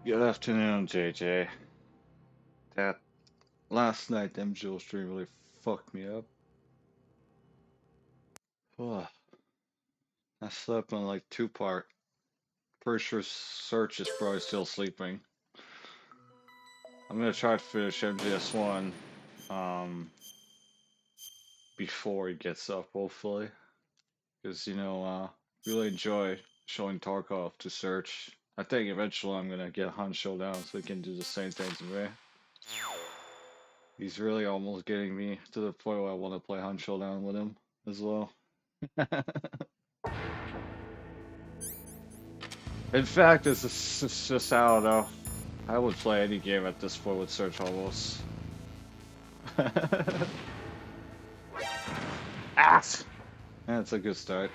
Good afternoon, JJ. That last night MGS stream really fucked me up. Ugh. I slept on like two part. Pretty sure Search is probably still sleeping. I'm gonna try to finish MGS1 um before he gets up, hopefully. Because really enjoy showing Tarkov to Search. I think eventually I'm gonna get Hunt Showdown so he can do the same thing to me. He's really almost getting me to the point where I want to play Hunt Showdown with him as well. In fact, it's just, I don't know. I would play any game at this point with Search almost. Ass! That's a good start.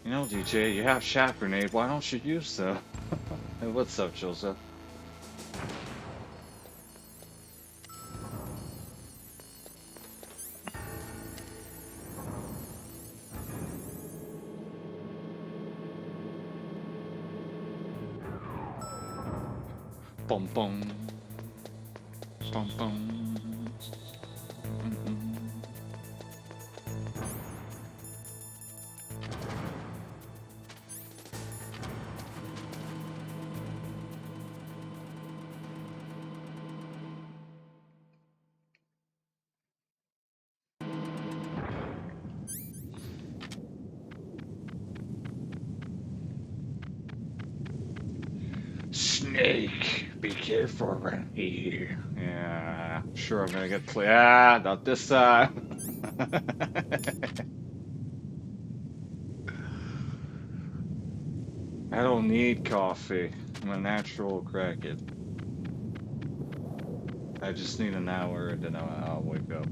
You know, DJ, you have Shot Grenade, why don't you use them? Hey, what's up, Joseph? Bum bum. Bum bum. Snake, be careful around here. Yeah, sure I'm gonna get play. Ah, not this time. I don't need coffee. I'm a natural crackhead. I just need an hour and then I'll wake up.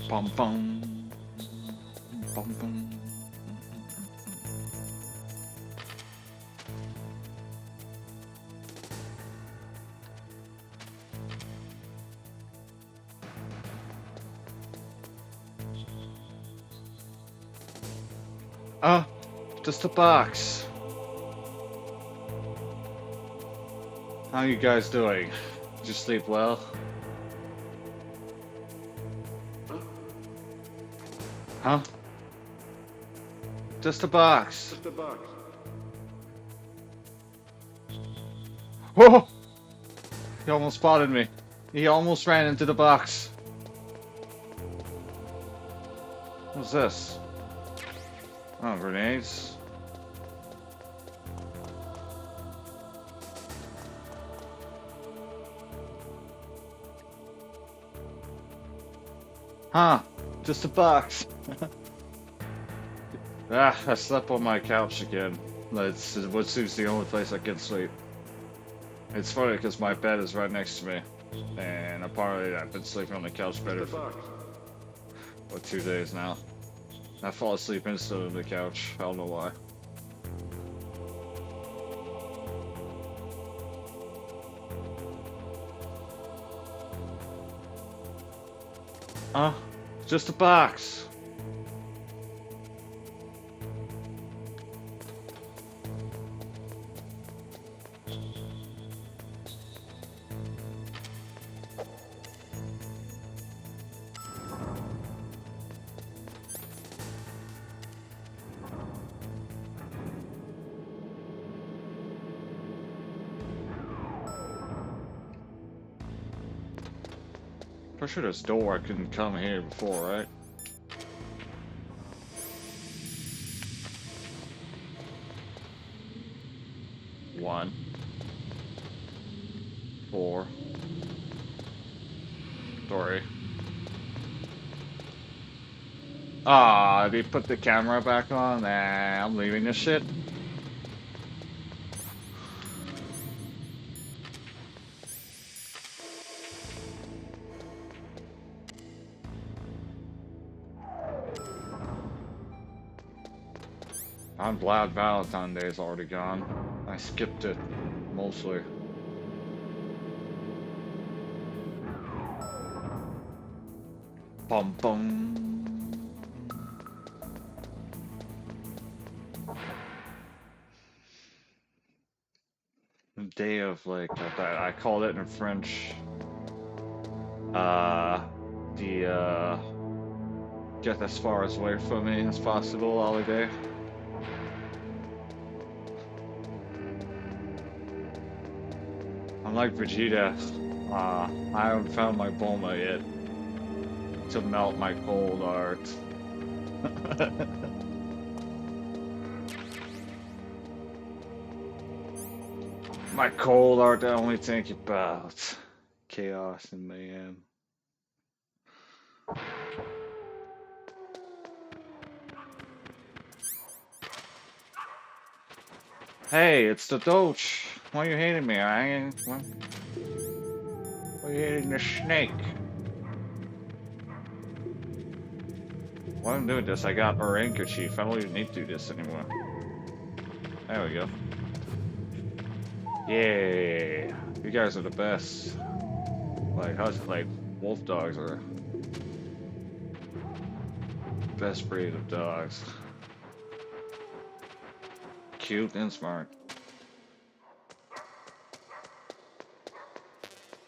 Bum bum. Bum bum. Ah, just a box. How you guys doing? Did you sleep well? Huh? Just a box. Whoa! He almost spotted me. He almost ran into the box. What's this? Oh, grenades. Huh? Just a box. Ah, I slept on my couch again. That's what seems the only place I can sleep. It's funny because my bed is right next to me, and apparently I've been sleeping on the couch better for 2 days now. I fall asleep instantly on the couch. I don't know why. Huh? Just a box. Pretty sure this door I couldn't come here before, right? One. 4. 3. Ah, they put the camera back on? Nah, I'm leaving this shit. I'm glad Valentine's Day is already gone. I skipped it, mostly. Bum bum. Day of like, I called it in French, the, get as far away from me as possible holiday. Unlike Vegeta, I haven't found my Bulma yet to melt my cold heart. My cold heart I only think about chaos and mayhem. Hey, it's the Doge. Why are you hating me? Why are you hating the snake? Why am I doing this? I got our anchor chief. I don't even need to do this anymore. There we go. Yeah, you guys are the best. Like, like wolf dogs are best breed of dogs. Cute and smart.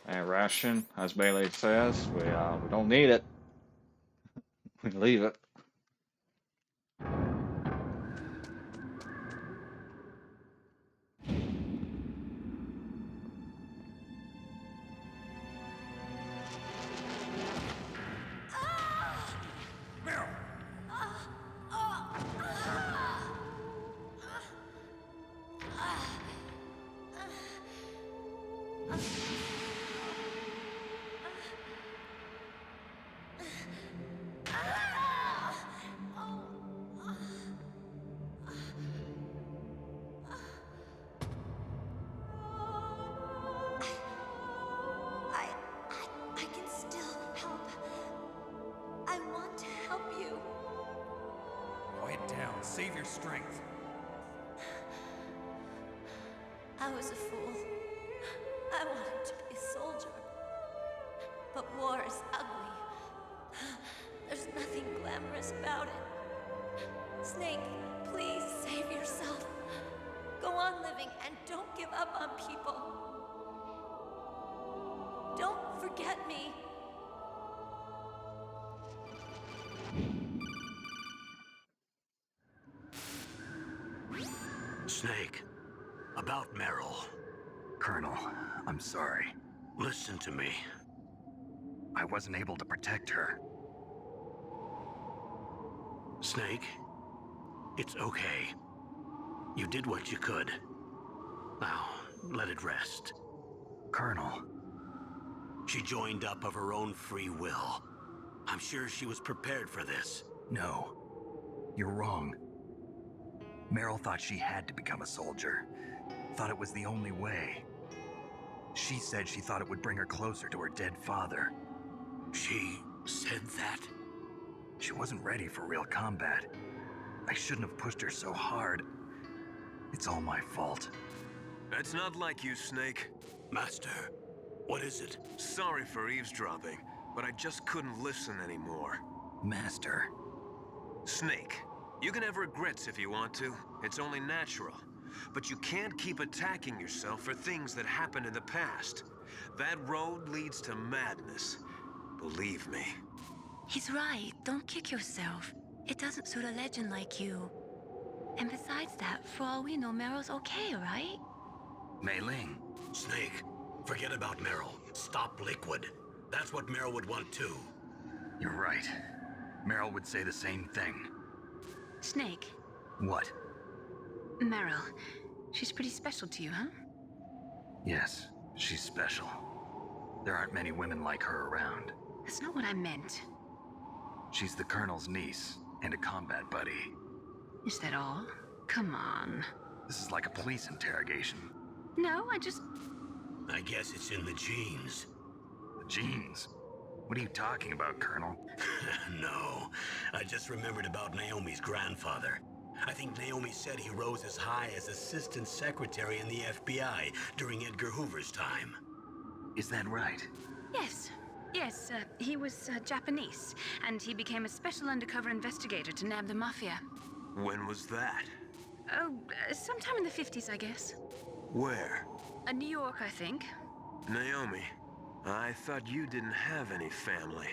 And ration, as Bailey says, we don't need it. We leave it. Save your strength. I was a fool. I wanted to be a soldier. But war is ugly. There's nothing glamorous about it. Snake, please save yourself. Go on living and don't give up on people. Don't forget me. Snake, about Meryl. Colonel, I'm sorry. Listen to me. I wasn't able to protect her. Snake, it's okay. You did what you could. Now, let it rest. Colonel. She joined up of her own free will. I'm sure she was prepared for this. No. You're wrong. Meryl thought she had to become a soldier. Thought it was the only way. She said she thought it would bring her closer to her dead father. She said that? She wasn't ready for real combat. I shouldn't have pushed her so hard. It's all my fault. That's not like you, Snake. Master, what is it? Sorry for eavesdropping, but I just couldn't listen anymore. Master. Snake, you can have regrets if you want to. It's only natural. But you can't keep attacking yourself for things that happened in the past. That road leads to madness. Believe me. He's right. Don't kick yourself. It doesn't suit a legend like you. And besides that, for all we know, Meryl's okay, right? Mei Ling. Snake, forget about Meryl. Stop Liquid. That's what Meryl would want too. You're right. Meryl would say the same thing. Snake. What? Meryl. She's pretty special to you, huh? Yes, she's special. There aren't many women like her around. That's not what I meant. She's the Colonel's niece and a combat buddy. Is that all? Come on. This is like a police interrogation. No, I just... I guess it's in the genes. The genes? What are you talking about, Colonel? No, I just remembered about Naomi's grandfather. I think Naomi said he rose as high as assistant secretary in the FBI during Edgar Hoover's time. Is that right? Yes. Yes, he was Japanese, and he became a special undercover investigator to nab the mafia. When was that? Oh, sometime in the 50s, I guess. Where? New York, I think. Naomi, I thought you didn't have any family.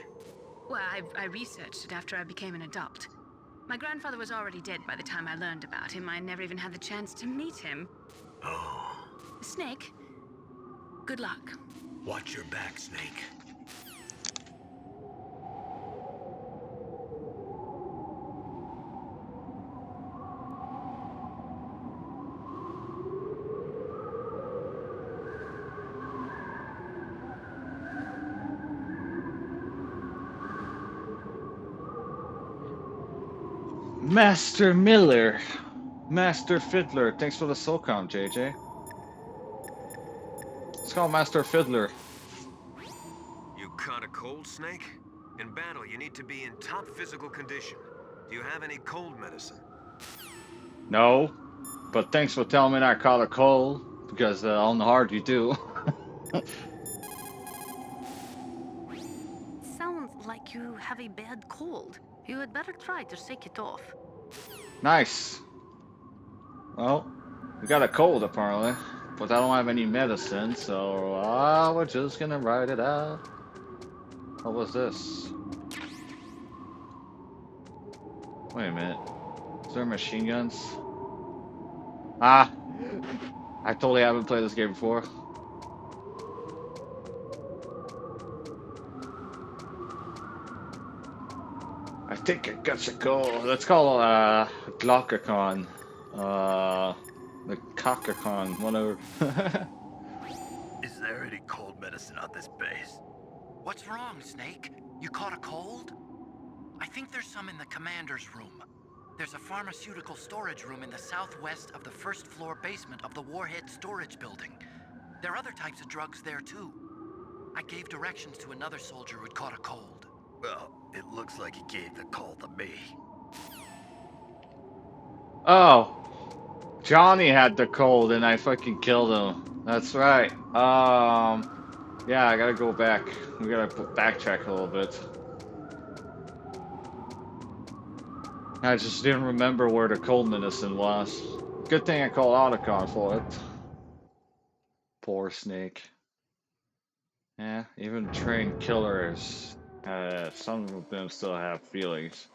Well, I researched it after I became an adult. My grandfather was already dead by the time I learned about him. I never even had the chance to meet him. Oh. Snake, good luck. Watch your back, Snake. Master Miller. Master Fiddler. Thanks for the SOCOM, JJ. Let's call Master Fiddler. You caught a cold, Snake? In battle, you need to be in top physical condition. Do you have any cold medicine? No. But thanks for telling me I caught a cold. Because on the hard you do. Sounds like you have a bad cold. You had better try to shake it off. Nice. Well, we got a cold apparently. But I don't have any medicine, so we're just gonna ride it out. What was this? Wait a minute. Is there machine guns? Ah! I totally haven't played this game before. I think I got to go. Let's call Glockacon. The Cockacon, whatever. Is there any cold medicine on this base? What's wrong, Snake? You caught a cold? I think there's some in the commander's room. There's a pharmaceutical storage room in the southwest of the first floor basement of the Warhead storage building. There are other types of drugs there too. I gave directions to another soldier who'd caught a cold. Well, it looks like he gave the call to me. Oh, Johnny had the cold and I fucking killed him. That's right. Yeah, I gotta go back. We gotta backtrack a little bit. I just didn't remember where the cold medicine was. Good thing I called Otacon for it. Poor Snake. Yeah, even trained killers, some of them still have feelings.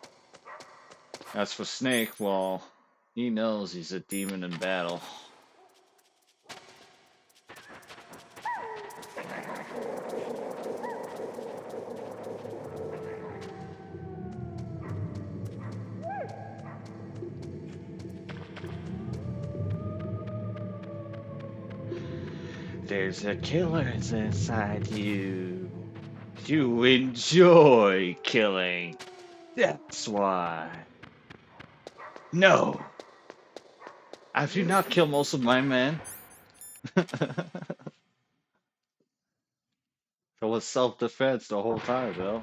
As for Snake, well, he knows he's a demon in battle. There's a killer inside you. You enjoy killing. That's why. No. Have you not killed most of my men? It was self-defense the whole time, though.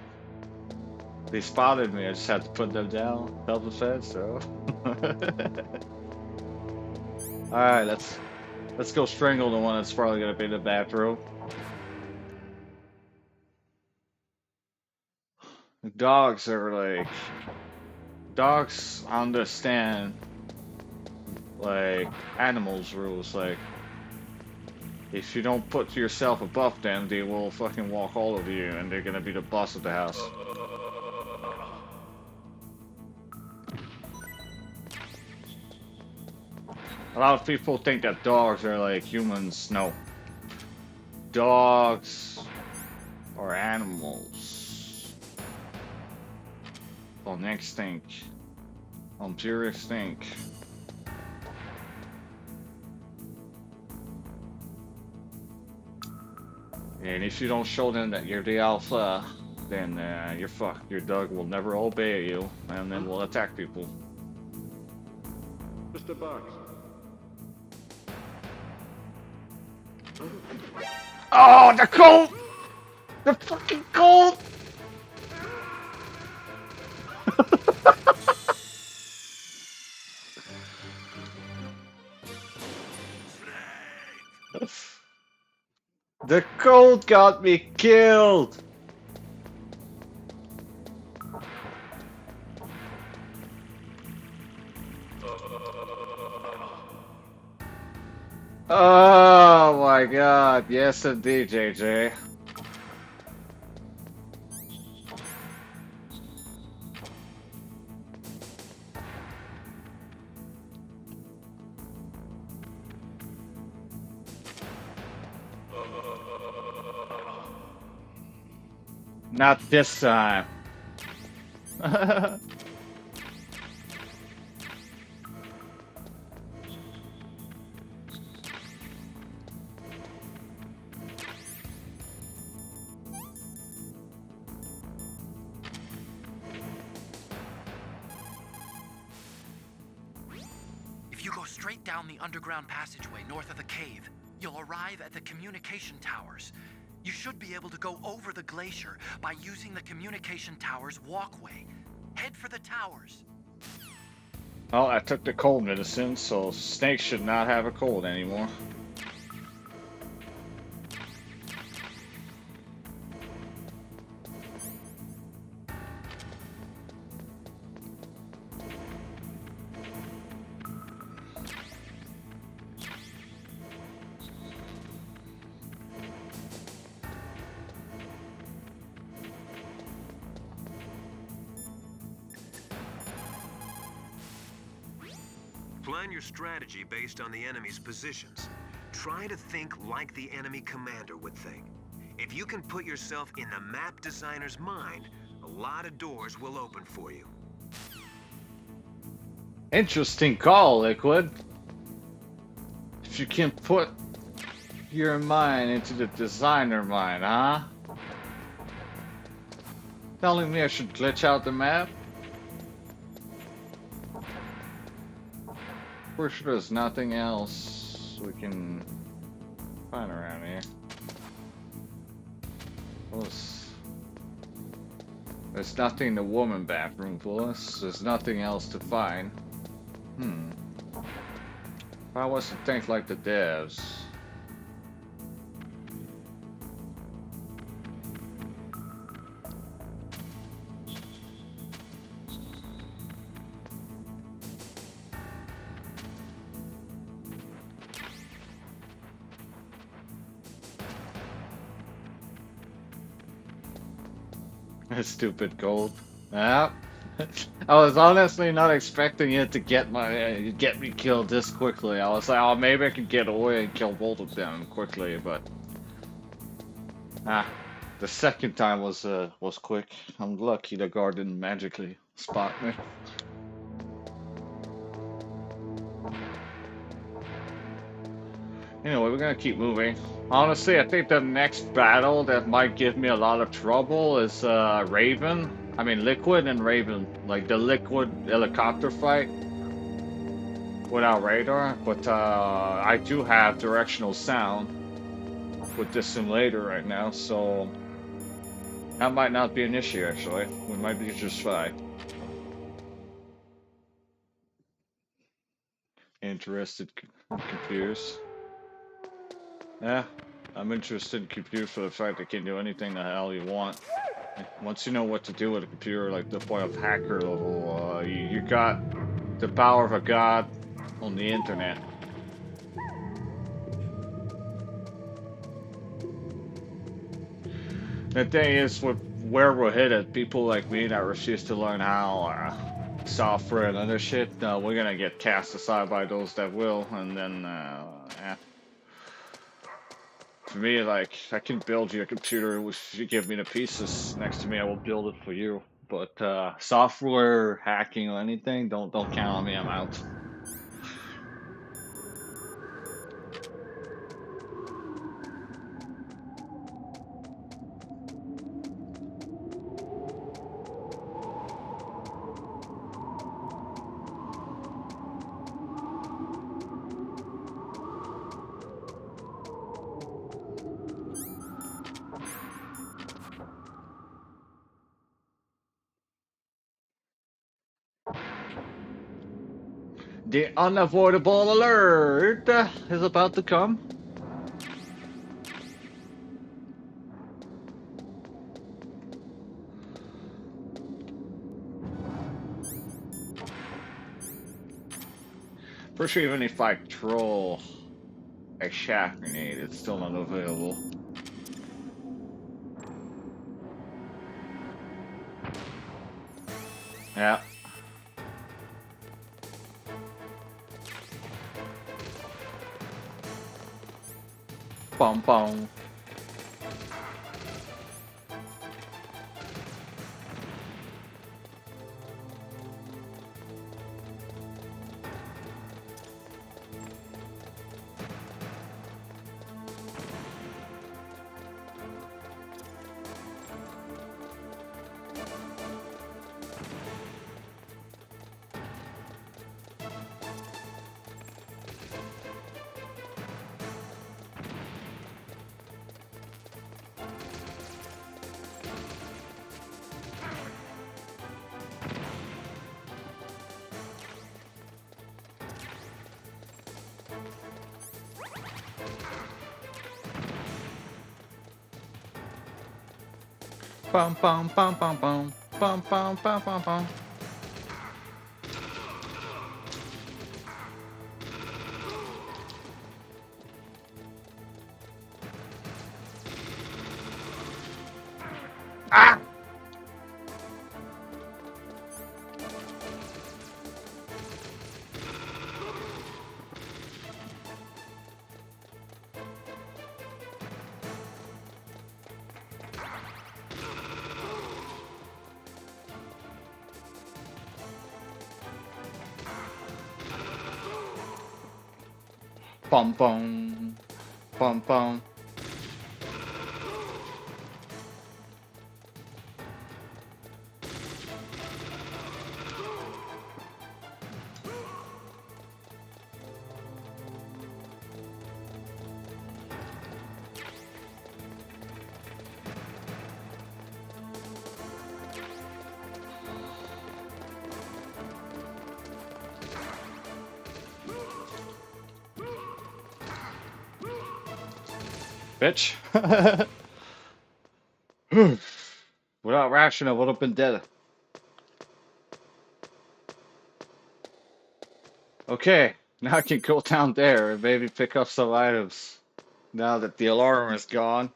They spotted me. I just had to put them down. Self-defense, though. All right, let's go strangle the one that's probably gonna be in the bathroom. Dogs are like, dogs understand like animals rules. Like, if you don't put yourself above them, they will fucking walk all over you, and they're gonna be the boss of the house. A lot of people think that dogs are like humans. No. Dogs are animals. On extinct. On pure extinct. And if you don't show them that you're the alpha, then you're fucked. Your dog will never obey you, and then will attack people. Just a box. Oh, the cold! The fucking cold! The cold got me killed! Oh my god, yes indeed, JJ. Not this time. If you go straight down the underground passageway north of the cave, you'll arrive at the communication towers. You should be able to go over the glacier by using the communication towers walkway. Head for the towers. Well, I took the cold medicine, so Snake should not have a cold anymore. Plan your strategy based on the enemy's positions. Try to think like the enemy commander would think. If you can put yourself in the map designer's mind, a lot of doors will open for you. Interesting call, Liquid. If you can put your mind into the designer mind, huh? Telling me I should glitch out the map? Pretty sure there's nothing else we can find around here. There's nothing in the woman bathroom for us. There's nothing else to find. If I was to think like the devs. Stupid gold. Yeah. I was honestly not expecting it to get me killed this quickly. I was like, oh, maybe I can get away and kill both of them quickly, but the second time was quick. I'm lucky the guard didn't magically spot me. Anyway, we're gonna keep moving. Honestly, I think the next battle that might give me a lot of trouble is Raven. I mean, Liquid and Raven. Like the Liquid helicopter fight without radar. But I do have directional sound with this simulator right now, so that might not be an issue actually. We might be just fine. Interested in computers. Yeah, I'm interested in computers for the fact it can do anything the hell you want. Once you know what to do with a computer, like the point of hacker level, you got the power of a god on the internet. The thing is, with where we're headed, people like me that refuse to learn how software and other shit, we're gonna get cast aside by those that will, and then, yeah. For me, like, I can build you a computer if you give me the pieces next to me. I will build it for you. But software hacking or anything, don't count on me. I'm out. The unavoidable alert is about to come. For sure, even if I throw a shock grenade, it's still not available. Yeah. Bum bum. Bum bum bum bum bum bum bum bum bum bum. Ah! Bum bum bum bum. Bitch. Without ration, I would have been dead. Okay, now I can go down there and maybe pick up some items. Now that the alarm is gone.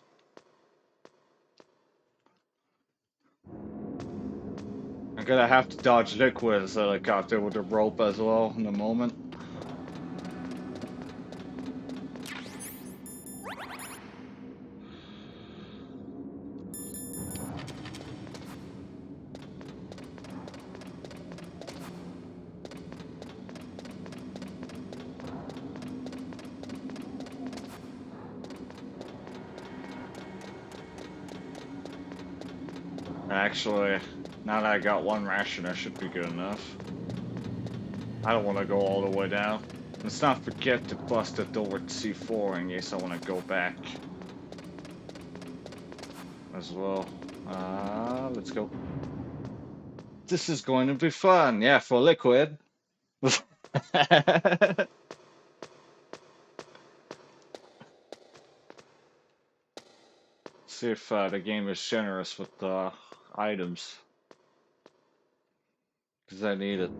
I'm gonna have to dodge Liquid's helicopter with a rope as well in a moment. Actually, now that I got one ration, I should be good enough. I don't want to go all the way down. Let's not forget to bust it over to C4 in case I want to go back as well. Let's go. This is going to be fun. Yeah, for Liquid. See if the game is generous with the items. Because I need it.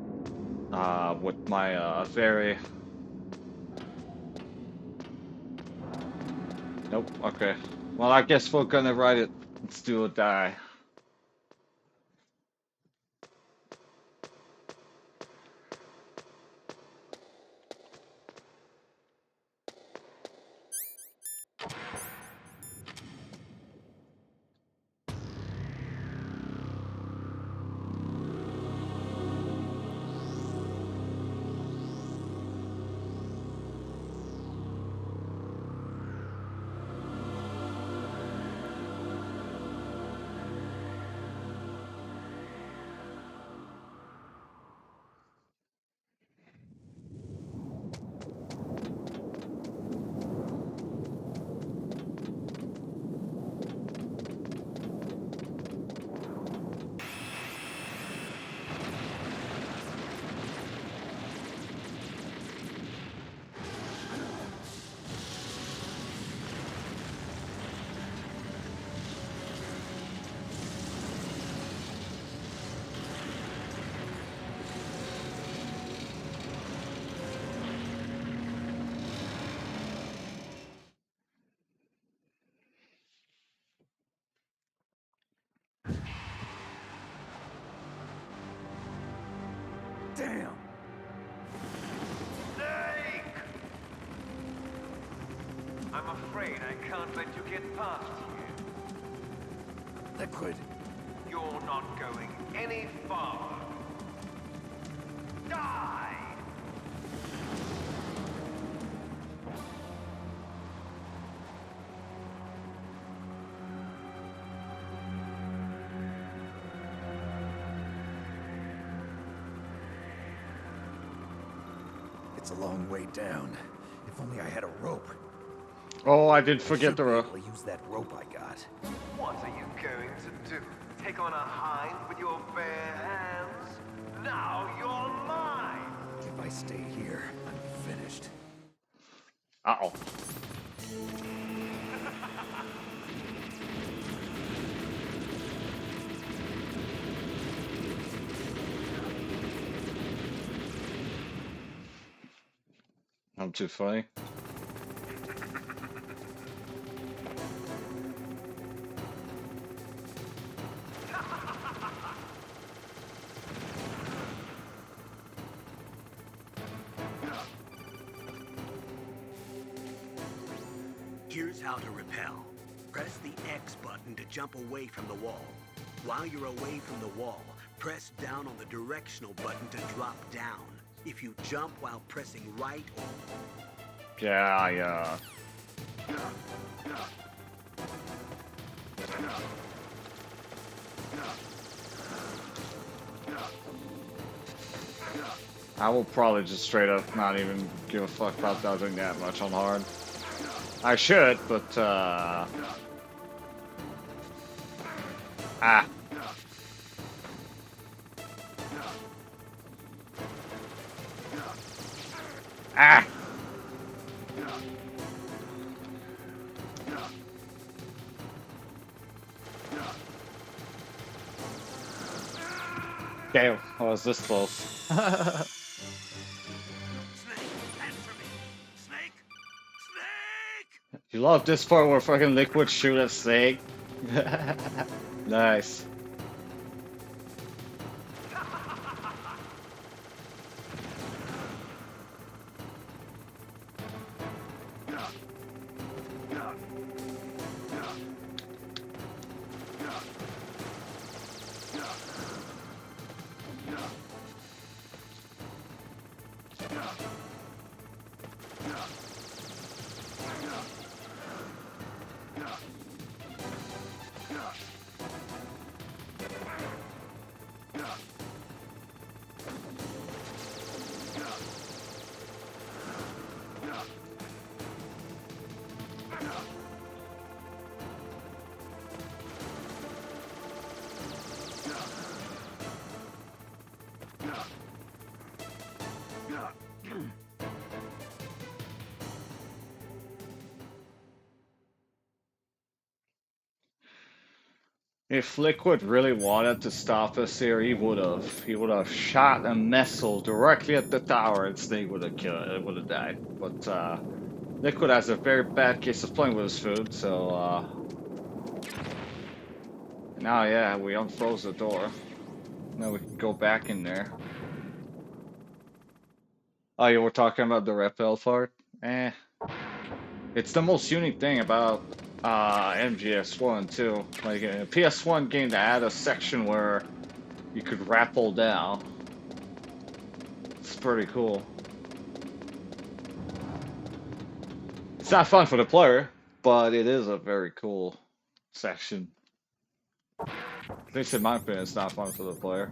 With my very... Nope, okay. Well, I guess we're gonna write it. Let's do or die. can't let you get past here. Liquid. You're not going any farther. Die! It's a long way down. If only I had a rope. Oh, I did I forget should the be rope. able to use that rope I got. What are you going to do? Take on a hind with your bare hands? Now you're mine! If I stay here, I'm finished. Uh-oh. I'm too funny. Here's how to repel. Press the X button to jump away from the wall. While you're away from the wall, press down on the directional button to drop down. If you jump while pressing right or... Yeah. I will probably just straight up not even give a fuck about doing that much on hard. I should, but ah. Ah! Damn, I was this close. Snake, answer me. Snake! Snake! You love this part where fucking Liquid shoot at Snake? Nice. If Liquid really wanted to stop us here, he would have. He would have shot a missile directly at the tower and Snake would have killed it, would have died. But Liquid has a very bad case of playing with his food, so now yeah, we unfroze the door. Now we can go back in there. Oh, you were talking about the repel part? Eh. It's the most unique thing about MGS1 too. Like in a PS1 game, they had a section where you could rappel down. It's pretty cool. It's not fun for the player, but it is a very cool section. At least in my opinion, it's not fun for the player.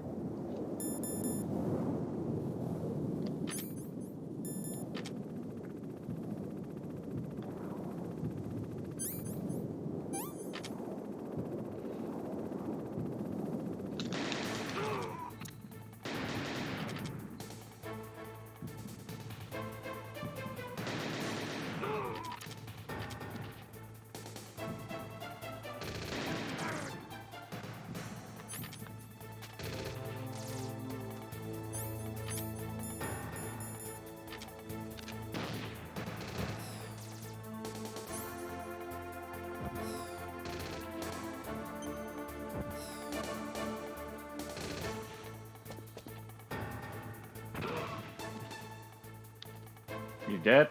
You dead?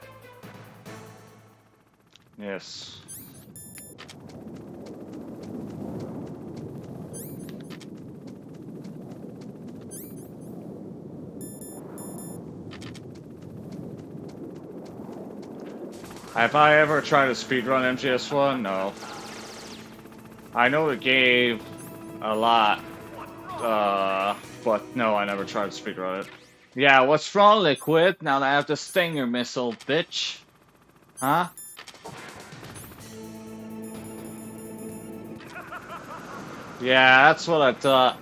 Yes. Have I ever tried to speedrun MGS1? No. I know the game a lot, but no, I never tried to speedrun it. Yeah, what's wrong, Liquid? Now that I have the Stinger missile, bitch. Huh? Yeah, that's what I thought.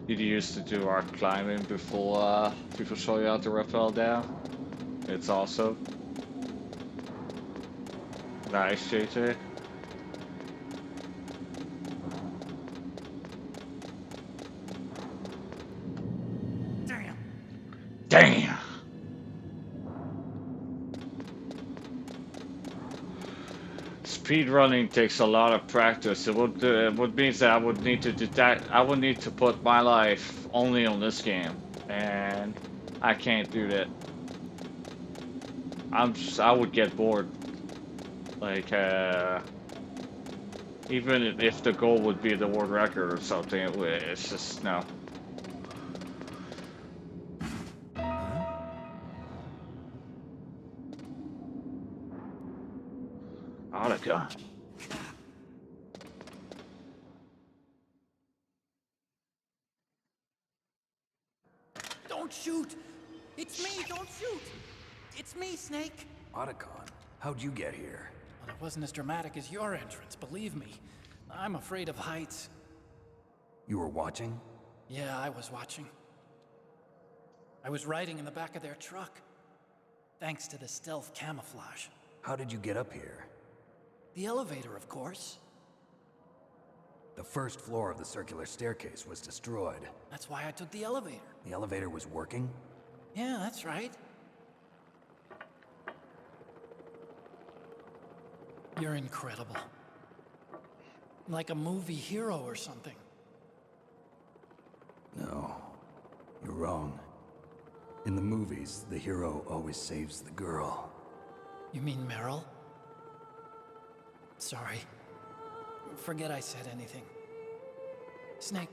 Did you used to do art climbing before people show you how to rappel down? It's awesome. Nice, JJ. Damn. Damn! Speedrunning takes a lot of practice. It would mean that I would need to detect. I would need to put my life only on this game, and I can't do that. I would get bored. Like, even if the goal would be the world record or something, it's just no. Audica. Don't shoot! It's me, don't shoot! It's me, Snake! Otacon, how'd you get here? Well, it wasn't as dramatic as your entrance, believe me. I'm afraid of heights. You were watching? Yeah, I was watching. I was riding in the back of their truck. Thanks to the stealth camouflage. How did you get up here? The elevator, of course. The first floor of the circular staircase was destroyed. That's why I took the elevator. The elevator was working? Yeah, that's right. You're incredible. Like a movie hero or something. No, you're wrong. In the movies, the hero always saves the girl. You mean Meryl? Sorry. Forget I said anything. Snake,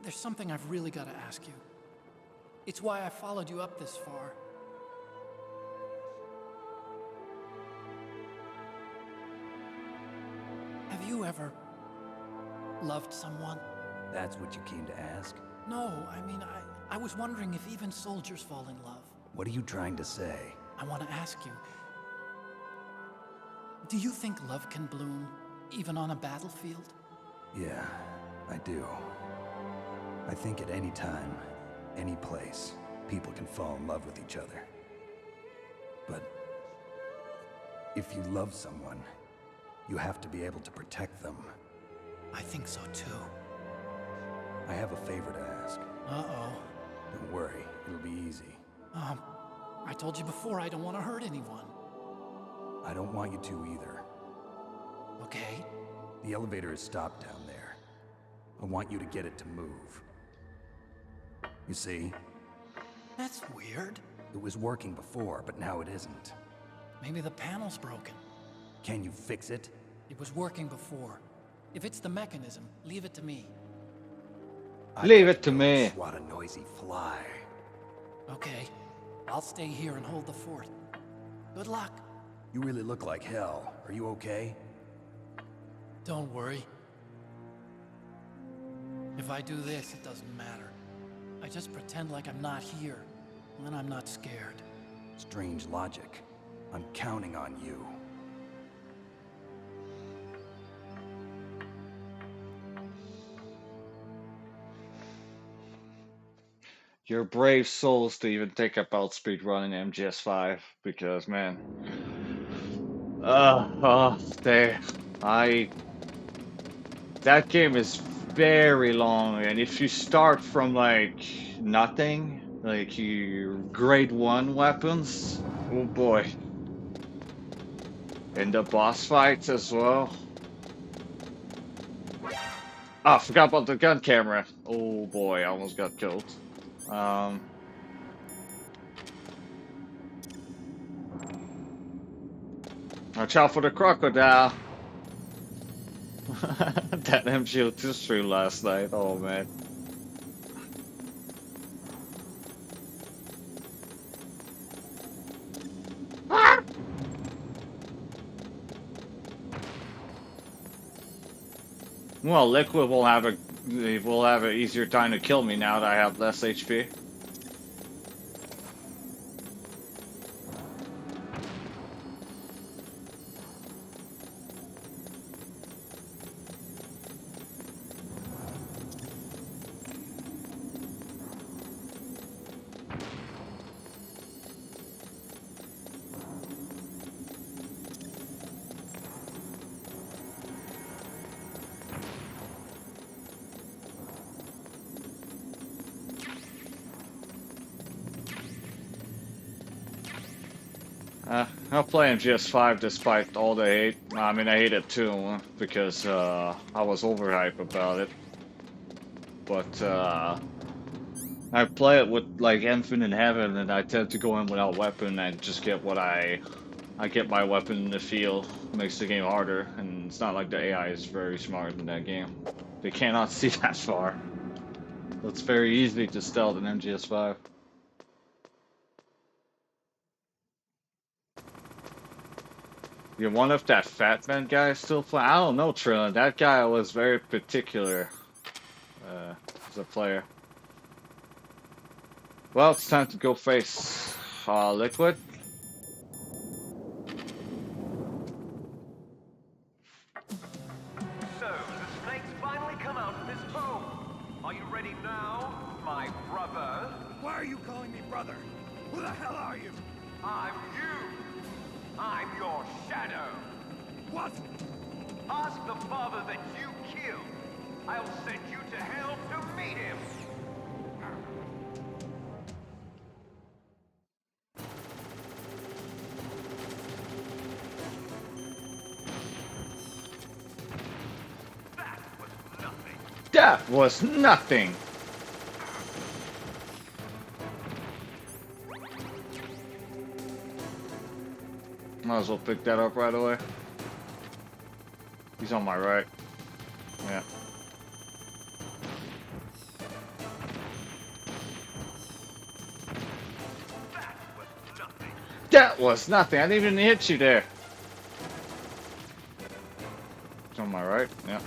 there's something I've really got to ask you. It's why I followed you up this far. Have you ever loved someone? That's what you came to ask? No, I mean, I was wondering if even soldiers fall in love. What are you trying to say? I want to ask you, do you think love can bloom even on a battlefield? Yeah, I do. I think at any time, any place, people can fall in love with each other. But if you love someone, you have to be able to protect them. I think so too. I have a favor to ask. Uh-oh. Don't worry, it'll be easy. I told you before I don't want to hurt anyone. I don't want you to either. Okay? The elevator is stopped down there. I want you to get it to move. You see? That's weird. It was working before, but now it isn't. Maybe the panel's broken. Can you fix it? It was working before. If it's the mechanism, leave it to me. Leave it to me. Swat a noisy fly. Okay. I'll stay here and hold the fort. Good luck. You really look like hell. Are you okay? Don't worry. If I do this, it doesn't matter. I just pretend like I'm not here, and then I'm not scared. Strange logic. I'm counting on you. You're brave souls to even think about speedrunning MGS5 because, man, that game is very long, and if you start from like nothing, like your grade 1 weapons, oh boy, and the boss fights as well. I forgot about the gun camera. Oh boy, I almost got killed. Watch out for the crocodile. That MGS2 stream last night. Oh man. Well, Liquid will have an easier time to kill me now that I have less HP. I'll play MGS5 despite all the hate. I mean, I hate it too because I was overhyped about it. But I play it with like Infinite Heaven, and I tend to go in without weapon and just get what I get my weapon in the field. Makes the game harder, and it's not like the AI is very smart in that game. They cannot see that far. So it's very easy to stealth in MGS5. You wonder if that Fat Man guy is still playing? I don't know, Trillin. That guy was very particular as a player. Well, it's time to go face Liquid. So, the snakes finally come out of this home. Are you ready now, my brother? Why are you calling me brother? Who the hell are you? I'm you. I'm your shadow. What? Ask the father that you killed. I'll send you to hell to meet him. That was nothing. That was nothing. Might as well pick that up right away. He's on my right. Yeah. That was nothing. That was nothing. I didn't even hit you there. He's on my right. Yeah.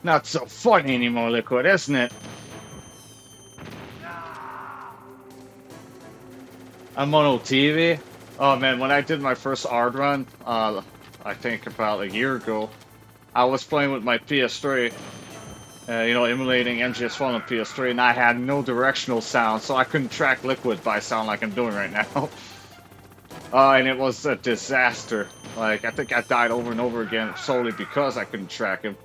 Not so funny anymore, Liquid, isn't it? I'm on TV. Oh man, when I did my first art run, I think about a year ago, I was playing with my PS3, you know, emulating MGS1 on PS3, and I had no directional sound, so I couldn't track Liquid by sound like I'm doing right now. And it was a disaster. Like, I think I died over and over again solely because I couldn't track him.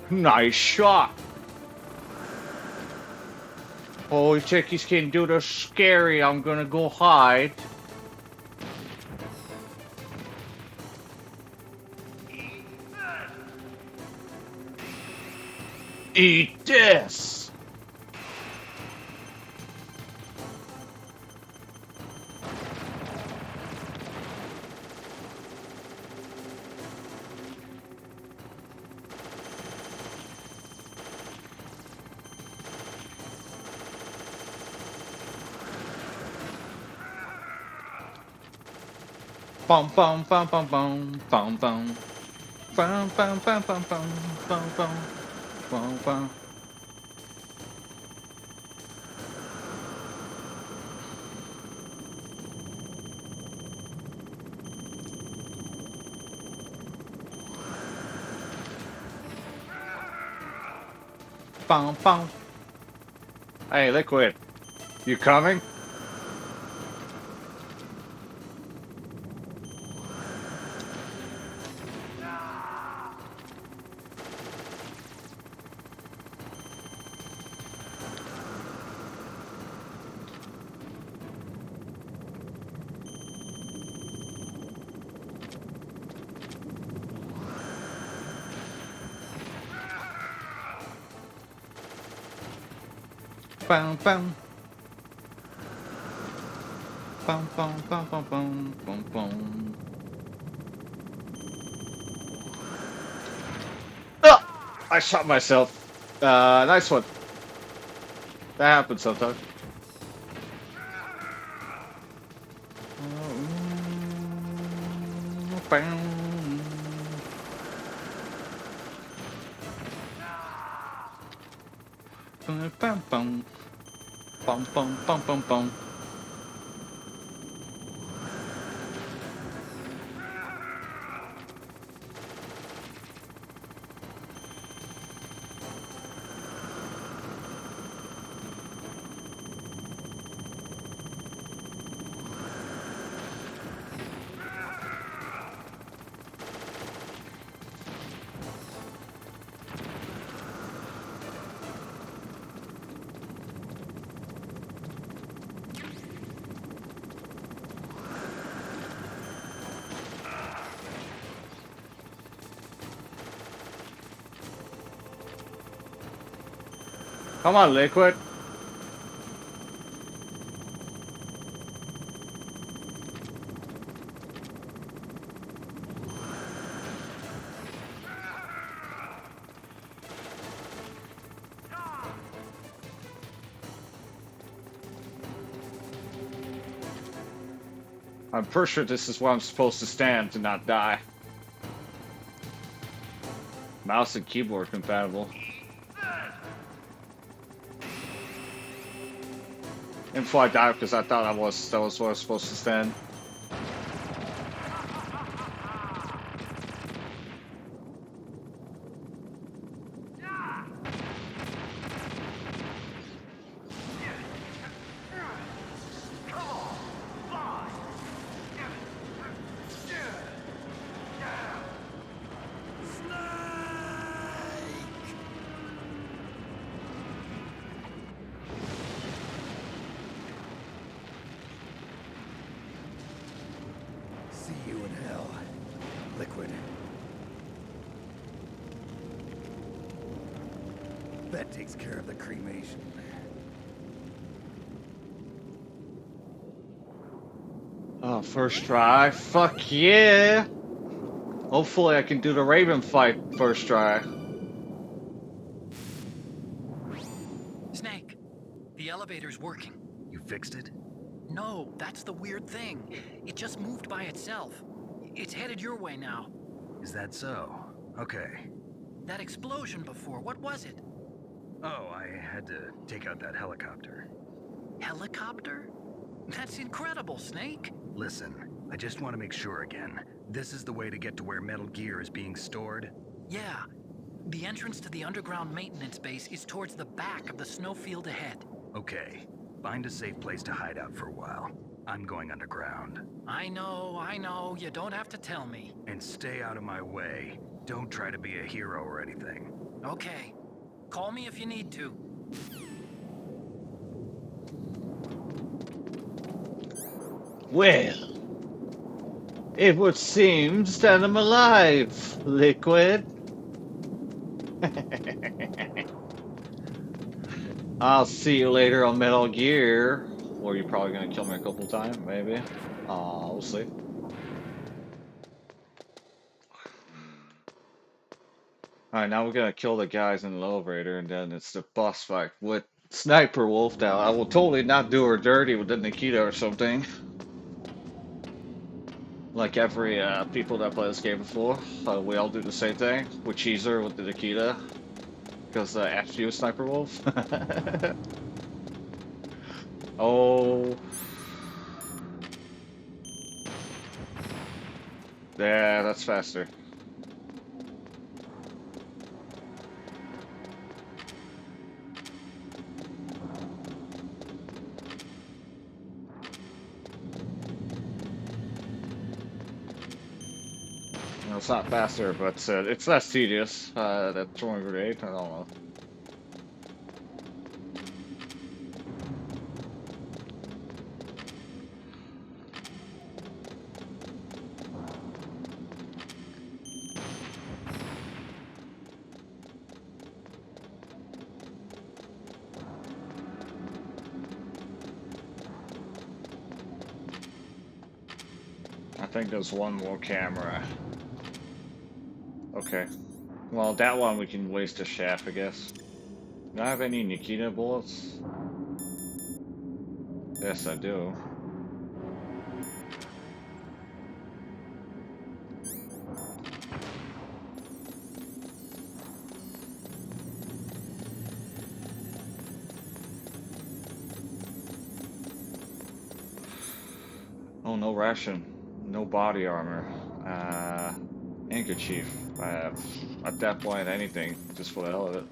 Nice shot! Oh, chickies can do the scary. I'm gonna go hide. Eat this! Bum bum bum bum bum bum bum bum bum bum bum bum bum bum bum bum. Bum, bum. Hey, Liquid, you coming? Bum, bum. Bum, bum, bum, bum, bum, bum, bum. Oh, I shot myself. Nice one. That happens sometimes. Bum, bum, bum. Bum, bum, bum, bum, bum. Come on, Liquid. I'm pretty sure this is where I'm supposed to stand to not die. Mouse and keyboard compatible. And before I died because I thought that was where I was supposed to stand. See you in hell, Liquid. That takes care of the cremation. Oh, first try. Fuck yeah! Hopefully I can do the Raven fight first try. Snake, the elevator's working. You fixed it? No, that's the weird thing. It just moved by itself. It's headed your way now. Is that so? Okay. That explosion before, what was it? Oh, I had to take out that helicopter. Helicopter? That's incredible, Snake. Listen, I just want to make sure again. This is the way to get to where Metal Gear is being stored? Yeah. The entrance to the underground maintenance base is towards the back of the snowfield ahead. Okay. Find a safe place to hide out for a while. I'm going underground. I know. You don't have to tell me. And stay out of my way. Don't try to be a hero or anything. Okay. Call me if you need to. Well, it would seem that I'm alive, Liquid. I'll see you later on Metal Gear. Or you're probably gonna kill me a couple times, maybe. We'll see. Alright, now we're gonna kill the guys in the elevator, and then it's the boss fight with Sniper Wolf. Now, I will totally not do her dirty with the Nikita or something. Like every people that play this game before, we all do the same thing. We cheese her with the Nikita. Because after you, Sniper Wolf. Oh. Yeah, that's faster. You know, it's not faster, but it's less tedious. That throwing grenade, I don't know. I think there's one more camera. Okay. Well, that one we can waste a shaft, I guess. Do I have any Nikita bullets? Yes, I do. Oh, no ration. No body armor. Handkerchief. At that point, anything, just for the hell of it.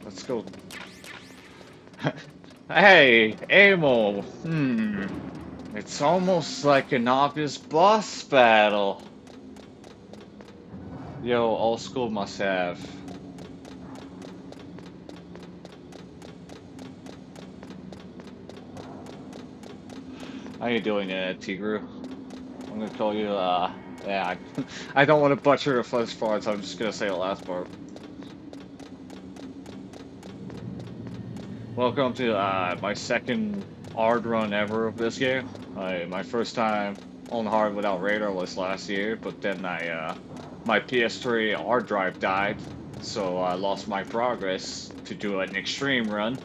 Let's go. Hey, ammo. It's almost like an obvious boss battle. Yo, all school must have. How you doing, Tigru? I'm gonna call you, yeah, I don't want to butcher the first part, so I'm just gonna say the last part. Welcome to, my second hard run ever of this game. My first time on hard without radar was last year, but then my PS3 hard drive died, so I lost my progress to do an extreme run.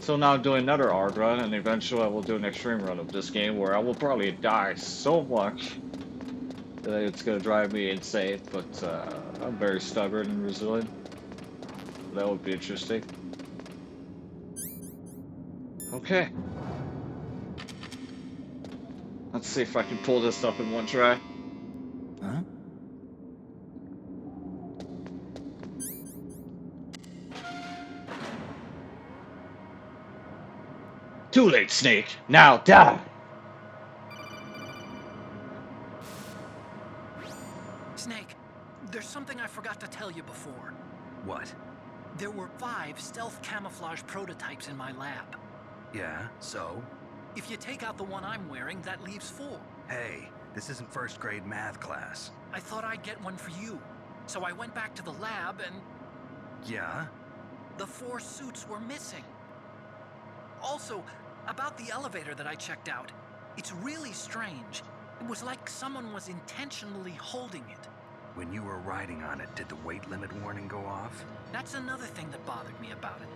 So now I'm doing another hard run, and eventually I will do an extreme run of this game where I will probably die so much that it's gonna drive me insane, but I'm very stubborn and resilient. That would be interesting. Okay. Let's see if I can pull this up in one try. Huh? Too late, Snake. Now die! Snake, there's something I forgot to tell you before. What? There were 5 stealth camouflage prototypes in my lab. Yeah, so? If you take out the one I'm wearing, that leaves 4. Hey, this isn't first grade math class. I thought I'd get one for you. So I went back to the lab and Yeah? the 4 suits were missing. Also, about the elevator that I checked out, it's really strange. It was like someone was intentionally holding it. When you were riding on it, did the weight limit warning go off? That's another thing that bothered me about it.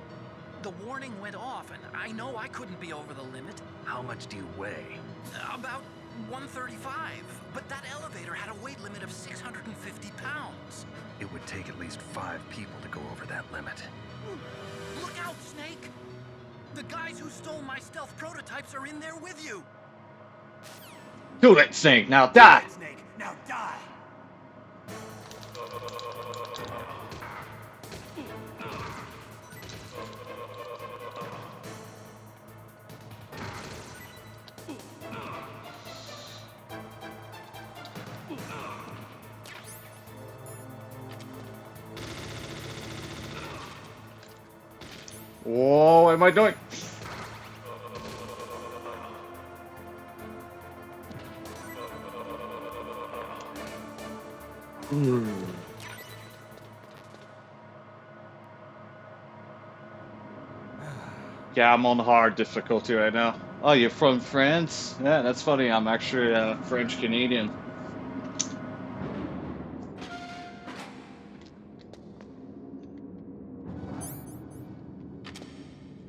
The warning went off, and I know I couldn't be over the limit. How much do you weigh? About 135. But that elevator had a weight limit of 650 pounds. It would take at least 5 people to go over that limit. Look out, Snake! The guys who stole my stealth prototypes are in there with you. Too late, Snake. Now die! Snake, now die! Whoa, what am I doing? Yeah, I'm on hard difficulty right now. Oh, you're from France? Yeah, that's funny. I'm actually French Canadian.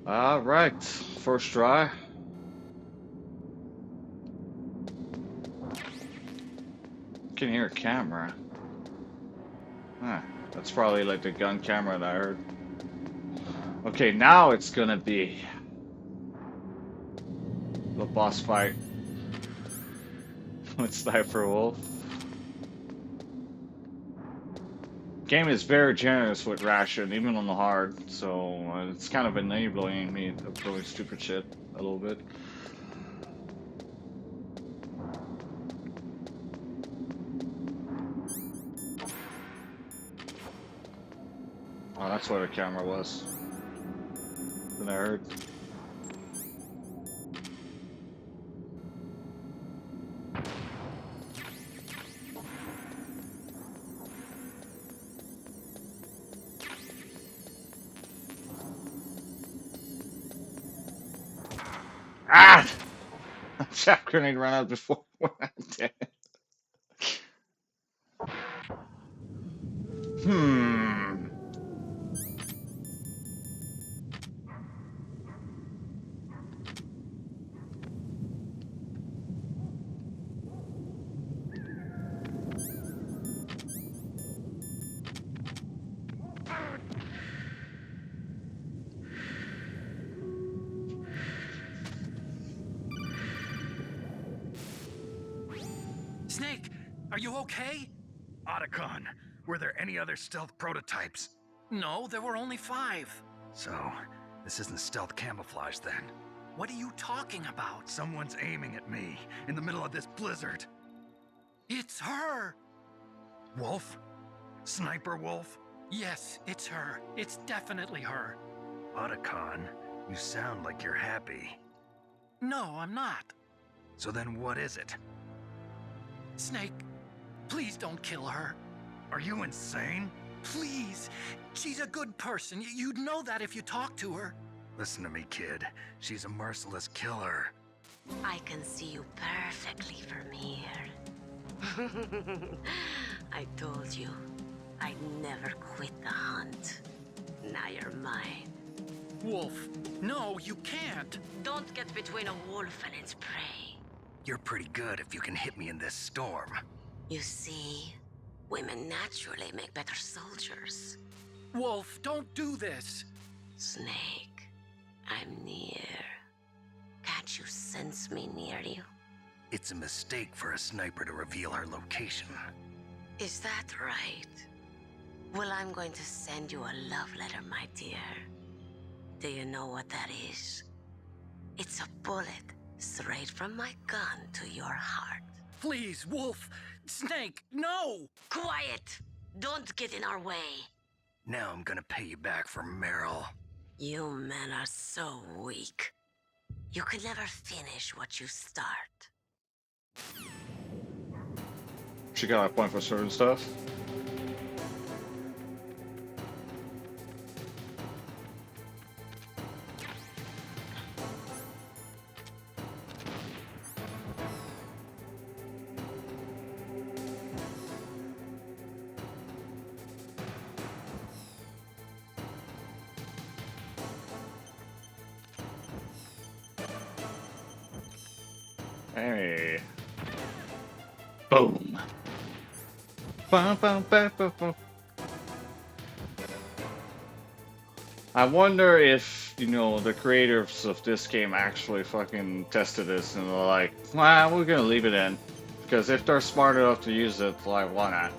All right, first try. Can hear a camera. Huh, that's probably like the gun camera that I heard. Okay, now it's gonna be the boss fight with Sniper Wolf. Game is very generous with ration, even on the hard, so it's kind of enabling me of doing stupid shit a little bit. Oh, that's where the camera was. That I heard. Ah! Trap grenade ran out before when I did. Hmm. Snake, are you okay? Otacon, were there any other stealth prototypes? No, there were only 5. So, this isn't stealth camouflage then? What are you talking about? Someone's aiming at me in the middle of this blizzard. It's her! Wolf? Sniper Wolf? Yes, it's her. It's definitely her. Otacon, you sound like you're happy. No, I'm not. So then what is it? Snake, please don't kill her. Are you insane? Please. She's a good person. You'd know that if you talked to her. Listen to me, kid. She's a merciless killer. I can see you perfectly from here. I told you, I'd never quit the hunt. Now you're mine. Wolf, no, you can't. Don't get between a wolf and its prey. You're pretty good if you can hit me in this storm. You see, women naturally make better soldiers. Wolf, don't do this. Snake, I'm near. Can't you sense me near you? It's a mistake for a sniper to reveal her location. Is that right? Well, I'm going to send you a love letter, my dear. Do you know what that is? It's a bullet straight from my gun to your heart. Please, Wolf! Snake, no! Quiet! Don't get in our way. Now I'm gonna pay you back for Meryl. You men are so weak. You can never finish what you start. She got a point for certain stuff. Hey. Boom. Bum, bum, bum, bum, bum. I wonder if, you know, the creators of this game actually fucking tested this and they're like, well, we're gonna leave it in. Because if they're smart enough to use it, like, why not?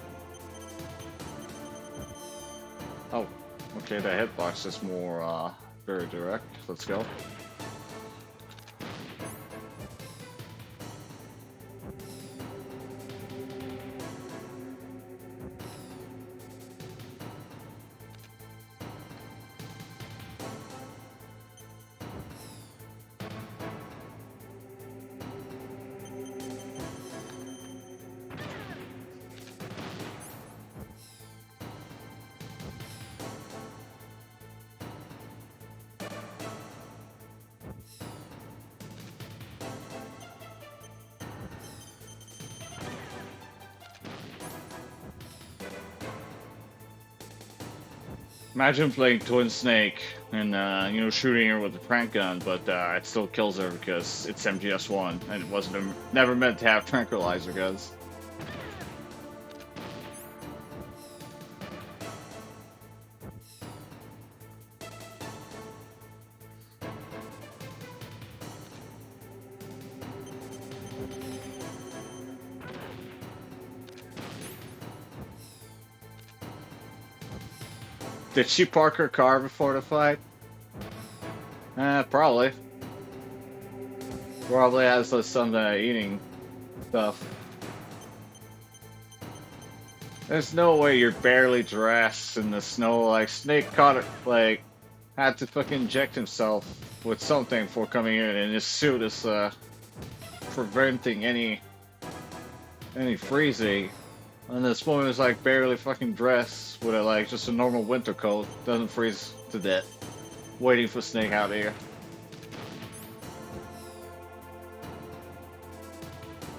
Oh, okay, the hitbox is more, very direct. Let's go. Imagine playing Twin Snake and, you know, shooting her with a prank gun, but it still kills her because it's MGS1 and it wasn't never meant to have tranquilizer guns. Did she park her car before the fight? Probably. Probably has some eating stuff. There's no way you're barely dressed in the snow. Like, Snake caught it, like, had to fucking inject himself with something before coming in, and his suit is, preventing any freezing. And this woman is, like, barely fucking dressed with, like, just a normal winter coat. Doesn't freeze to death. Waiting for Snake out here.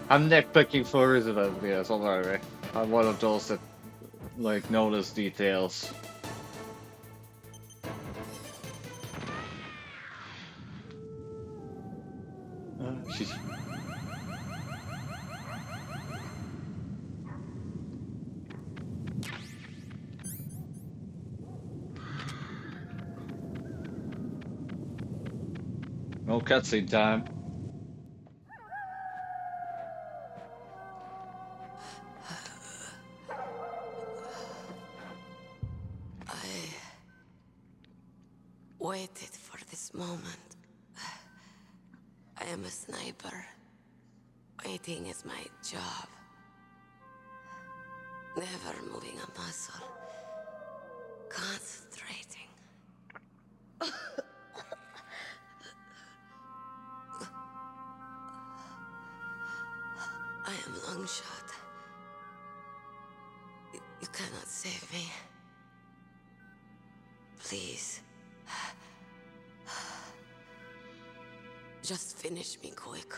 I'm nitpicking for a reason, yes, I'm sorry. I'm one of those that, like, notice details. She's... No cutscene time. I waited for this moment. I am a sniper. Waiting is my job. Never moving a muscle. Concentrating. I am long shot. You cannot save me. Please. Just finish me quick.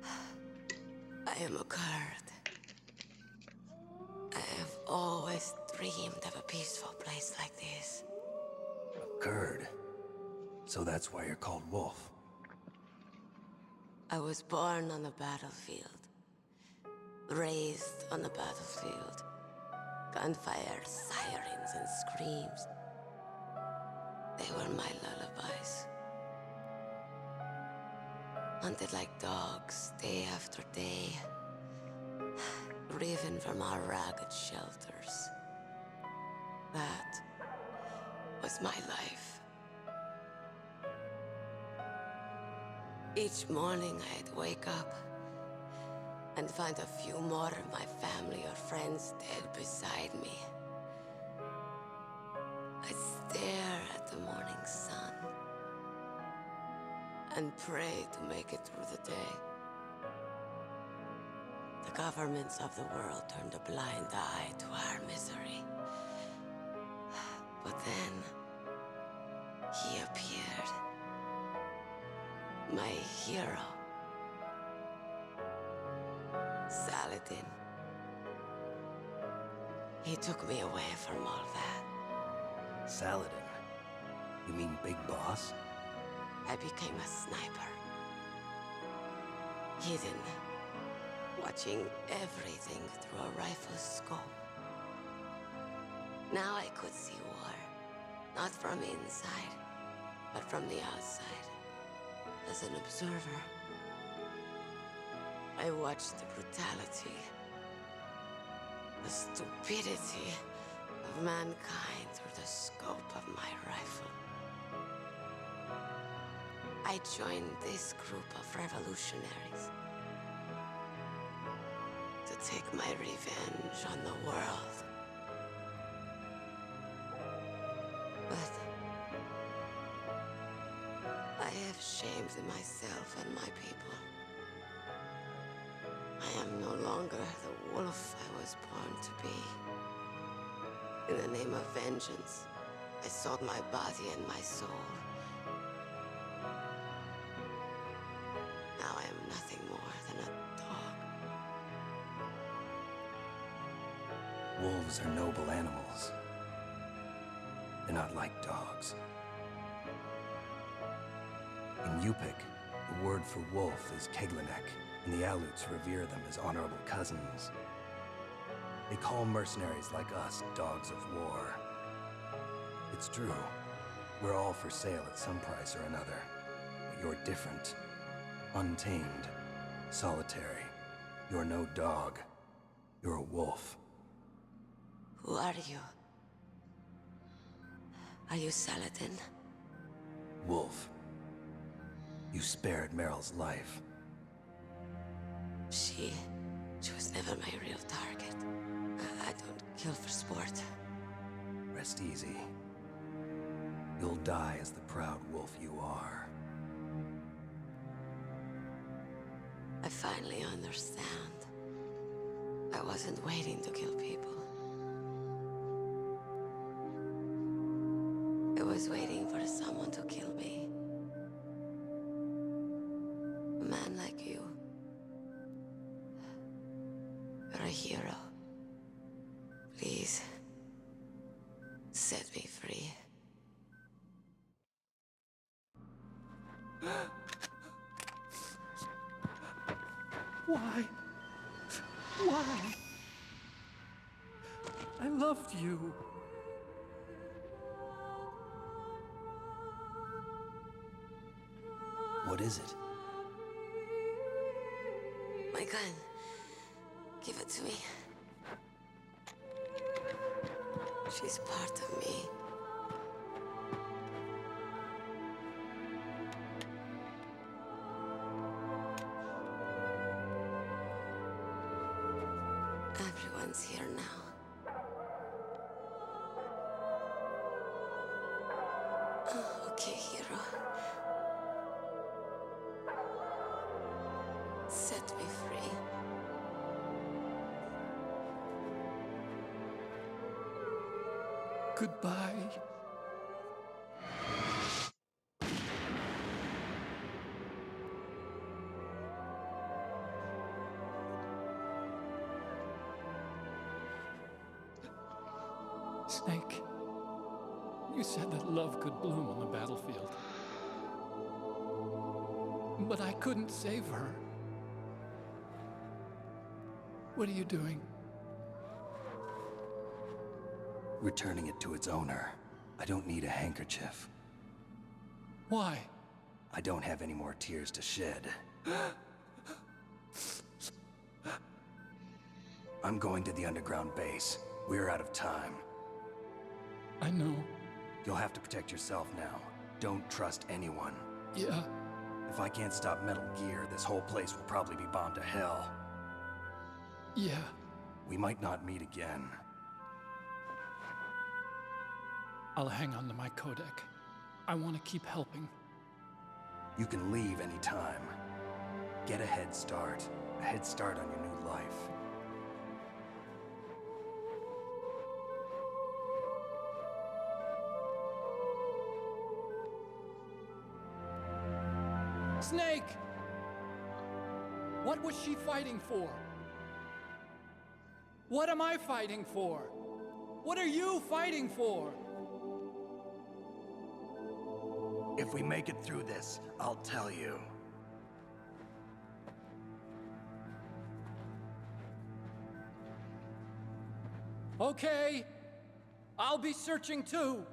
I am a Kurd. I have always dreamed of a peaceful place like this. A Kurd. So that's why you're called Wolf. I was born on the battlefield. Raised on the battlefield. Gunfire, sirens, and screams. They were my lullabies. Hunted like dogs, day after day. Driven from our ragged shelters. That was my life. Each morning I'd wake up and find a few more of my family or friends dead beside me. I'd stare at the morning sun and pray to make it through the day. The governments of the world turned a blind eye to our misery. But then, he appeared. My hero. Saladin. He took me away from all that. Saladin? You mean Big Boss? I became a sniper. Hidden. Watching everything through a rifle's scope. Now I could see war. Not from inside, but from the outside. As an observer. I watched the brutality, the stupidity of mankind through the scope of my rifle. I joined this group of revolutionaries to take my revenge on the world. But I have shamed myself and my people. I am no longer the wolf I was born to be. In the name of vengeance, I sold my body and my soul. Now I am nothing more than a dog. Wolves are noble animals. They're not like dogs. In Yupik, the word for wolf is Keglanek, and the Aleuts revere them as honorable cousins. They call mercenaries like us dogs of war. It's true. We're all for sale at some price or another. But you're different. Untamed. Solitary. You're no dog. You're a wolf. Who are you? Are you Saladin? Wolf, you spared Meryl's life. She was never my real target. I don't kill for sport. Rest easy. You'll die as the proud wolf you are. I finally understand. I wasn't waiting to kill people. I was waiting for someone to kill me. A man like you. You're a hero. Please, set me free. Why? Why? I loved you. What is it? My gun. Give it to me. She's part of me. Everyone's here now. Oh, okay, hero. Set me free. Goodbye. Snake, you said that love could bloom on the battlefield. But I couldn't save her. What are you doing? Returning it to its owner. I don't need a handkerchief. Why? I don't have any more tears to shed. I'm going to the underground base. We're out of time. I know. You'll have to protect yourself now. Don't trust anyone. Yeah. If I can't stop Metal Gear, this whole place will probably be bombed to hell. Yeah. We might not meet again. I'll hang on to my codec. I want to keep helping. You can leave anytime. Get a head start. A head start on your new life. Snake! What was she fighting for? What am I fighting for? What are you fighting for? If we make it through this, I'll tell you. Okay. I'll be searching too.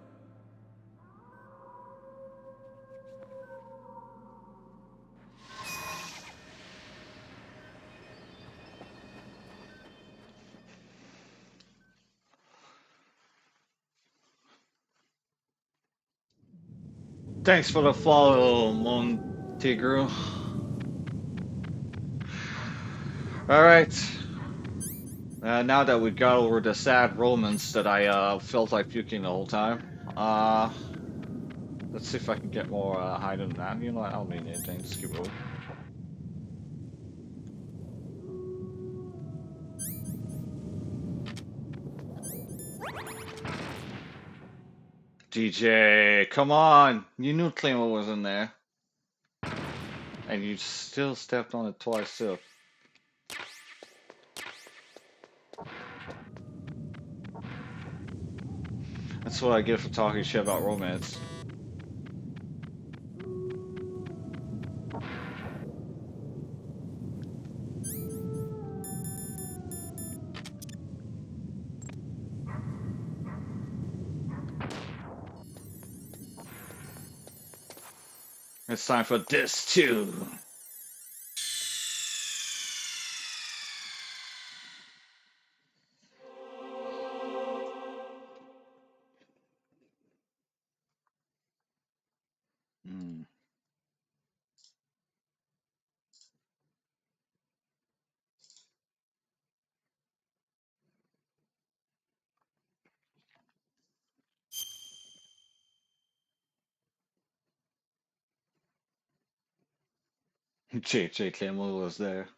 Thanks for the follow, Montegru. Alright. Now that we got over the sad romance that I felt like puking the whole time, let's see if I can get more high than that. You know, I don't need anything. Just keep moving. DJ, come on! You knew Claymore was in there. And you still stepped on it twice, too. That's what I get for talking shit about romance. It's time for this too. JJ Campbell was there.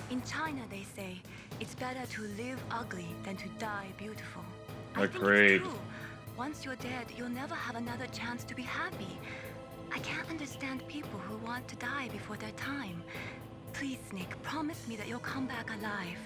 In China, they say it's better to live ugly than to die beautiful. I think Agreed. it's true. Once you're dead, you'll never have another chance to be happy. I can't understand people who want to die before their time. Please, Snake, promise me that you'll come back alive.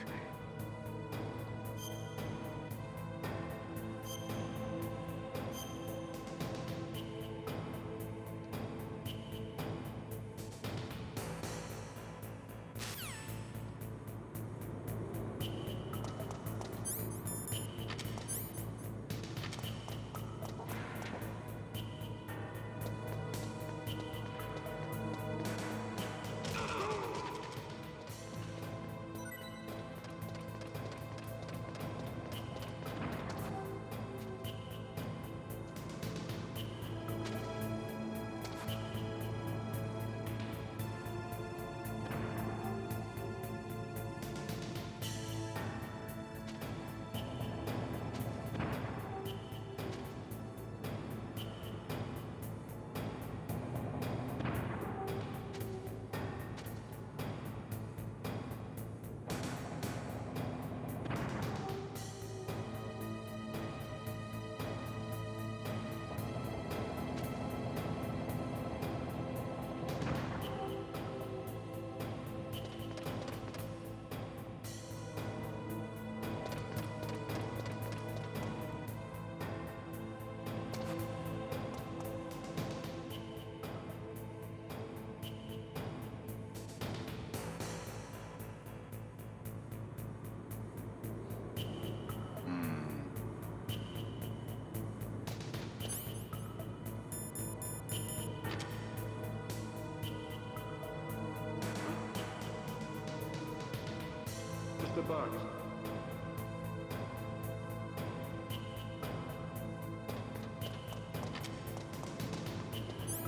Just a box.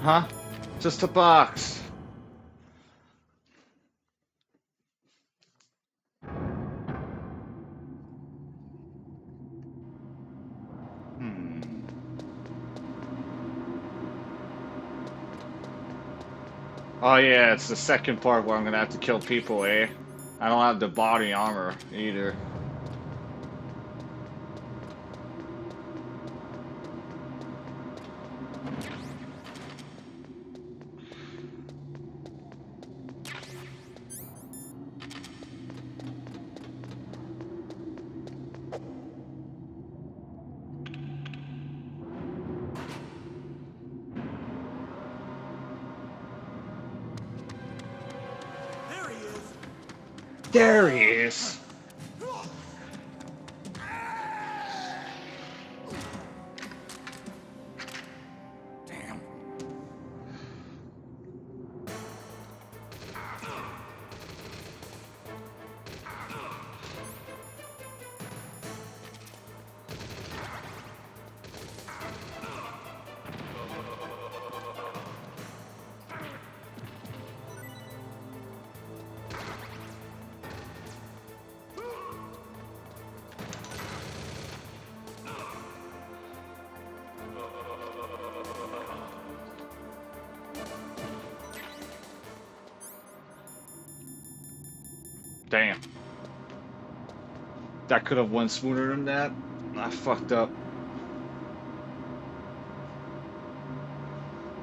Huh? Just a box. Oh yeah, it's the second part where I'm gonna have to kill people, eh? I don't have the body armor either. There he is. Damn. Damn. That could have went smoother than that. I fucked up.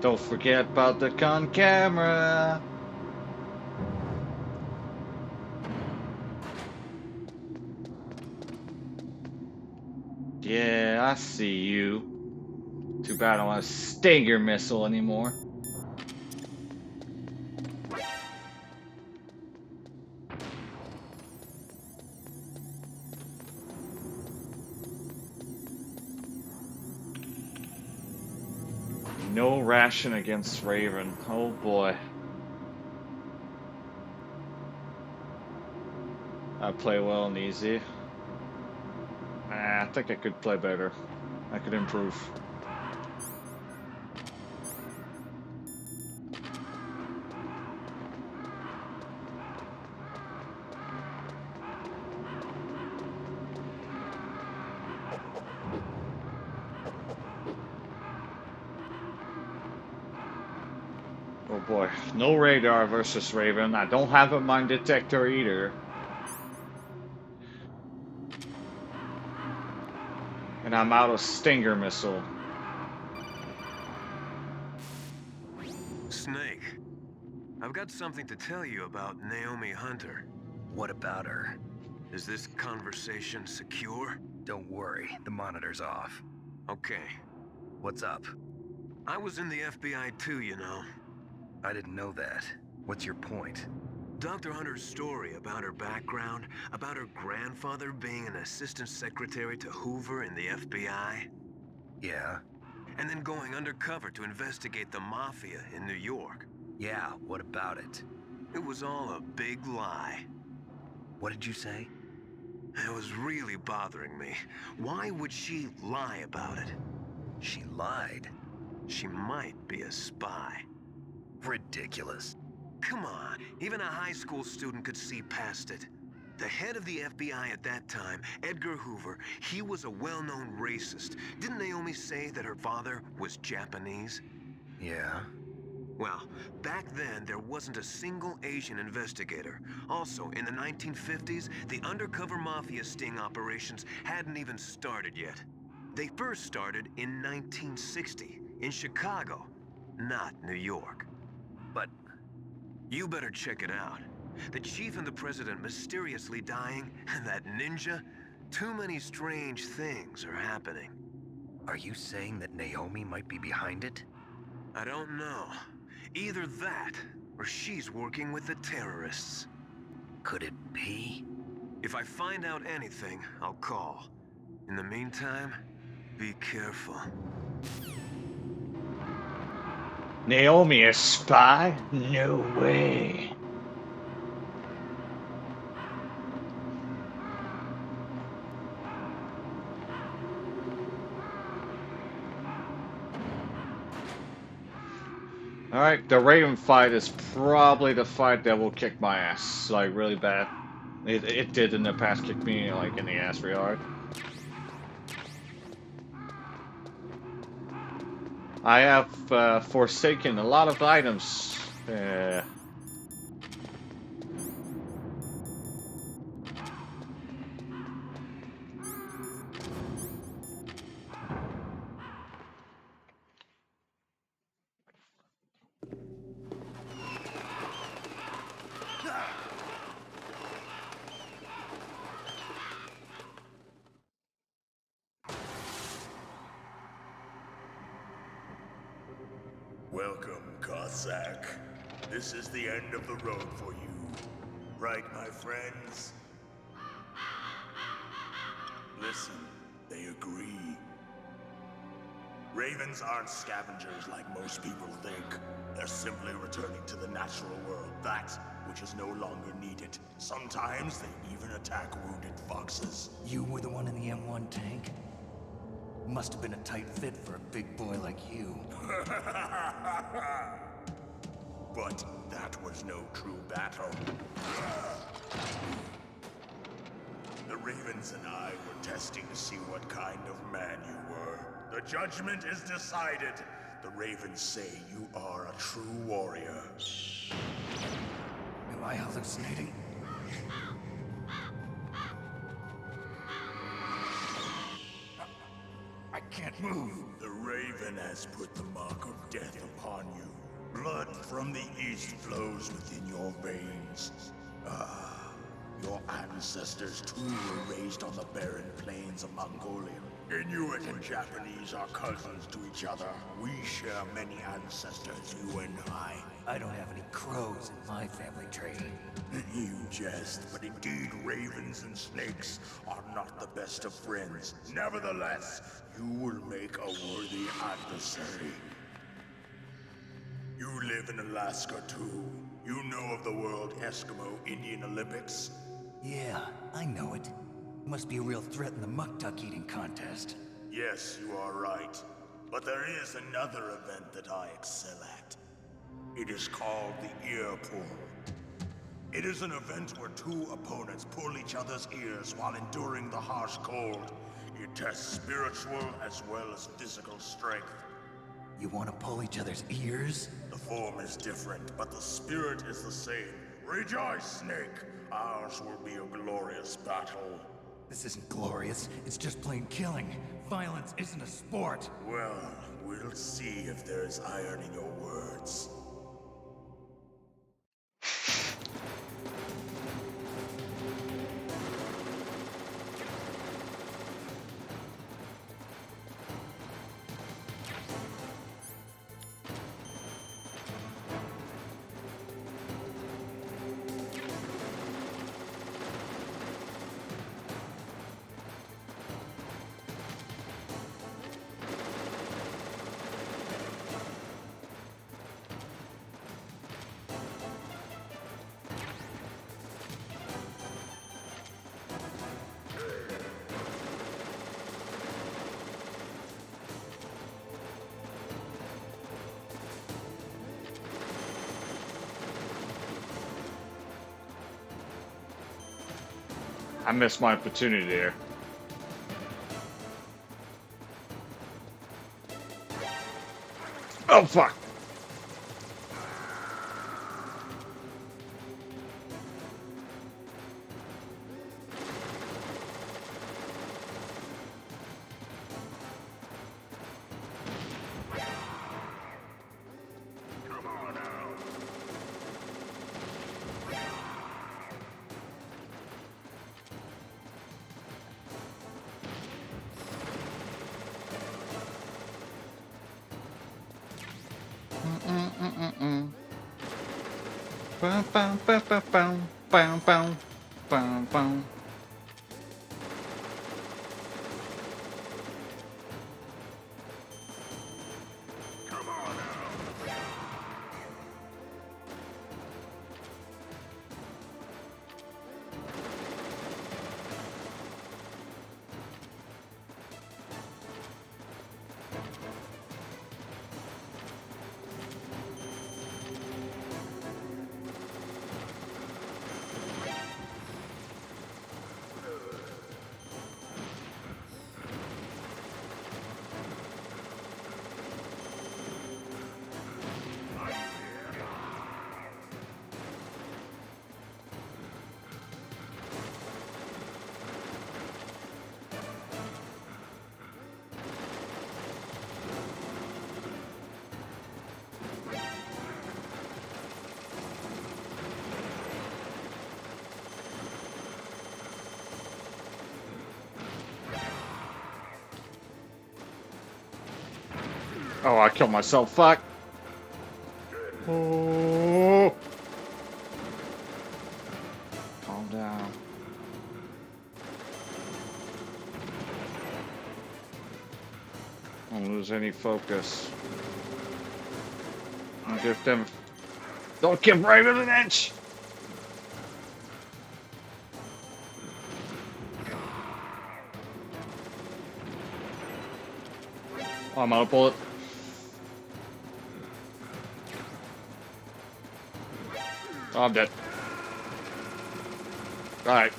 Don't forget about the con camera. Yeah, I see you. Too bad I don't want a Stinger missile anymore. No ration against Raven. Oh boy. I play well and easy. I think I could play better. I could improve. boy, no radar versus Raven. I don't have a mine detector either. And I'm out of Stinger missile. Snake, I've got something to tell you about Naomi Hunter. What about her? Is this conversation secure? Don't worry, the monitor's off. Okay. What's up? I was in the FBI too, you know. I didn't know that. What's your point? Dr. Hunter's story about her background, about her grandfather being an assistant secretary to Hoover in the FBI. Yeah? And then going undercover to investigate the Mafia in New York. Yeah, what about it? It was all a big lie. What did you say? It was really bothering me. Why would she lie about it? She lied. She might be a spy. Ridiculous. Come on, even a high school student could see past it. The head of the FBI at that time, Edgar Hoover, he was a well-known racist. Didn't Naomi say that her father was Japanese? Yeah? Well, back then, there wasn't a single Asian investigator. Also, in the 1950s, the undercover mafia sting operations hadn't even started yet. They first started in 1960, in Chicago, not New York. But you better check it out. The chief and the president mysteriously dying, and that ninja, too many strange things are happening. are you saying that Naomi might be behind it? I don't know. Either that, or she's working with the terrorists. Could it be? If I find out anything, I'll call. In the meantime, be careful. Naomi, a spy? No way. Alright, the Raven fight is probably the fight that will kick my ass, like, really bad. It did in the past kick me, like, in the ass real hard. I have forsaken a lot of items. Welcome, Cossack. This is the end of the road for you. Right, my friends? Listen, they agree. Ravens aren't scavengers like most people think. They're simply returning to the natural world, that which is no longer needed. Sometimes they even attack wounded foxes. You were the one in the M1 tank? Must have been a tight fit for a big boy like you. But that was no true battle. The Ravens and I were testing to see what kind of man you were. The judgment is decided. The Ravens say you are a true warrior. Am I hallucinating? I can't move. The Raven has put the mark of death upon you. Blood from the east flows within your veins. Ah, your ancestors too were raised on the barren plains of Mongolia. Inuit and Japanese are cousins to each other. We share many ancestors, you and I. I don't have any crows in my family tree. You jest, but indeed ravens and snakes are not the best of friends. Nevertheless, you will make a worthy adversary. You live in Alaska too. You know of the World Eskimo Indian Olympics? Yeah, I know it. Must be a real threat in the muck-duck eating contest. Yes, you are right. But there is another event that I excel at. It is called the ear pull. It is an event where two opponents pull each other's ears while enduring the harsh cold. It tests spiritual as well as physical strength. You want to pull each other's ears? The form is different, but the spirit is the same. Rejoice, Snake! Ours will be a glorious battle. This isn't glorious. It's just plain killing. Violence isn't a sport. Well, we'll see if there's iron in your words. I missed my opportunity there. Oh fuck! Bum, bum, bum, bum, bum, bum, bum, bum, bum. Oh, I killed myself. Fuck. Oh. Calm down. Don't lose any focus. Don't give them. Don't give Raven an inch. Oh, I'm out of bullet. Oh, I'm dead. Alright.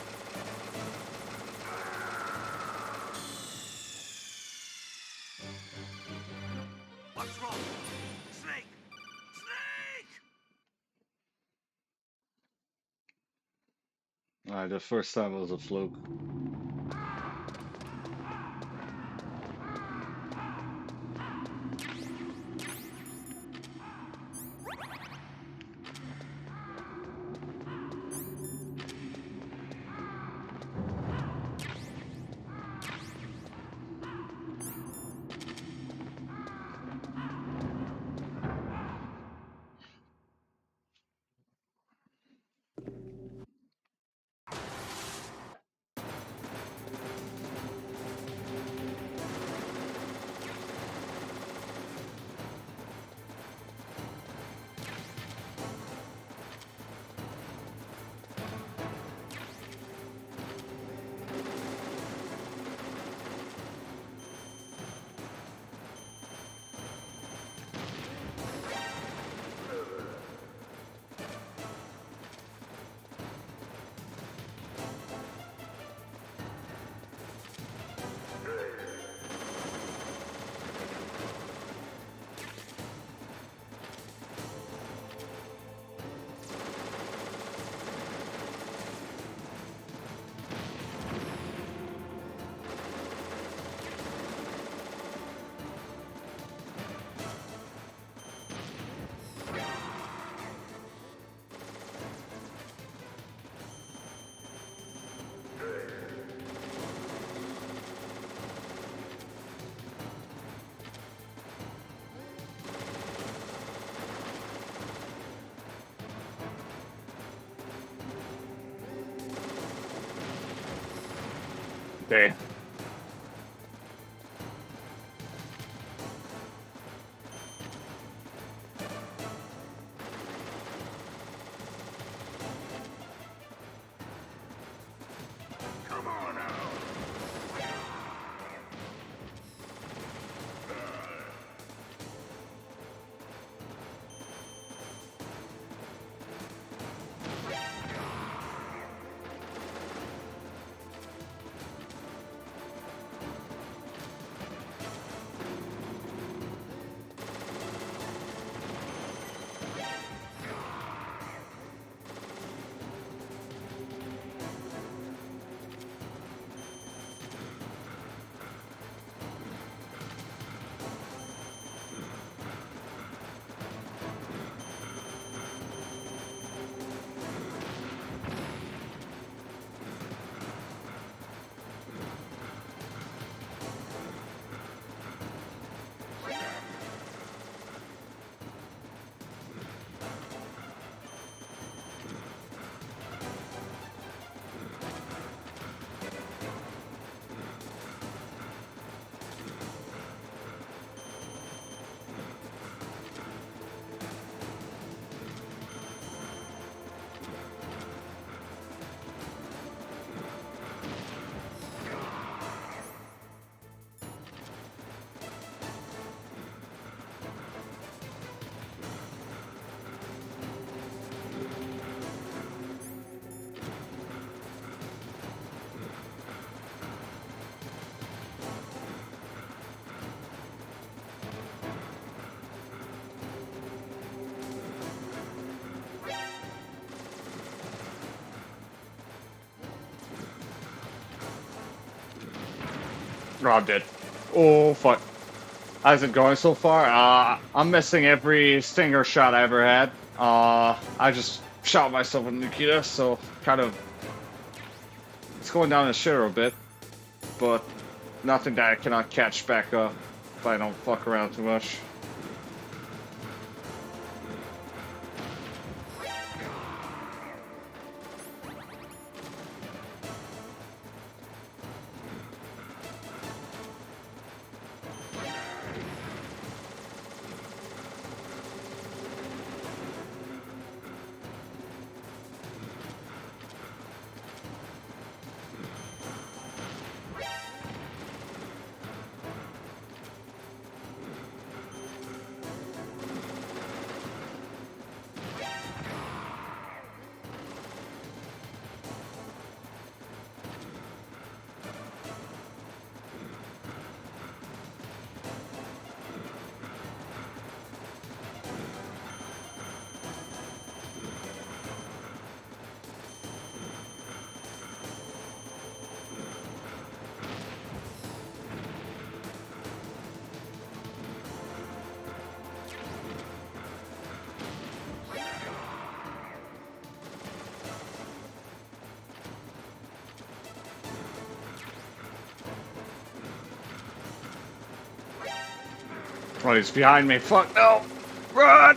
What's wrong? Snake! Snake! Alright, the first time was a fluke. Okay. Oh, I'm dead. Oh, fuck. How's it going so far? I'm missing every stinger shot I ever had. I just shot myself with Nikita, so kind of... It's going down the shitter a bit. But nothing that I cannot catch back up if I don't fuck around too much. Oh, he's behind me. Fuck, no! Run!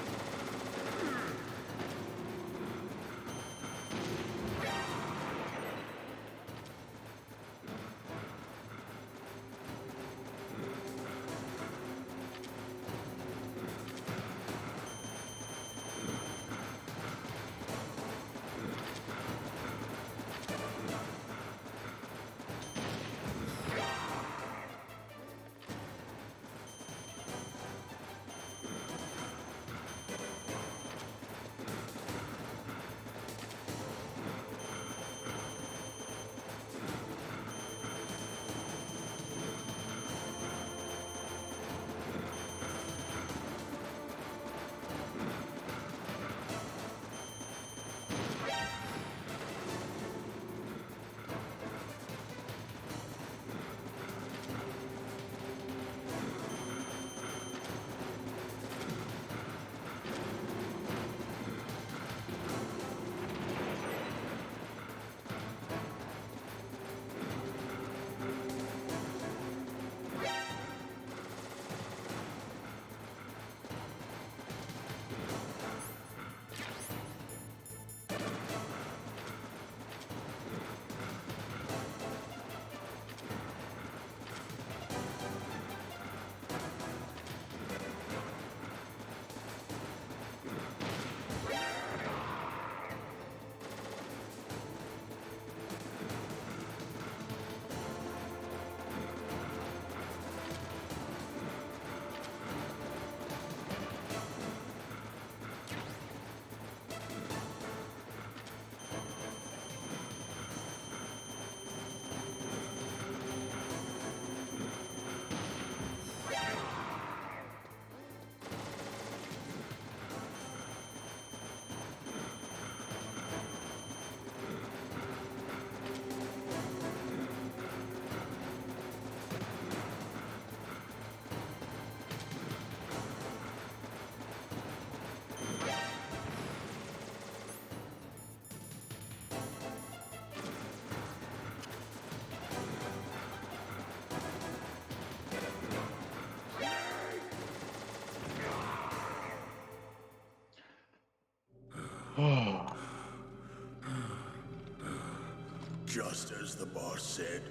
Just as the boss said,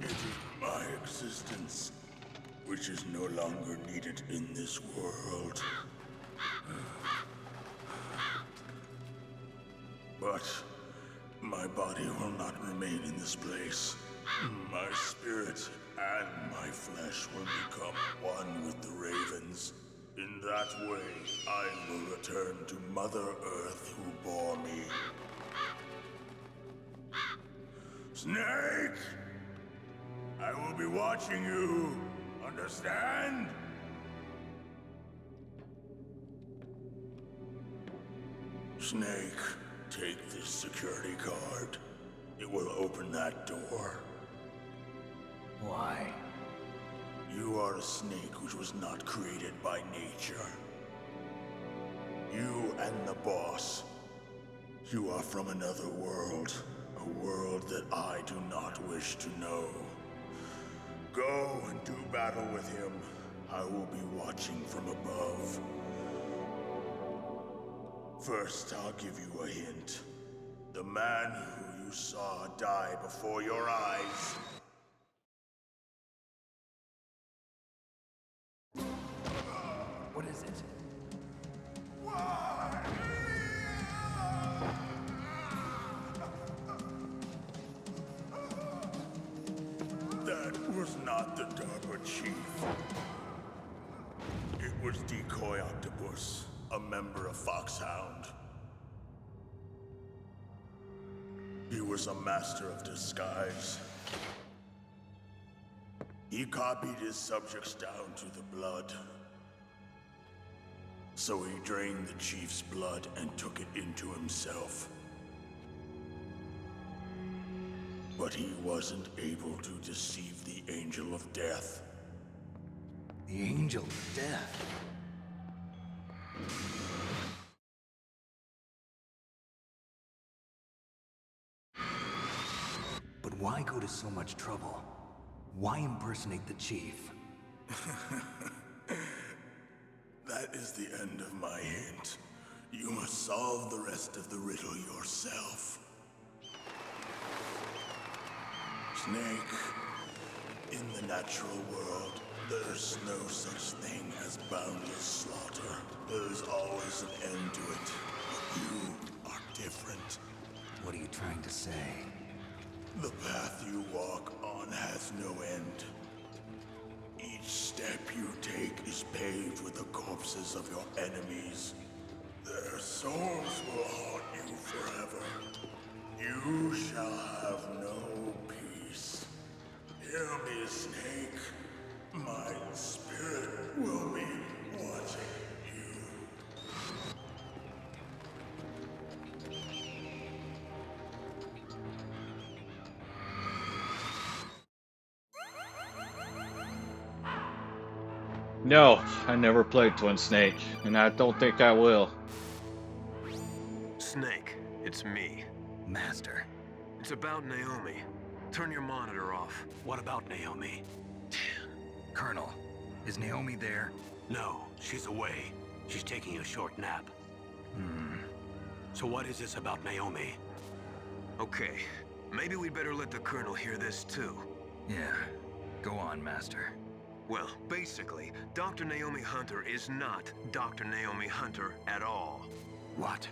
it is my existence which is no longer needed in this world. But my body will not remain in this place. My spirit and my flesh will become one with the ravens. In that way, I will return to Mother Earth who bore me. Snake! I will be watching you. Understand? Snake, take this security card. It will open that door. Why? You are a snake which was not created by nature. You and the boss. You are from another world. A world that I do not wish to know. Go and do battle with him. I will be watching from above. First, I'll give you a hint. The man who you saw die before your eyes. What is it? That was not the DARPA chief. It was Decoy Octopus, a member of Foxhound. He was a master of disguise. He copied his subjects down to the blood. So he drained the chief's blood and took it into himself. But he wasn't able to deceive the Angel of Death. The Angel of Death? But why go to so much trouble? Why impersonate the chief? That is the end of my hint. You must solve the rest of the riddle yourself. Snake, in the natural world, there's no such thing as boundless slaughter. There's always an end to it. But you are different. What are you trying to say? The path you walk on has no end. Each step you take is paved with the corpses of your enemies. Their souls will haunt you forever. You shall have no peace. Hear me, Snake. My spirit will be watching you. No, I never played Twin Snake, and I don't think I will. Snake, it's me. Master. It's about Naomi. Turn your monitor off. What about Naomi? Colonel, is Naomi there? No, she's away. She's taking a short nap. So what is this about Naomi? Okay, maybe we'd better let the Colonel hear this too. Yeah. Go on, Master. Well, basically, Dr. Naomi Hunter is not Dr. Naomi Hunter at all. What?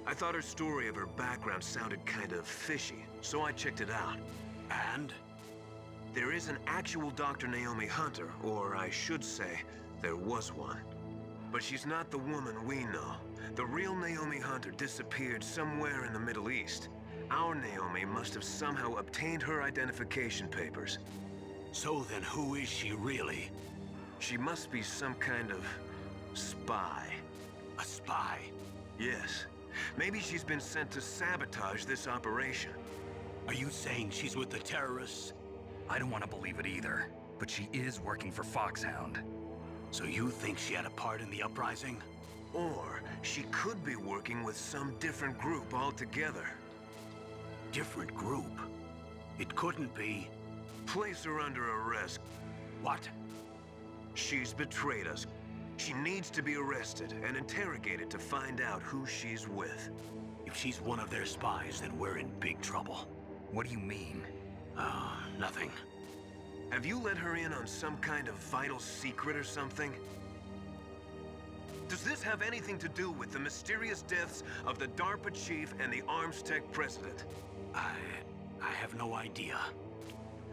I thought her story of her background sounded kind of fishy, so I checked it out. And? There is an actual Dr. Naomi Hunter, or I should say, there was one. But she's not the woman we know. The real Naomi Hunter disappeared somewhere in the Middle East. Our Naomi must have somehow obtained her identification papers. So then who is she really? She must be some kind of spy. A spy? Yes. Maybe she's been sent to sabotage this operation. Are you saying she's with the terrorists? I don't want to believe it either, but she is working for Foxhound. So you think she had a part in the uprising? Or she could be working with some different group altogether. Different group? It couldn't be. Place her under arrest. What? She's betrayed us. She She needs to be arrested and interrogated to find out who she's with. If she's one of their spies, then we're in big trouble. What do you mean? Nothing. Have you let her in on some kind of vital secret or something? Does this have anything to do with the mysterious deaths of the DARPA chief and the Arms Tech president? I have no idea.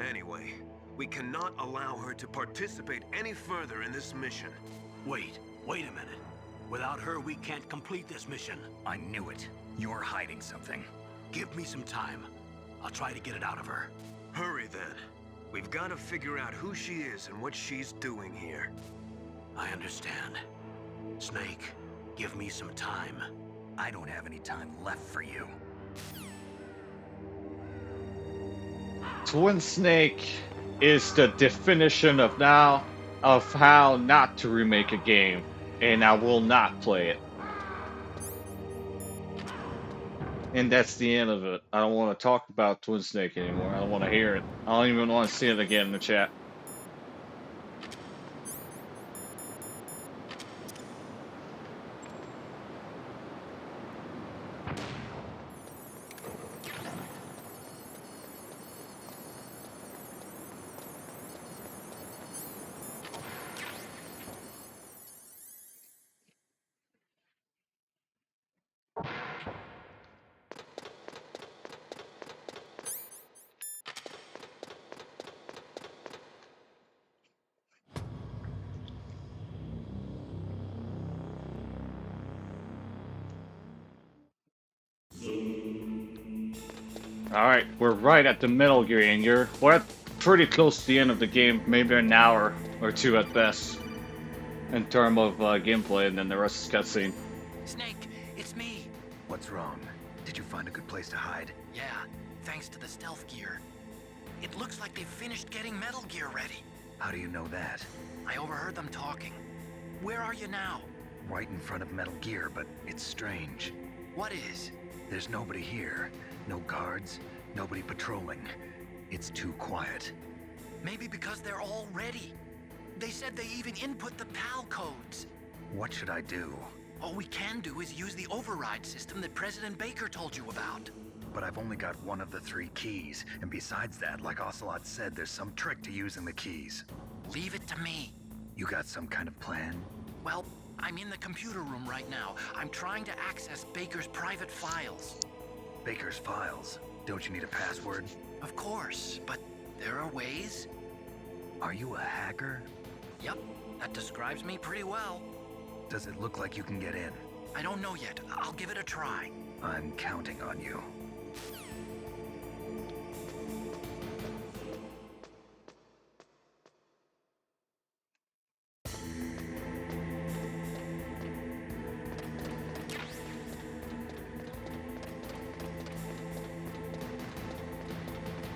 Anyway, we cannot allow her to participate any further in this mission. Wait a minute. Without her, we can't complete this mission. I knew it. You're hiding something. Give me some time. I'll try to get it out of her. Hurry then. We've got to figure out who she is and what she's doing here. I understand. Snake, give me some time. I don't have any time left for you. Twin Snake is the definition of how not to remake a game, and I will not play it. And that's the end of it. I don't want to talk about Twin Snake anymore. I don't want to hear it. I don't even want to see it again in the chat. Alright, we're right at the Metal Gear, and we're at pretty close to the end of the game, maybe an hour or two at best, in terms of gameplay, and then the rest is cutscene. Snake, it's me. What's wrong? Did you find a good place to hide? Yeah, thanks to the stealth gear. It looks like they've finished getting Metal Gear ready. How do you know that? I overheard them talking. Where are you now? Right in front of Metal Gear, but it's strange. What is? There's nobody here. No guards, nobody patrolling. It's too quiet. Maybe because they're all ready. They said they even input the PAL codes. What should I do? All we can do is use the override system that President Baker told you about. But I've only got one of the 3 keys, and besides that, like Ocelot said, there's some trick to using the keys. Leave it to me. You got some kind of plan? Well, I'm in the computer room right now. I'm trying to access Baker's private files. Baker's files? Don't you need a password? Of course, but there are ways. Are you a hacker? Yep, that describes me pretty well. Does it look like you can get in? I don't know yet. I'll give it a try. I'm counting on you.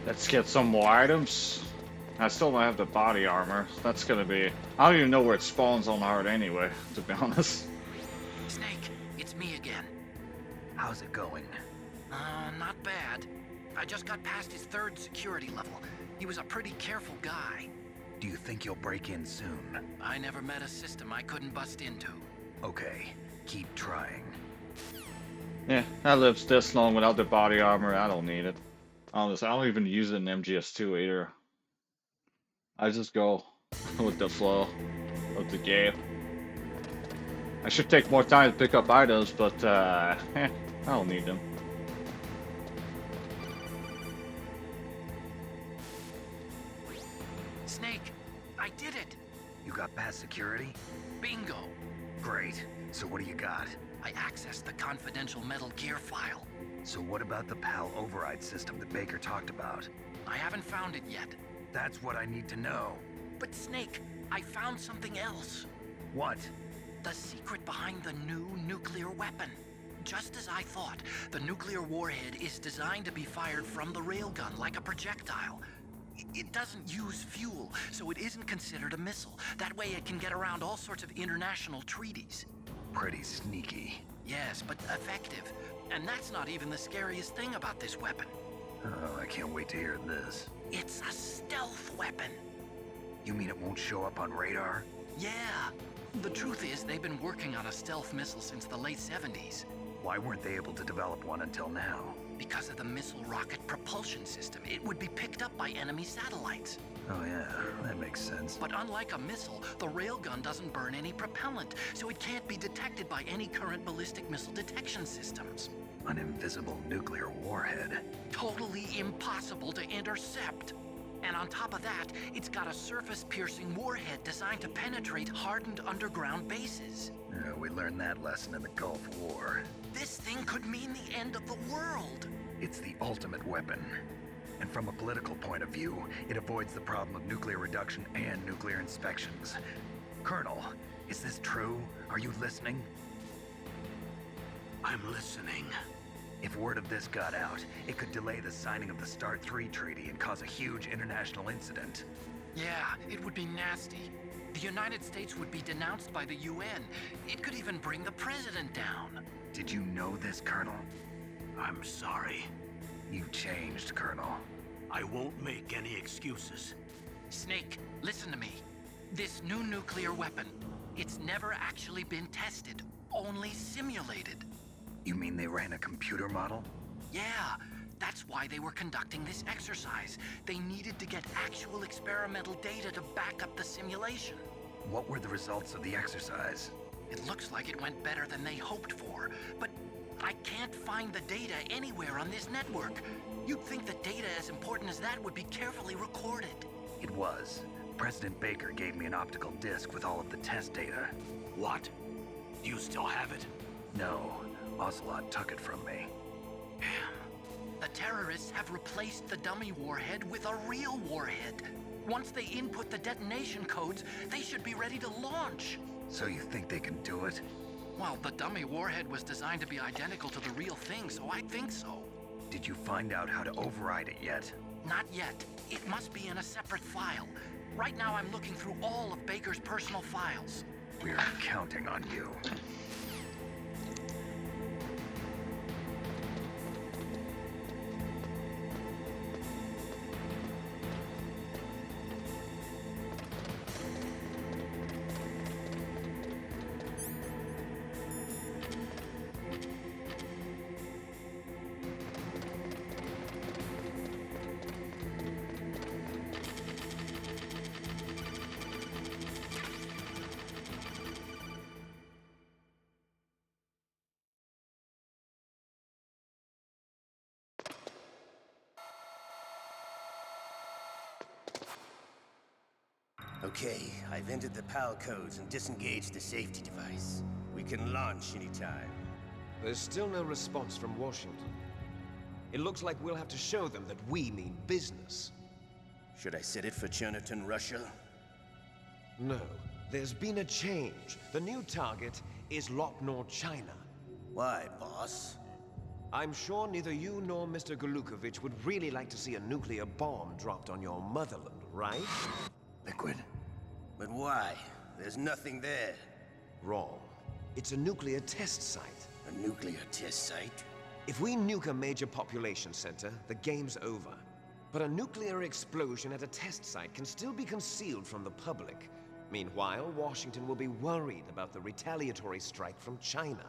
Let's get some more items. I still don't have the body armor. That's gonna be... I don't even know where it spawns on hard anyway, to be honest. Snake, it's me again. How's it going? Not bad. I just got past his 3rd security level. He was a pretty careful guy. Do you think you'll break in soon? I never met a system I couldn't bust into. Okay, keep trying. Yeah, I lived this long without the body armor. I don't need it. Honestly, I don't even use it in MGS2 either. I just go with the flow of the game. I should take more time to pick up items, but I don't need them. Snake, I did it! You got past security? Bingo! Great. So what do you got? I accessed the confidential Metal Gear file. So what about the PAL override system that Baker talked about? I haven't found it yet. That's what I need to know. But Snake, I found something else. What? The secret behind the new nuclear weapon. Just as I thought, the nuclear warhead is designed to be fired from the railgun like a projectile. It doesn't use fuel, so it isn't considered a missile. That way it can get around all sorts of international treaties. Pretty sneaky. Yes, but effective. And that's not even the scariest thing about this weapon. Oh, I can't wait to hear this. It's a stealth weapon. You mean it won't show up on radar? Yeah. The truth is, they've been working on a stealth missile since the late 70s. Why weren't they able to develop one until now? Because of the missile rocket propulsion system, it would be picked up by enemy satellites. Oh yeah, that makes sense. But unlike a missile, the railgun doesn't burn any propellant, so it can't be detected by any current ballistic missile detection systems. An invisible nuclear warhead. Totally impossible to intercept. And on top of that, it's got a surface-piercing warhead designed to penetrate hardened underground bases. Yeah, we learned that lesson in the Gulf War. This thing could mean the end of the world. It's the ultimate weapon. And from a political point of view, it avoids the problem of nuclear reduction and nuclear inspections. Colonel, is this true? Are you listening? I'm listening. If word of this got out, it could delay the signing of the START 3 treaty and cause a huge international incident. Yeah, it would be nasty. The United States would be denounced by the UN. It could even bring the president down. Did you know this, Colonel? I'm sorry. You changed, Colonel. I won't make any excuses. Snake, listen to me. This new nuclear weapon, it's never actually been tested, only simulated. You mean they ran a computer model? Yeah, that's why they were conducting this exercise. They needed to get actual experimental data to back up the simulation. What were the results of the exercise? It looks like it went better than they hoped for, but I can't find the data anywhere on this network. You'd think the data as important as that would be carefully recorded. It was. President Baker gave me an optical disc with all of the test data. What? Do you still have it? No, Ocelot took it from me. Damn. The terrorists have replaced the dummy warhead with a real warhead. Once they input the detonation codes, they should be ready to launch. So you think they can do it? Well, the dummy warhead was designed to be identical to the real thing, so I think so. Did you find out how to override it yet? Not yet. It must be in a separate file. Right now I'm looking through all of Baker's personal files. We're counting on you. Okay, I've entered the PAL codes and disengaged the safety device. We can launch anytime. There's still no response from Washington. It looks like we'll have to show them that we mean business. Should I set it for Cherniton, Russia? No. There's been a change. The new target is Lopnor, China. Why, boss? I'm sure neither you nor Mr. Golukovich would really like to see a nuclear bomb dropped on your motherland, right? Liquid. But why? There's nothing there. Wrong. It's a nuclear test site. A nuclear test site? If we nuke a major population center, the game's over. But a nuclear explosion at a test site can still be concealed from the public. Meanwhile, Washington will be worried about the retaliatory strike from China.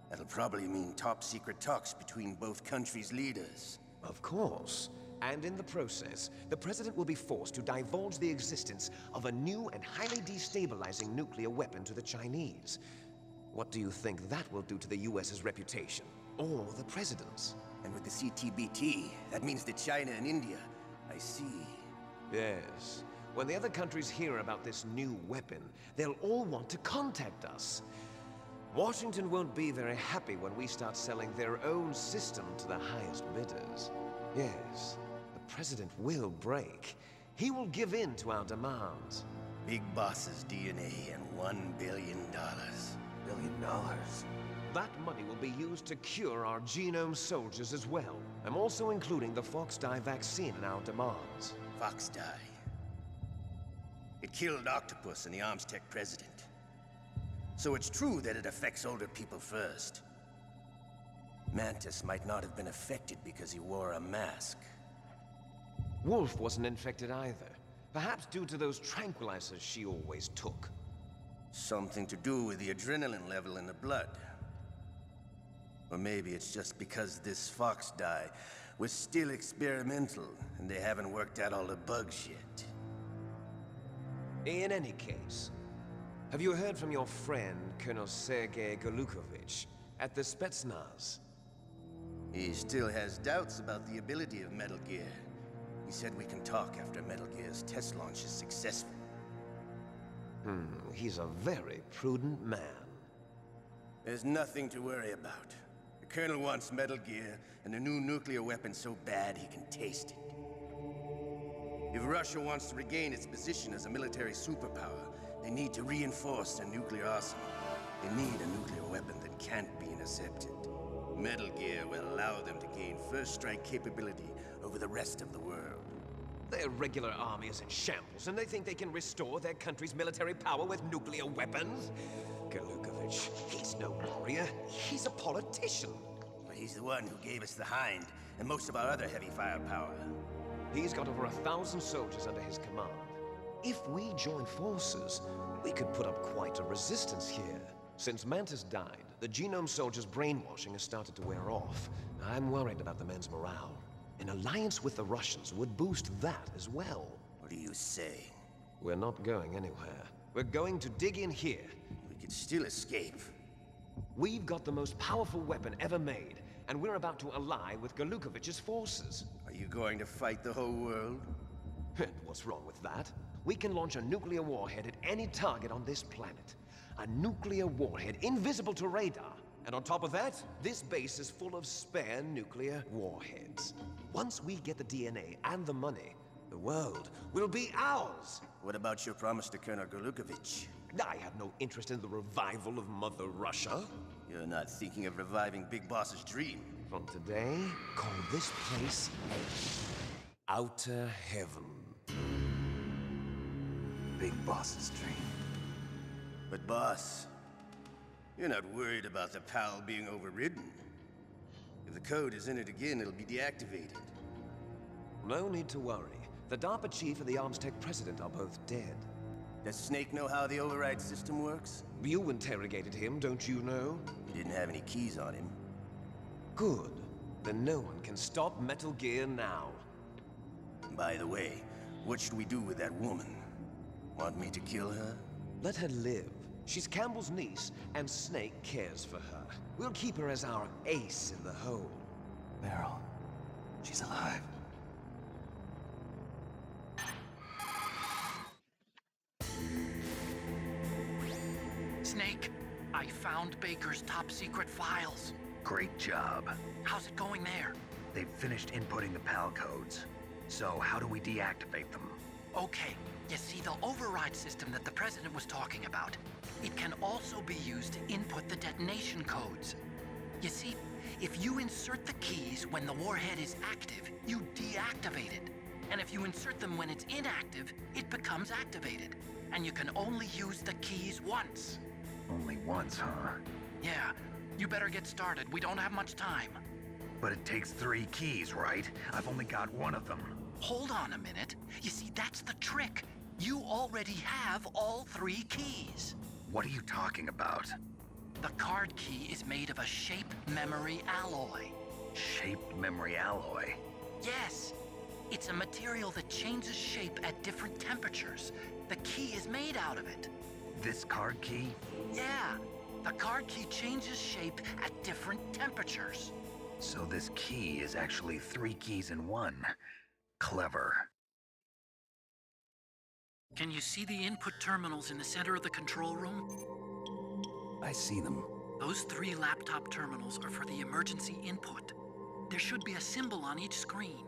That'll probably mean top-secret talks between both countries' leaders. Of course. And in the process, the president will be forced to divulge the existence of a new and highly destabilizing nuclear weapon to the Chinese. What do you think that will do to the US's reputation? Or the president's? And with the CTBT, that means that China and India. I see. Yes. When the other countries hear about this new weapon, they'll all want to contact us. Washington won't be very happy when we start selling their own system to the highest bidders. Yes. The president will break. He will give in to our demands. Big Boss's DNA and $1 billion. $1 billion? That money will be used to cure our genome soldiers as well. I'm also including the Foxdie vaccine in our demands. Foxdie? It killed Octopus and the Armstech president. So it's true that it affects older people first. Mantis might not have been affected because he wore a mask. Wolf wasn't infected either. Perhaps due to those tranquilizers she always took. Something to do with the adrenaline level in the blood. Or maybe it's just because this fox dye was still experimental and they haven't worked out all the bugs yet. In any case, have you heard from your friend, Colonel Sergei Golukovich, at the Spetsnaz? He still has doubts about the ability of Metal Gear. He said we can talk after Metal Gear's test launch is successful. He's a very prudent man. There's nothing to worry about. The Colonel wants Metal Gear and a new nuclear weapon so bad he can taste it. If Russia wants to regain its position as a military superpower, they need to reinforce their nuclear arsenal. They need a nuclear weapon that can't be intercepted. Metal Gear will allow them to gain first strike capability over the rest of the world. Their regular army is in shambles, and they think they can restore their country's military power with nuclear weapons? Golukovich, he's no warrior. He's a politician. But he's the one who gave us the Hind and most of our other heavy firepower. He's got over 1,000 soldiers under his command. If we join forces, we could put up quite a resistance here. Since Mantis died, the Genome Soldiers' brainwashing has started to wear off. I'm worried about the men's morale. An alliance with the Russians would boost that as well. What are you saying? We're not going anywhere. We're going to dig in here. We could still escape. We've got the most powerful weapon ever made, and we're about to ally with Golukovich's forces. Are you going to fight the whole world? What's wrong with that? We can launch a nuclear warhead at any target on this planet. A nuclear warhead invisible to radar. And on top of that, this base is full of spare nuclear warheads. Once we get the DNA and the money, the world will be ours! What about your promise to Colonel Golukovich? I have no interest in the revival of Mother Russia. You're not thinking of reviving Big Boss's dream. From today, call this place Outer Heaven. Big Boss's dream. But boss, you're not worried about the PAL being overridden. If the code is in it again, it'll be deactivated. No need to worry. The DARPA chief and the Arms Tech president are both dead. Does Snake know how the override system works? You interrogated him, don't you know? He didn't have any keys on him. Good. Then no one can stop Metal Gear now. By the way, what should we do with that woman? Want me to kill her? Let her live. She's Campbell's niece, and Snake cares for her. We'll keep her as our ace in the hole. Meryl, she's alive. Snake, I found Baker's top-secret files. Great job. How's it going there? They've finished inputting the PAL codes. So how do we deactivate them? Okay, you see the override system that the President was talking about. It can also be used to input the detonation codes. You see, if you insert the keys when the warhead is active, you deactivate it. And if you insert them when it's inactive, it becomes activated. And you can only use the keys once. Only once, huh? Yeah, you better get started. We don't have much time. But it takes 3 keys, right? I've only got 1 of them. Hold on a minute. You see, that's the trick. You already have all 3 keys. What are you talking about? The card key is made of a shape memory alloy. Shaped memory alloy? Yes. It's a material that changes shape at different temperatures. The key is made out of it. This card key? Yeah. The card key changes shape at different temperatures. So this key is actually 3 keys in 1. Clever. Can you see the input terminals in the center of the control room? I see them. Those 3 laptop terminals are for the emergency input. There should be a symbol on each screen.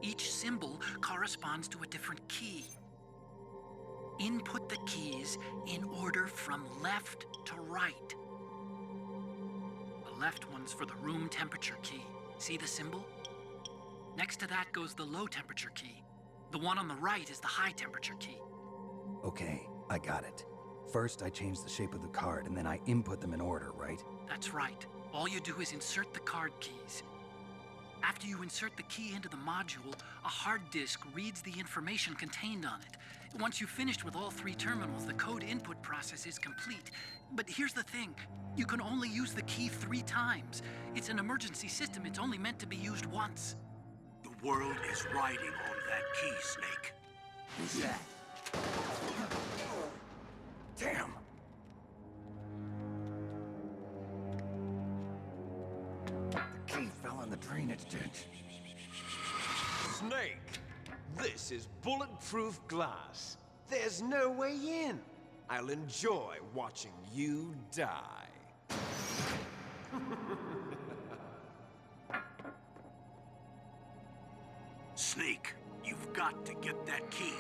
Each symbol corresponds to a different key. Input the keys in order from left to right. The left one's for the room temperature key. See the symbol? Next to that goes the low temperature key. The one on the right is the high temperature key. Okay, I got it. First, I change the shape of the card, and then I input them in order, right? That's right. All you do is insert the card keys. After you insert the key into the module, a hard disk reads the information contained on it. Once you've finished with all 3 terminals, the code input process is complete. But here's the thing. You can only use the key 3 times. It's an emergency system. It's only meant to be used once. The world is riding on that key, Snake. Who's that? Damn! The key fell in the drainage ditch. Snake, this is bulletproof glass. There's no way in. I'll enjoy watching you die. Snake, you've got to get that key.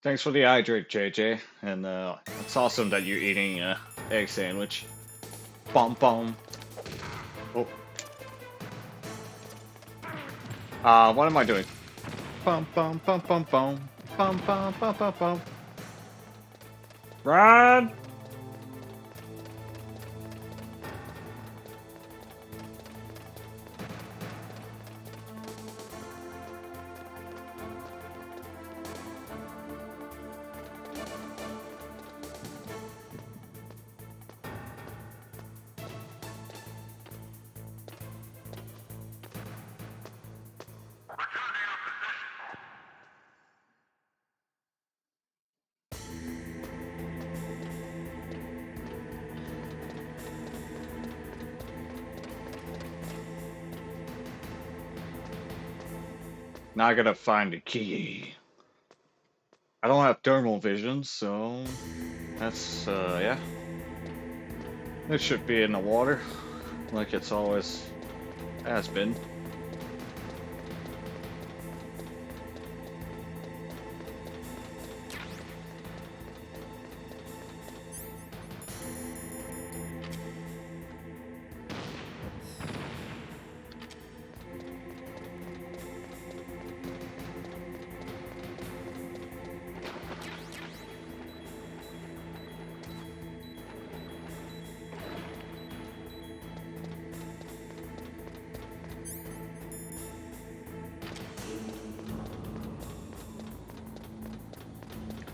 Thanks for the hydrate, JJ. And it's awesome that you're eating egg sandwich. Bum bum. Oh. What am I doing? Bum bum bum bum bum bum bum bum bum bum. Run! Now I gotta find the key. I don't have thermal vision, so that's, yeah. It should be in the water, like it's always has been.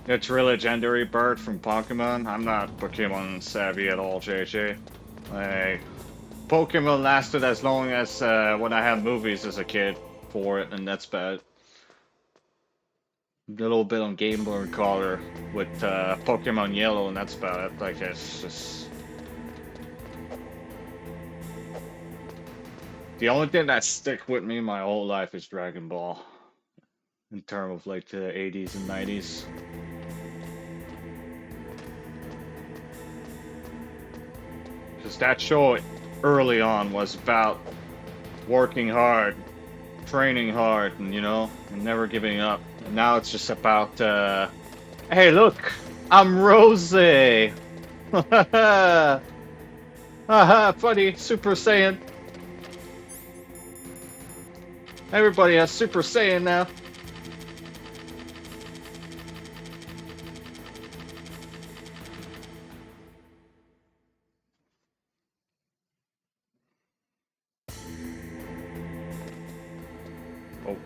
It's a legendary bird from Pokemon. I'm not Pokemon savvy at all, JJ. Like, Pokemon lasted as long as when I had movies as a kid for it, and that's bad. A little bit on Game Boy Color with Pokemon Yellow, and that's about it. Like, it's just... The only thing that stick with me my whole life is Dragon Ball. In terms of like the 80s and 90s. Because that show early on was about working hard, training hard, and you know, and never giving up. And now it's just about, hey look, I'm Rose! Haha, funny, Super Saiyan. Everybody has Super Saiyan now. Oh.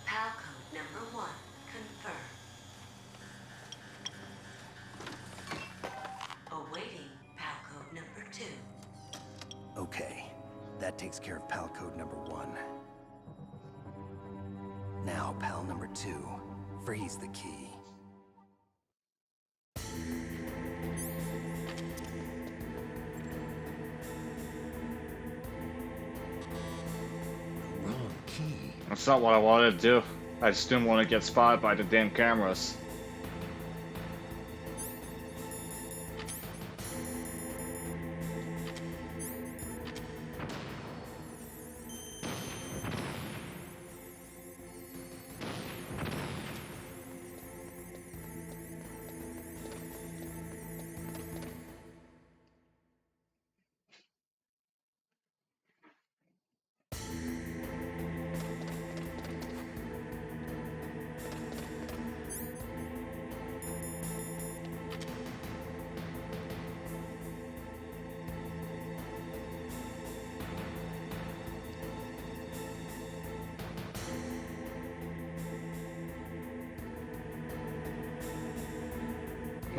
PAL code number 1 confirmed. Awaiting PAL code number 2. Okay, that takes care of PAL code number 1. Now, PAL number 2, freeze the key. That's not what I wanted to do. I just didn't want to get spotted by the damn cameras.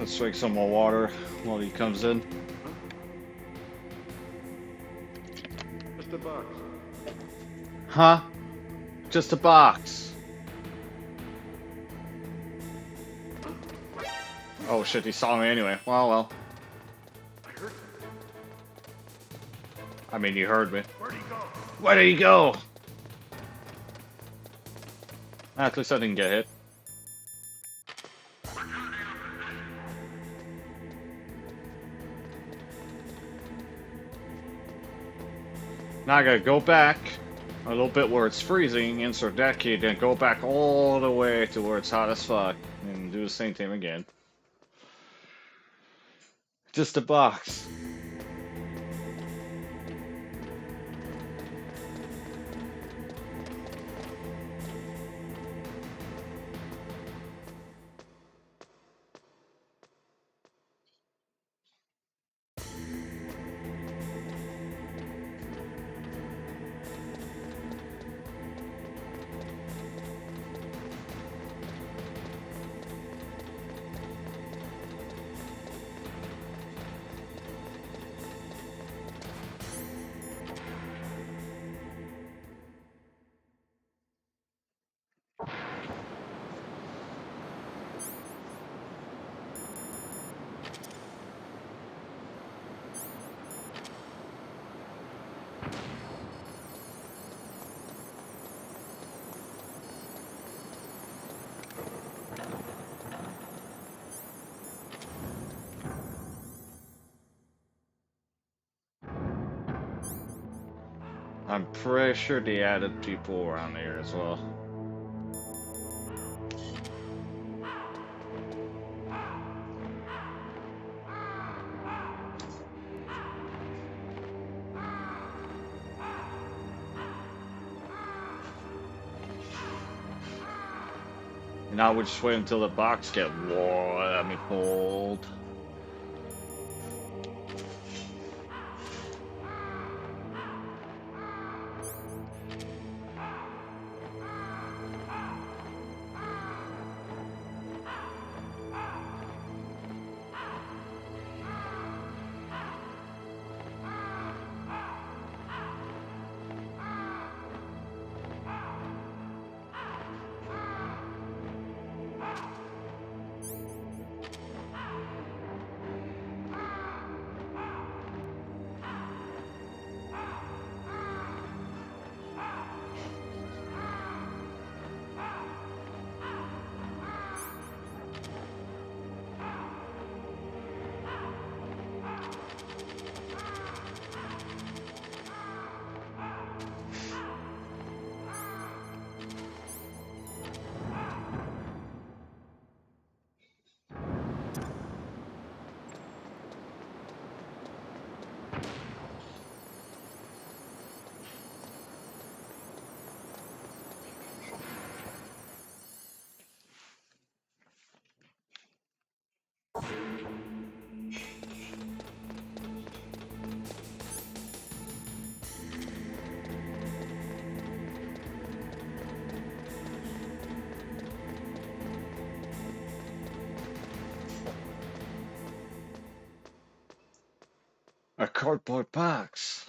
Let's drink some more water while he comes in. Just a box. Huh? Just a box. Oh shit, he saw me anyway. Well. I heard. I mean, you heard me. Where'd he go? Where did he go? At least I didn't get hit. Now I gotta go back a little bit where it's freezing, insert that key, then go back all the way to where it's hot as fuck, and do the same thing again. Just a box. I'm pretty sure they added people around here as well. And I would just wait until the box get warm, I mean cold. A cardboard box.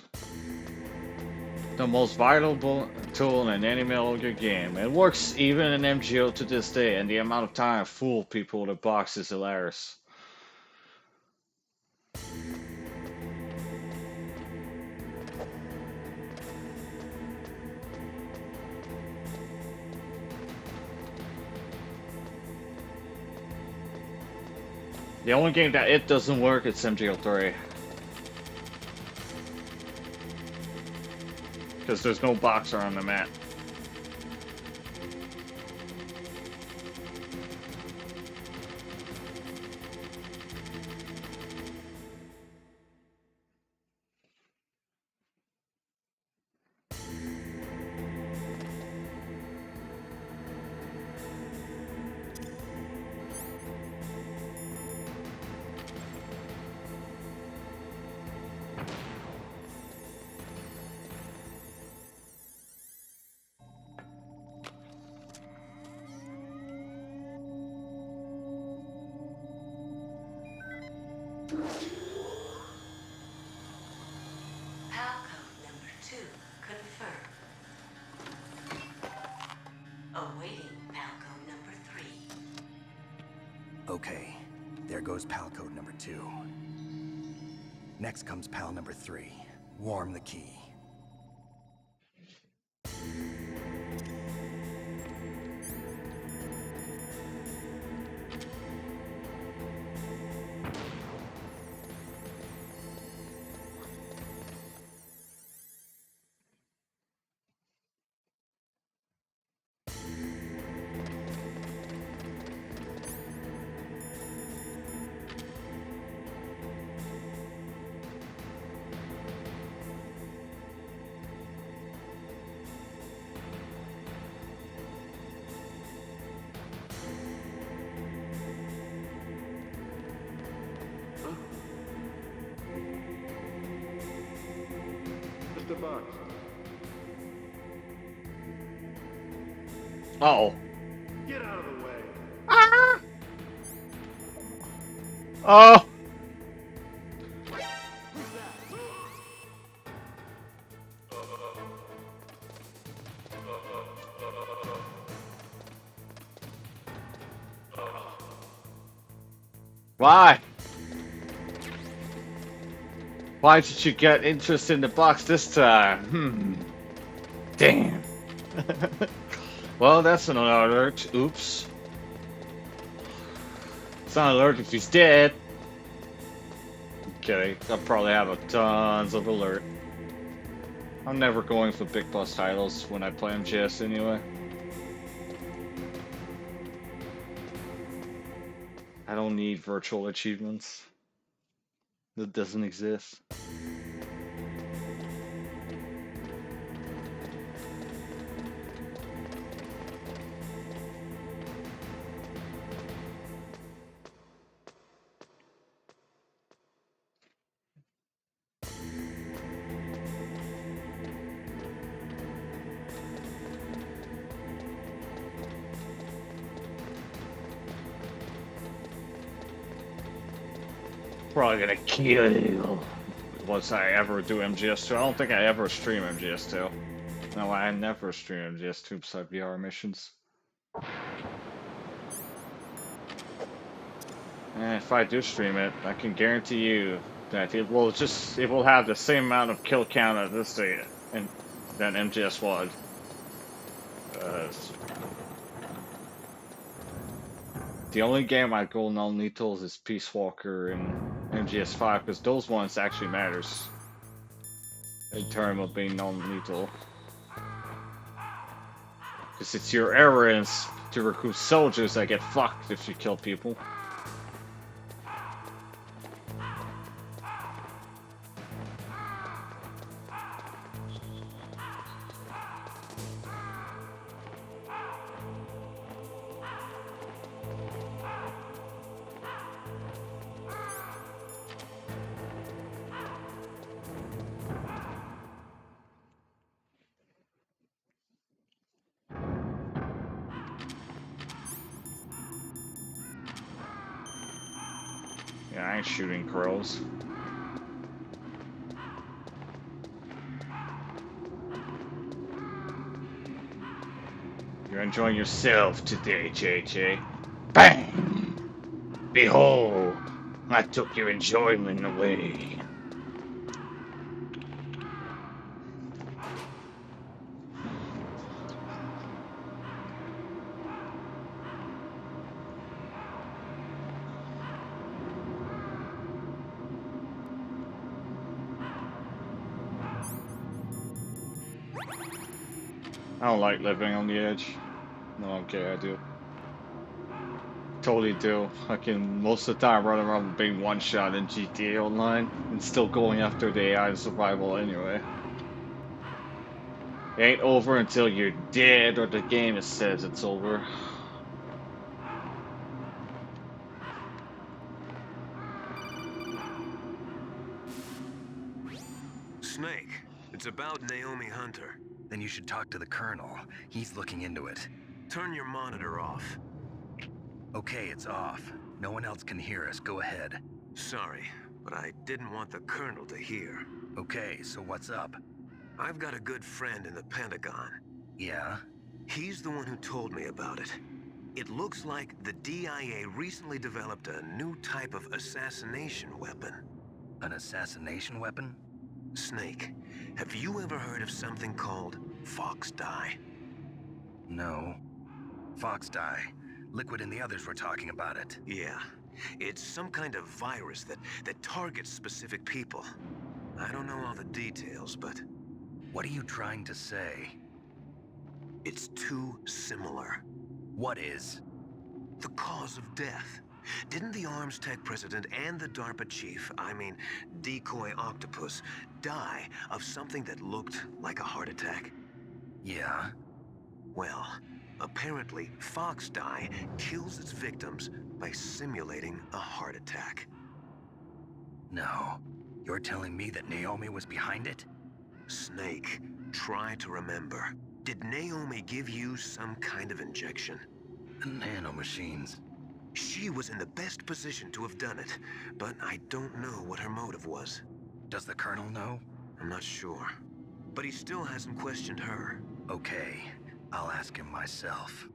The most valuable tool in any Metal Gear game. It works even in MGO to this day, and the amount of time I fool people with a box is hilarious. The only game that it doesn't work is MGO3. Because there's no box around the map. Palcode number 2 confirmed. Awaiting Palcode number 3. Okay, there goes pal code number 2. Next comes pal number 3. Warm the key. Just a box. Uh-oh. Get out of the way. Ah! Oh! Why? Why did you get interest in the box this time? Damn. Well, that's an alert. Oops. It's not an alert if he's dead. Okay, I'll probably have a tons of alert. I'm never going for big boss titles when I play MGS anyway. I don't need virtual achievements. That doesn't exist. Probably gonna kill you once I ever do MGS2. I don't think I ever stream MGS2. No, I never stream MGS2 beside VR missions. And if I do stream it, I can guarantee you that it will have the same amount of kill count at this date than MGS1. The only game I go non-lethal is Peace Walker and MGS5 because those ones actually matters in terms of being non-lethal. Because it's your errands to recruit soldiers that get fucked if you kill people. Yeah, I ain't shooting crows. You're enjoying yourself today, JJ. Bang! Behold, I took your enjoyment away. I don't like living on the edge. No, okay, I do. Totally do. I can most of the time run around being one shot in GTA Online and still going after the AI survival anyway. It ain't over until you're dead or the game says it's over. Snake, it's about Naomi Hunter. Then you should talk to the Colonel. He's looking into it. Turn your monitor off. Okay, it's off. No one else can hear us. Go ahead. Sorry, but I didn't want the Colonel to hear. Okay, so what's up? I've got a good friend in the Pentagon. Yeah? He's the one who told me about it. It looks like the DIA recently developed a new type of assassination weapon. An assassination weapon? Snake, have you ever heard of something called Fox Dye? No. Fox dye. Liquid and the others were talking about it. Yeah. It's some kind of virus that targets specific people. I don't know all the details, but... What are you trying to say? It's too similar. What is? The cause of death. Didn't the Arms Tech president and the DARPA chief, I mean, Decoy Octopus, die of something that looked like a heart attack? Yeah? Well, apparently Fox Dye kills its victims by simulating a heart attack. No. You're telling me that Naomi was behind it? Snake, try to remember. Did Naomi give you some kind of injection? The nanomachines. She was in the best position to have done it, but I don't know what her motive was. Does the Colonel know? I'm not sure. But he still hasn't questioned her. Okay, I'll ask him myself.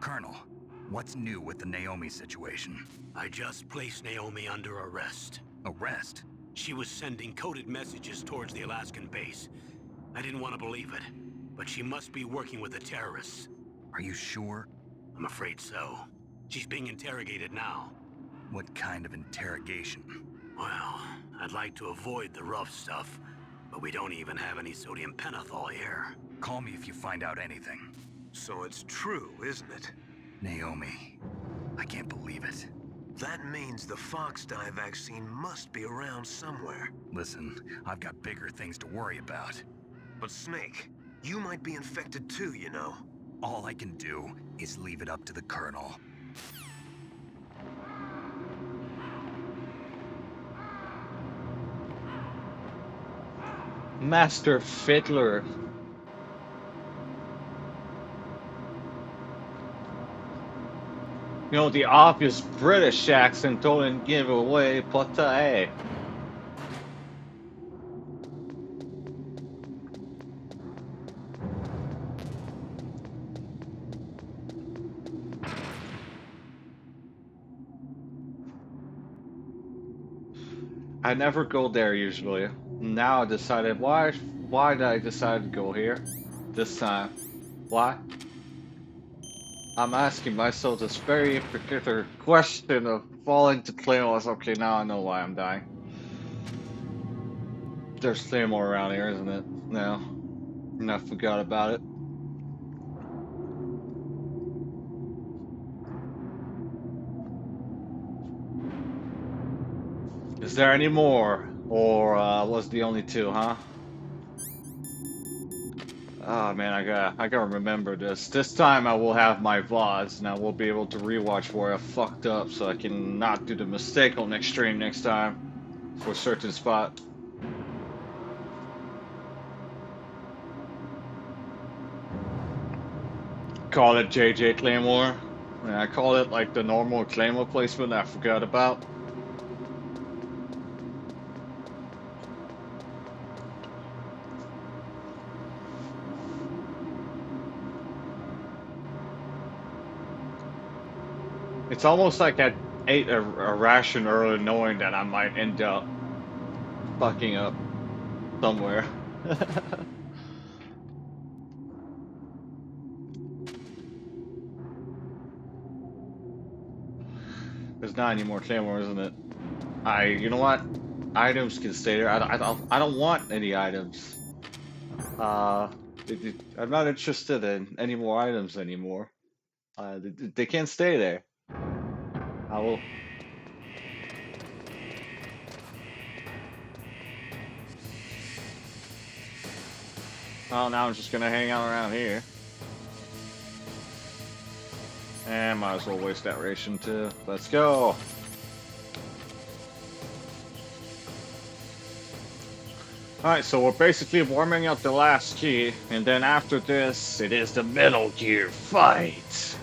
Colonel, what's new with the Naomi situation? I just placed Naomi under arrest. Arrest? She was sending coded messages towards the Alaskan base. I didn't want to believe it, but she must be working with the terrorists. Are you sure? I'm afraid so. She's being interrogated now. What kind of interrogation? Well, I'd like to avoid the rough stuff, but we don't even have any sodium pentothal here. Call me if you find out anything. So it's true, isn't it? Naomi, I can't believe it. That means the Fox Dye vaccine must be around somewhere. Listen, I've got bigger things to worry about. But Snake, you might be infected too, you know. All I can do is leave it up to the Colonel. Master Fiddler. You know, the obvious British accent don't give away, but hey. I never go there usually. Now I decided why did I decide to go here this time? Why? I'm asking myself this very particular question of falling to Claymores. Okay, now I know why I'm dying. There's Claymore around here, isn't it? No. And I forgot about it. Is there any more? Or was the only two, huh? Oh man, I gotta remember this. This time I will have my VODs, and I will be able to rewatch where I fucked up, so I can not do the mistake on next stream next time for a certain spot. Call it JJ Claymore. Yeah, I call it like the normal Claymore placement I forgot about. It's almost like I ate a ration earlier knowing that I might end up fucking up somewhere. There's not any more Claymore, isn't it? You know what? Items can stay there. I don't want any items. I'm not interested in any more items anymore. They can't stay there. I will. Well, now I'm just gonna hang out around here. And might as well waste that ration too. Let's go! Alright, so we're basically warming up the last key, and then after this, it is the Metal Gear fight!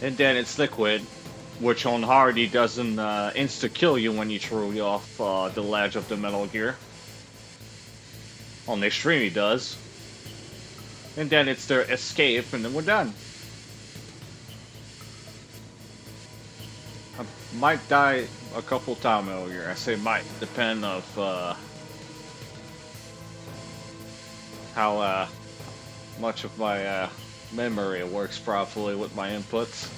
And then it's Liquid, Which on hard he doesn't insta kill you when you throw you off the ledge of the Metal Gear. On the extreme he does. And then it's their escape and then we're done. I might die a couple times Metal Gear. I say might, depending of how much of my memory works properly with my inputs.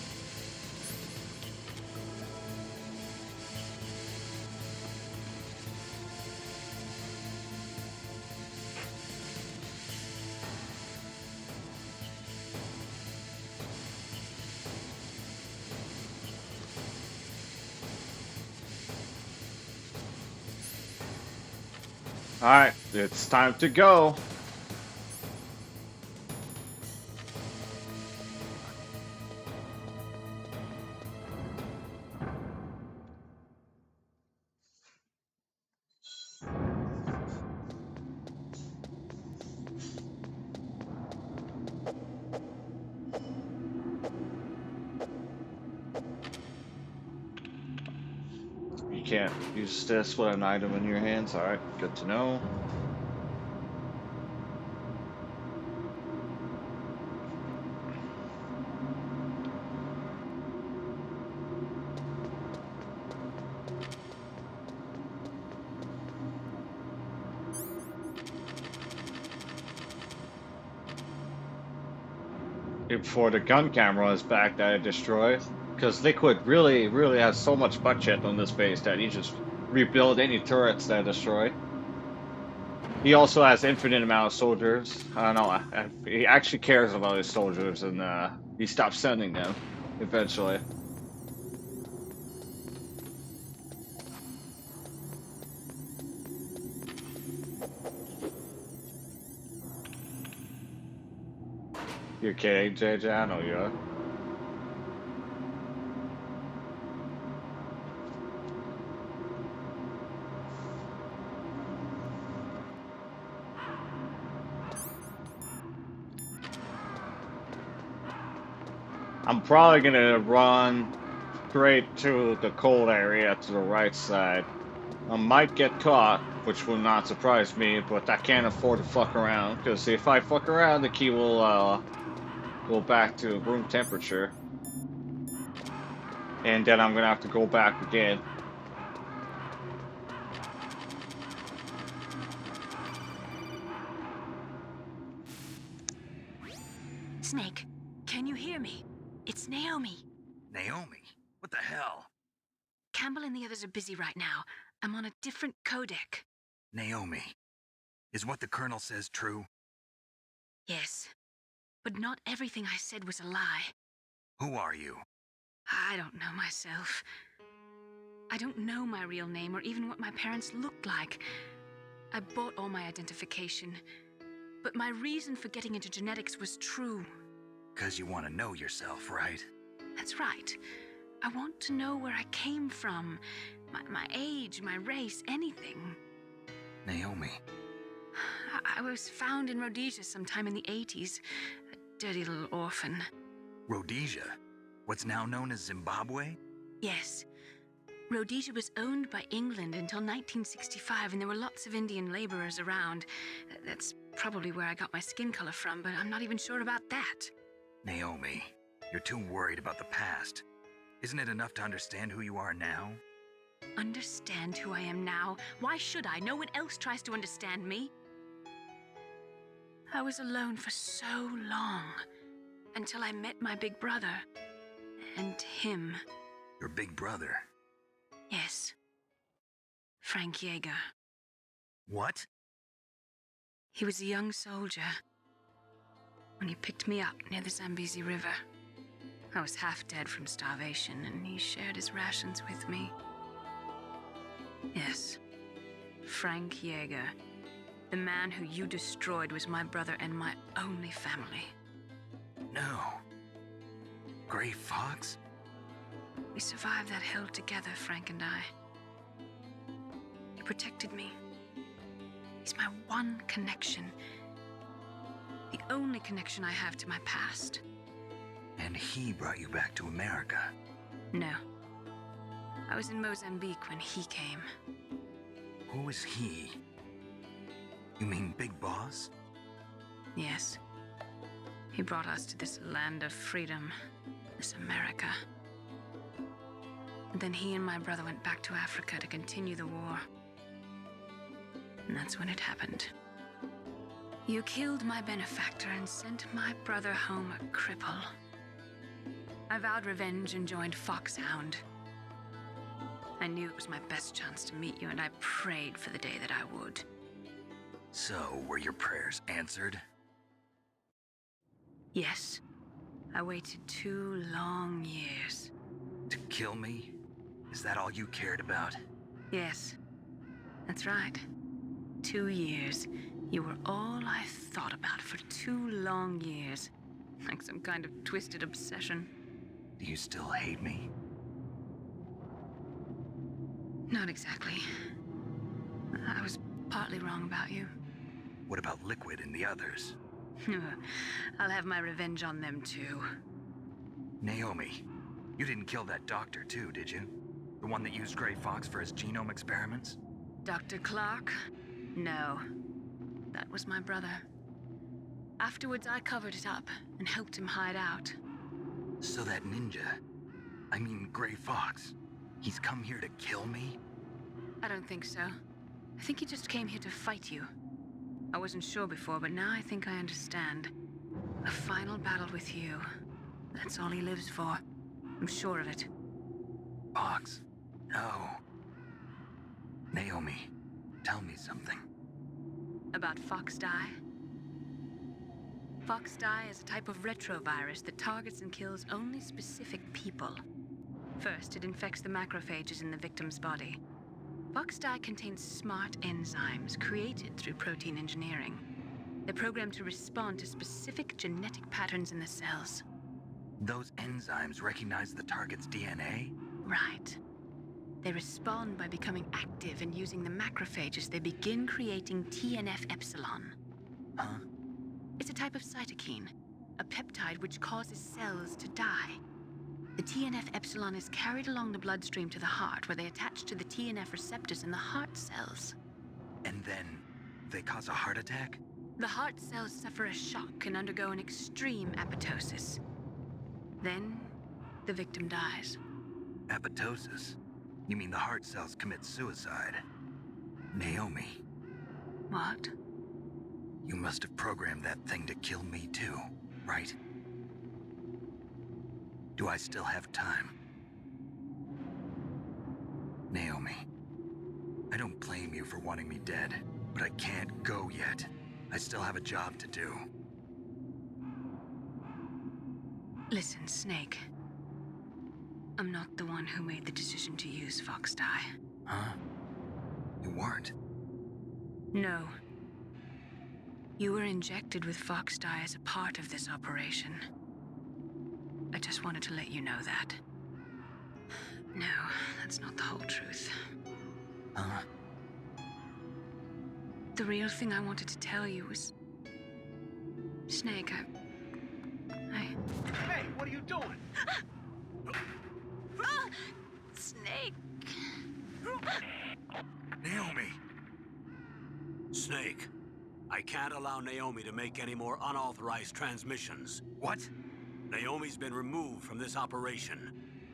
Alright, it's time to go. You can't use this with an item in your hands. Alright, good to know. Before the gun camera is back that I destroyed. Because Liquid really has so much budget on this base that he just rebuild any turrets that I destroy. He also has infinite amount of soldiers. I don't know, he actually cares about his soldiers and he stopped sending them eventually. You're kidding, JJ? I know you are. I'm probably gonna run straight to the cold area to the right side. I might get caught, which will not surprise me, but I can't afford to fuck around, because if I fuck around, the key will go back to room temperature. And then I'm gonna have to go back again. Snake, can you hear me? It's Naomi. Naomi? What the hell? Campbell and the others are busy right now. I'm on a different codec. Naomi, is what the Colonel says true? Yes, but not everything I said was a lie. Who are you? I don't know myself. I don't know my real name or even what my parents looked like. I bought all my identification, but my reason for getting into genetics was true. 'Cause you want to know yourself, right? That's right. I want to know where I came from, my age, my race, anything. Naomi. I was found in Rhodesia sometime in the 80s. A dirty little orphan. Rhodesia? What's now known as Zimbabwe? Yes. Rhodesia was owned by England until 1965, and there were lots of Indian laborers around. That's probably where I got my skin color from, but I'm not even sure about that. Naomi, you're too worried about the past. Isn't it enough to understand who you are now? Understand who I am now? Why should I? No one else tries to understand me. I was alone for so long, until I met my big brother. And him. Your big brother? Yes. Frank Yeager. What? He was a young soldier when he picked me up near the Zambezi River. I was half dead from starvation, and he shared his rations with me. Yes, Frank Yeager. The man who you destroyed was my brother and my only family. No. Gray Fox? We survived that hell together, Frank and I. He protected me. He's my one connection. The only connection I have to my past. And he brought you back to America? No, I was in Mozambique when he came. Who is he? You mean Big Boss? Yes. He brought us to this land of freedom, this America. And then he and my brother went back to Africa to continue the war. And that's when it happened. You killed my benefactor and sent my brother home a cripple. I vowed revenge and joined Foxhound. I knew it was my best chance to meet you, and I prayed for the day that I would. So, were your prayers answered? Yes. I waited 2 long years. To kill me? Is that all you cared about? Yes. That's right. 2 years. You were all I thought about for 2 long years. Like some kind of twisted obsession. Do you still hate me? Not exactly. I was partly wrong about you. What about Liquid and the others? I'll have my revenge on them too. Naomi, you didn't kill that doctor too, did you? The one that used Grey Fox for his genome experiments? Dr. Clark? No. That was my brother. Afterwards, I covered it up and helped him hide out. So that ninja, I mean Grey Fox, he's come here to kill me? I don't think so. I think he just came here to fight you. I wasn't sure before, but now I think I understand. A final battle with you. That's all he lives for. I'm sure of it. Fox? No. Naomi, tell me something. About Fox Die? Fox Die is a type of retrovirus that targets and kills only specific people. First, it infects the macrophages in the victim's body. Fox Die contains smart enzymes created through protein engineering. They're programmed to respond to specific genetic patterns in the cells. Those enzymes recognize the target's DNA? Right. They respond by becoming active and using the macrophages. They begin creating TNF-epsilon. Huh? It's a type of cytokine, a peptide which causes cells to die. The TNF-epsilon is carried along the bloodstream to the heart, where they attach to the TNF receptors in the heart cells. And then they cause a heart attack? The heart cells suffer a shock and undergo an extreme apoptosis. Then, the victim dies. Apoptosis? You mean the heart cells commit suicide? Naomi. What? You must have programmed that thing to kill me too, right? Do I still have time? Naomi, I don't blame you for wanting me dead, but I can't go yet. I still have a job to do. Listen, Snake. I'm not the one who made the decision to use Fox Die. Huh? You weren't? No. You were injected with Fox Die as a part of this operation. I just wanted to let you know that. No, that's not the whole truth. Huh? The real thing I wanted to tell you was... Snake, Hey, what are you doing? Snake! Naomi! Snake, I can't allow Naomi to make any more unauthorized transmissions. What? Naomi's been removed from this operation.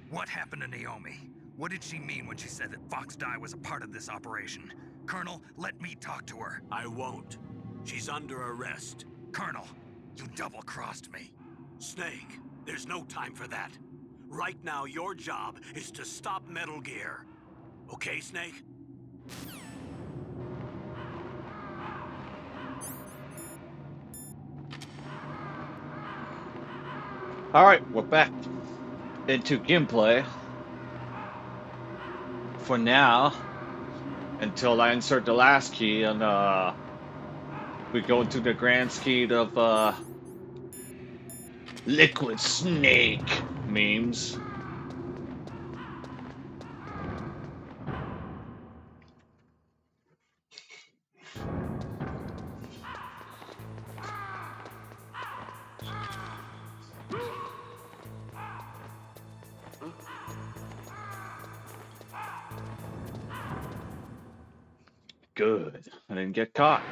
What happened to Naomi? What did she mean when she said that Fox Die was a part of this operation? Colonel, let me talk to her. I won't. She's under arrest. Colonel, you double-crossed me. Snake, there's no time for that. Right now, your job is to stop Metal Gear. Okay, Snake? Alright, we're back into gameplay. For now, until I insert the last key and we go into the grand scheme of Liquid Snake memes. Good. I didn't get caught.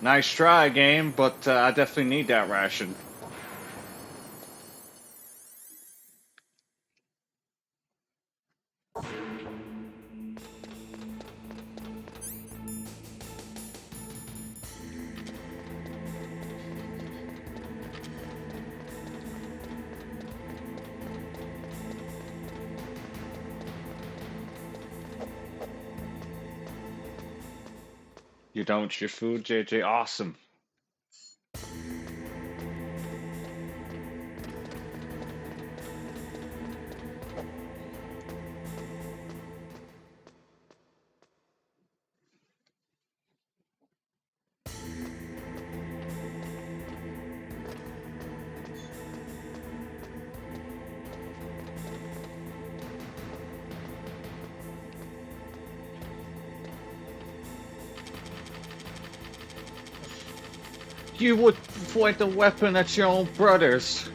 Nice try, game, but I definitely need that ration. You done with your food, JJ? Awesome. You would point a weapon at your own brothers.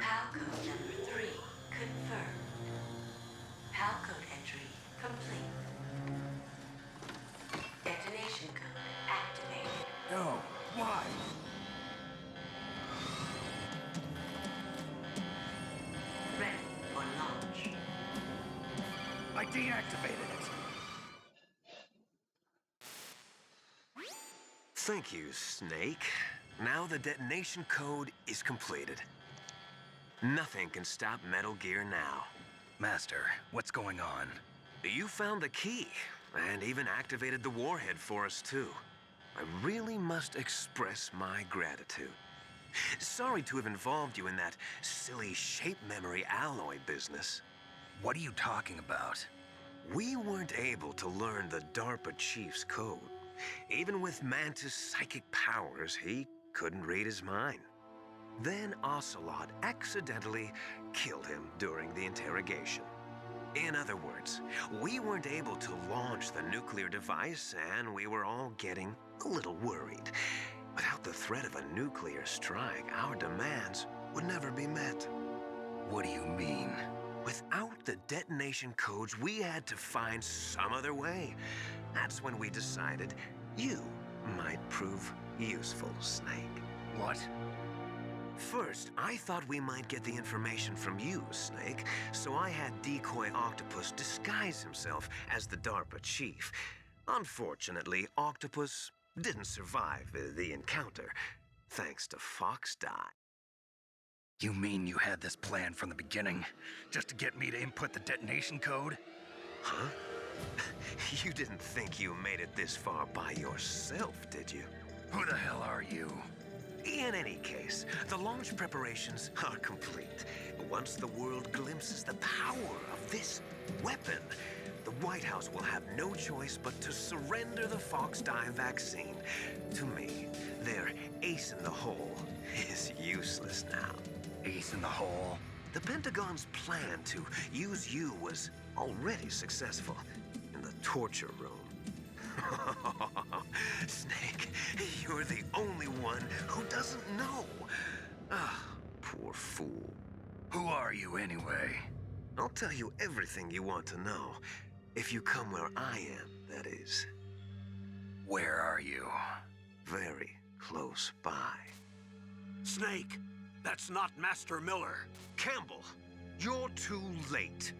PAL code number 3 confirmed. PAL code entry complete. Detonation code activated. No, why? Ready for launch. I deactivated it. Thank you, Snake. Now the detonation code is completed. Nothing can stop Metal Gear now. Master, what's going on? You found the key, and even activated the warhead for us, too. I really must express my gratitude. Sorry to have involved you in that silly shape memory alloy business. What are you talking about? We weren't able to learn the DARPA chief's code. Even with Mantis' psychic powers, he couldn't read his mind. Then Ocelot accidentally killed him during the interrogation. In other words, we weren't able to launch the nuclear device, and we were all getting a little worried. Without the threat of a nuclear strike, our demands would never be met. What do you mean? Without the detonation codes, we had to find some other way. That's when we decided you might prove useful, Snake. What? First, I thought we might get the information from you, Snake, so I had Decoy Octopus disguise himself as the DARPA chief. Unfortunately, Octopus didn't survive the encounter, thanks to Fox Die. You mean you had this plan from the beginning, just to get me to input the detonation code? Huh? You didn't think you made it this far by yourself, did you? Who the hell are you? In any case, the launch preparations are complete. Once the world glimpses the power of this weapon, the White House will have no choice but to surrender the Fox Die vaccine to me. Their ace in the hole is useless now. Ace in the hole? The Pentagon's plan to use you was already successful in the torture room. Snake, you're the only one who doesn't know. Ah, poor fool. Who are you anyway? I'll tell you everything you want to know. If you come where I am, that is. Where are you? Very close by. Snake, that's not Master Miller. Campbell, you're too late.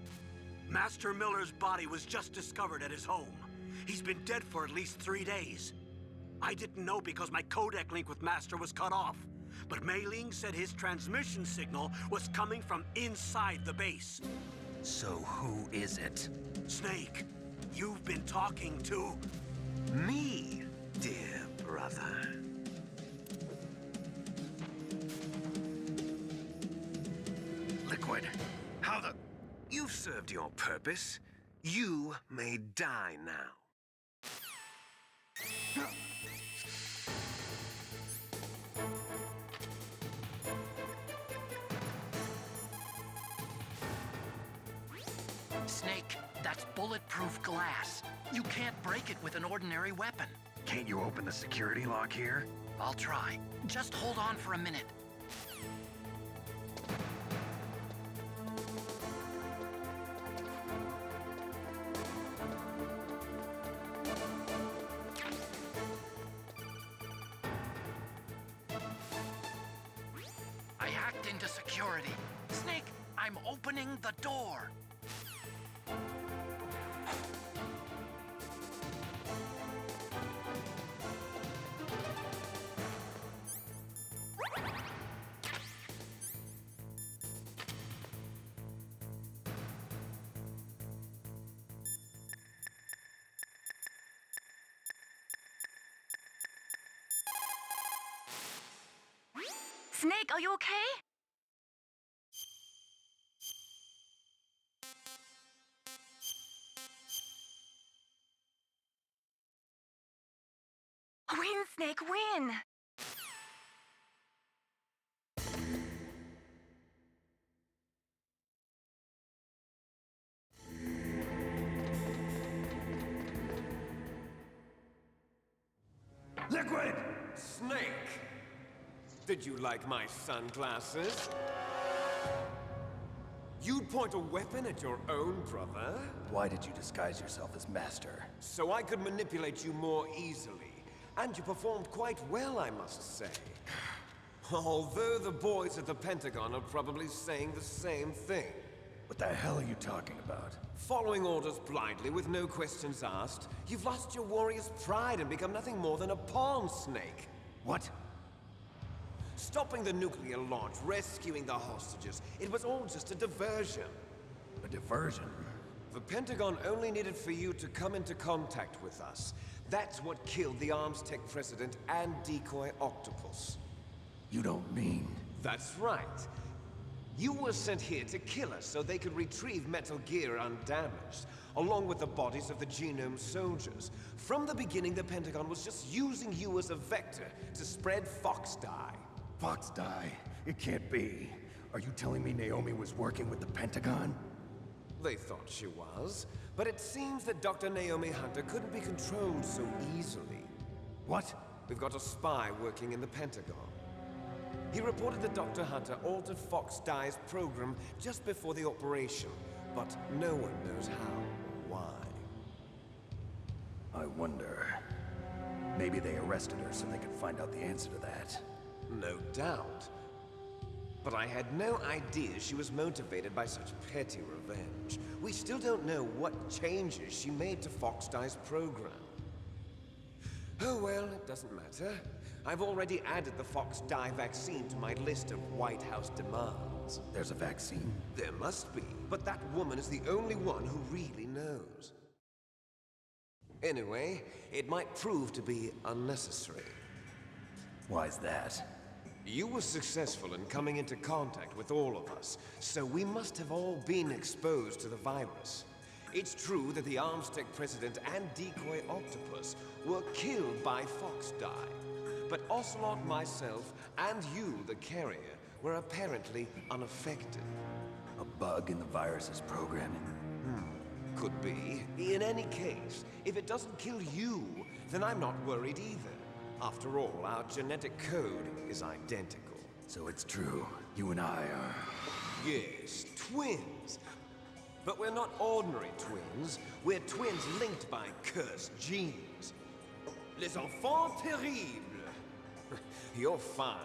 Master Miller's body was just discovered at his home. He's been dead for at least 3 days. I didn't know because my codec link with Master was cut off. But Mei Ling said his transmission signal was coming from inside the base. So who is it? Snake, you've been talking to... Me, dear brother. liquid. How the... You've served your purpose. You may die now. Snake, that's bulletproof glass. You can't break it with an ordinary weapon. Can't you open the security lock here? I'll try. Just hold on for a minute. I hacked into security. Snake, I'm opening the door. Snake, are you okay? Win, Snake, win! Liquid! Snake! Did you like my sunglasses? You'd point a weapon at your own brother? Why did you disguise yourself as Master? So I could manipulate you more easily. And you performed quite well, I must say. Although the boys at the Pentagon are probably saying the same thing. What the hell are you talking about? Following orders blindly with no questions asked, you've lost your warrior's pride and become nothing more than a pawn, Snake. What? Stopping the nuclear launch, rescuing the hostages, it was all just a diversion. A diversion? The Pentagon only needed for you to come into contact with us. That's what killed the Arms Tech president and decoy octopus. You don't mean... That's right. You were sent here to kill us so they could retrieve Metal Gear undamaged, along with the bodies of the Genome soldiers. From the beginning, the Pentagon was just using you as a vector to spread Fox dye. Fox dye? It can't be. Are you telling me Naomi was working with the Pentagon? They thought she was, but it seems that Dr. Naomi Hunter couldn't be controlled so easily. What? We've got a spy working in the Pentagon. He reported that Dr. Hunter altered Fox Dye's program just before the operation, but no one knows how or why. I wonder... Maybe they arrested her so they could find out the answer to that. No doubt. But I had no idea she was motivated by such petty revenge. We still don't know what changes she made to Fox Dye's program. Oh well, it doesn't matter. I've already added the Fox Dye vaccine to my list of White House demands. There's a vaccine? There must be, but that woman is the only one who really knows. Anyway, it might prove to be unnecessary. Why's that? You were successful in coming into contact with all of us, so we must have all been exposed to the virus. It's true that the Arms Tech president and decoy octopus were killed by Fox Dye. But Ocelot, myself, and you, the carrier, were apparently unaffected. A bug in the virus's programming? Could be. In any case, if it doesn't kill you, then I'm not worried either. After all, our genetic code is identical. So it's true. You and I are... Yes, twins. But we're not ordinary twins. We're twins linked by cursed genes. Les enfants terribles. You're fine.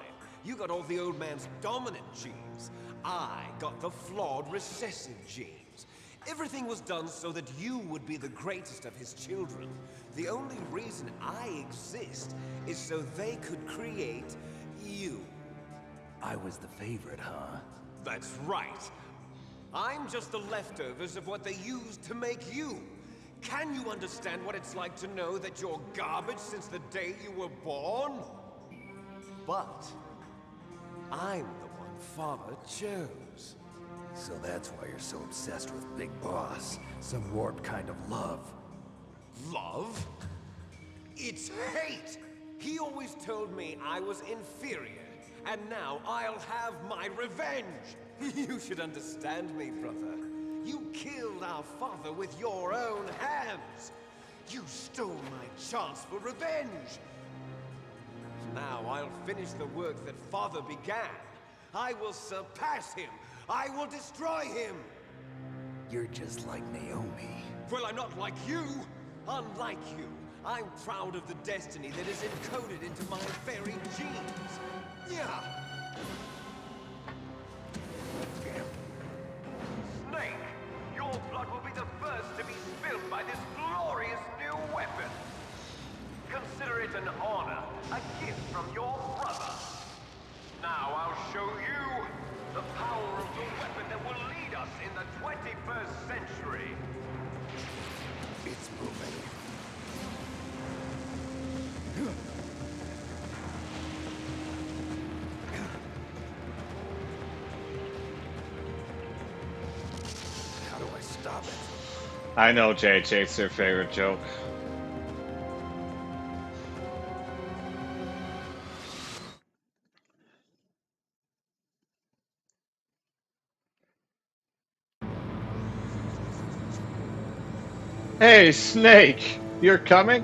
You got all the old man's dominant genes. I got the flawed recessive genes. Everything was done so that you would be the greatest of his children. The only reason I exist is so they could create you. I was the favorite, huh? That's right. I'm just the leftovers of what they used to make you. Can you understand what it's like to know that you're garbage since the day you were born? But I'm the one Father chose. So that's why you're so obsessed with Big Boss. Some warped kind of love. Love? It's hate! He always told me I was inferior, and now I'll have my revenge! You should understand me, brother. You killed our father with your own hands! You stole my chance for revenge! Now I'll finish the work that father began. I will surpass him! I will destroy him! You're just like Naomi. Well, I'm not like you! Unlike you, I'm proud of the destiny that is encoded into my very genes. Yeah. Snake, your blood will be the first to be spilled by this glorious new weapon. Consider it an honor, a gift from your brother. Now I'll show you the power of the weapon that will lead us in the 21st century. It's moving. How do I stop it? I know JJ's their favorite joke. Hey, Snake! You're coming?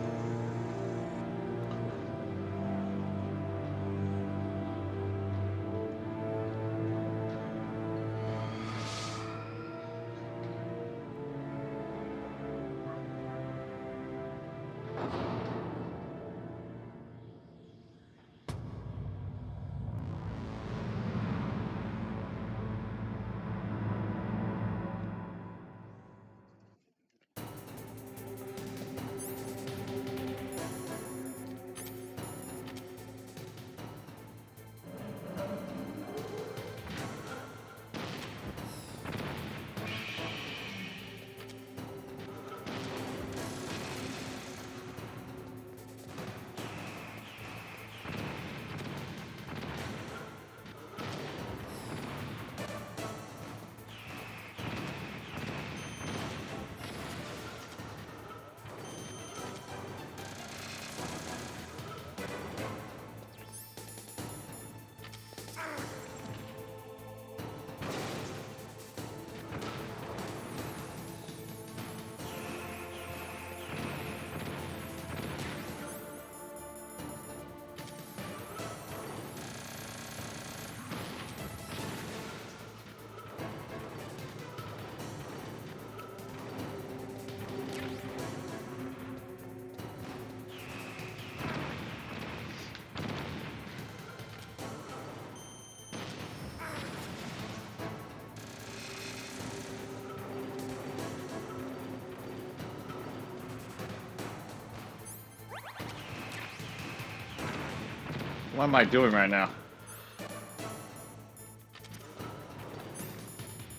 What am I doing right now?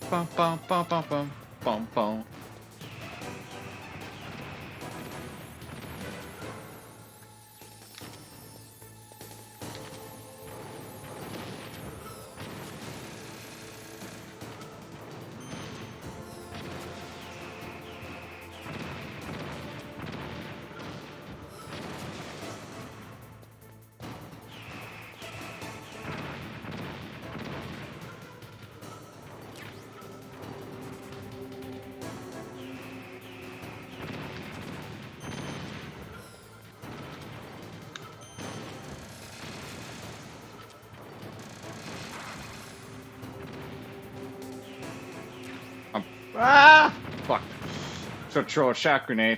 Bum bum bum bum bum bum bum. Ah! Fuck. So throw a shock grenade.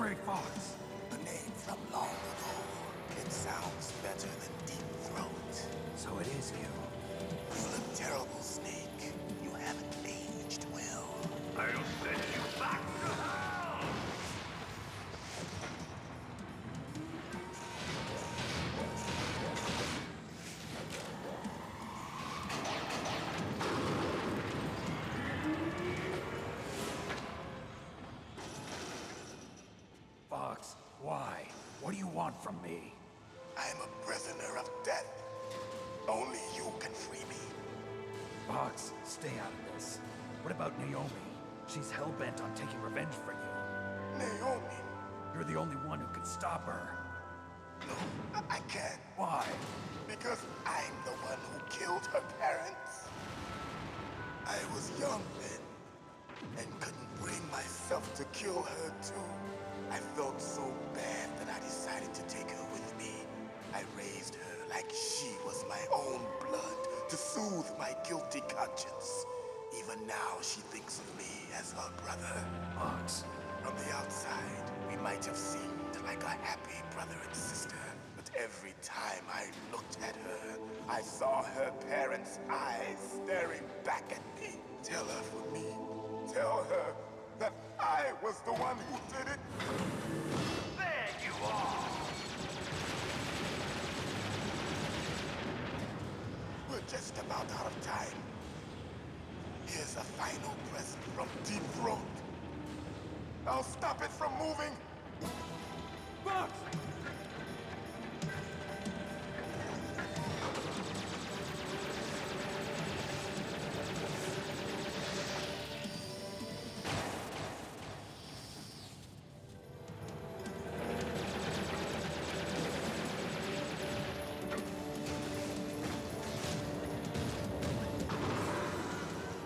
Gray Fox. A name from long ago. It sounds better than Deep Throat. So it is you. You look terrible, Snake. You haven't aged well. I'll send you back to hell! Fox, why? What do you want from me? I am a prisoner of death. Only you can free me. Fox, stay out of this. What about Naomi? She's hell-bent on taking revenge for you. Naomi? You're the only one who can stop her. No, I can't. Why? Because I'm the one who killed her parents. I was young then, and couldn't bring myself to kill her too. I felt so bad that I decided to take her with me. I raised her like she was my own blood to soothe my guilty conscience. Even now, she thinks of me as her brother. Fox. From the outside, we might have seemed like a happy brother and sister. But every time I looked at her, I saw her parents' eyes staring back at me. Tell her for me. Tell her that I was the one who did it. There you are! We're just about out of time. Here's a final present from Deep Throat. I'll stop it from moving. Fox!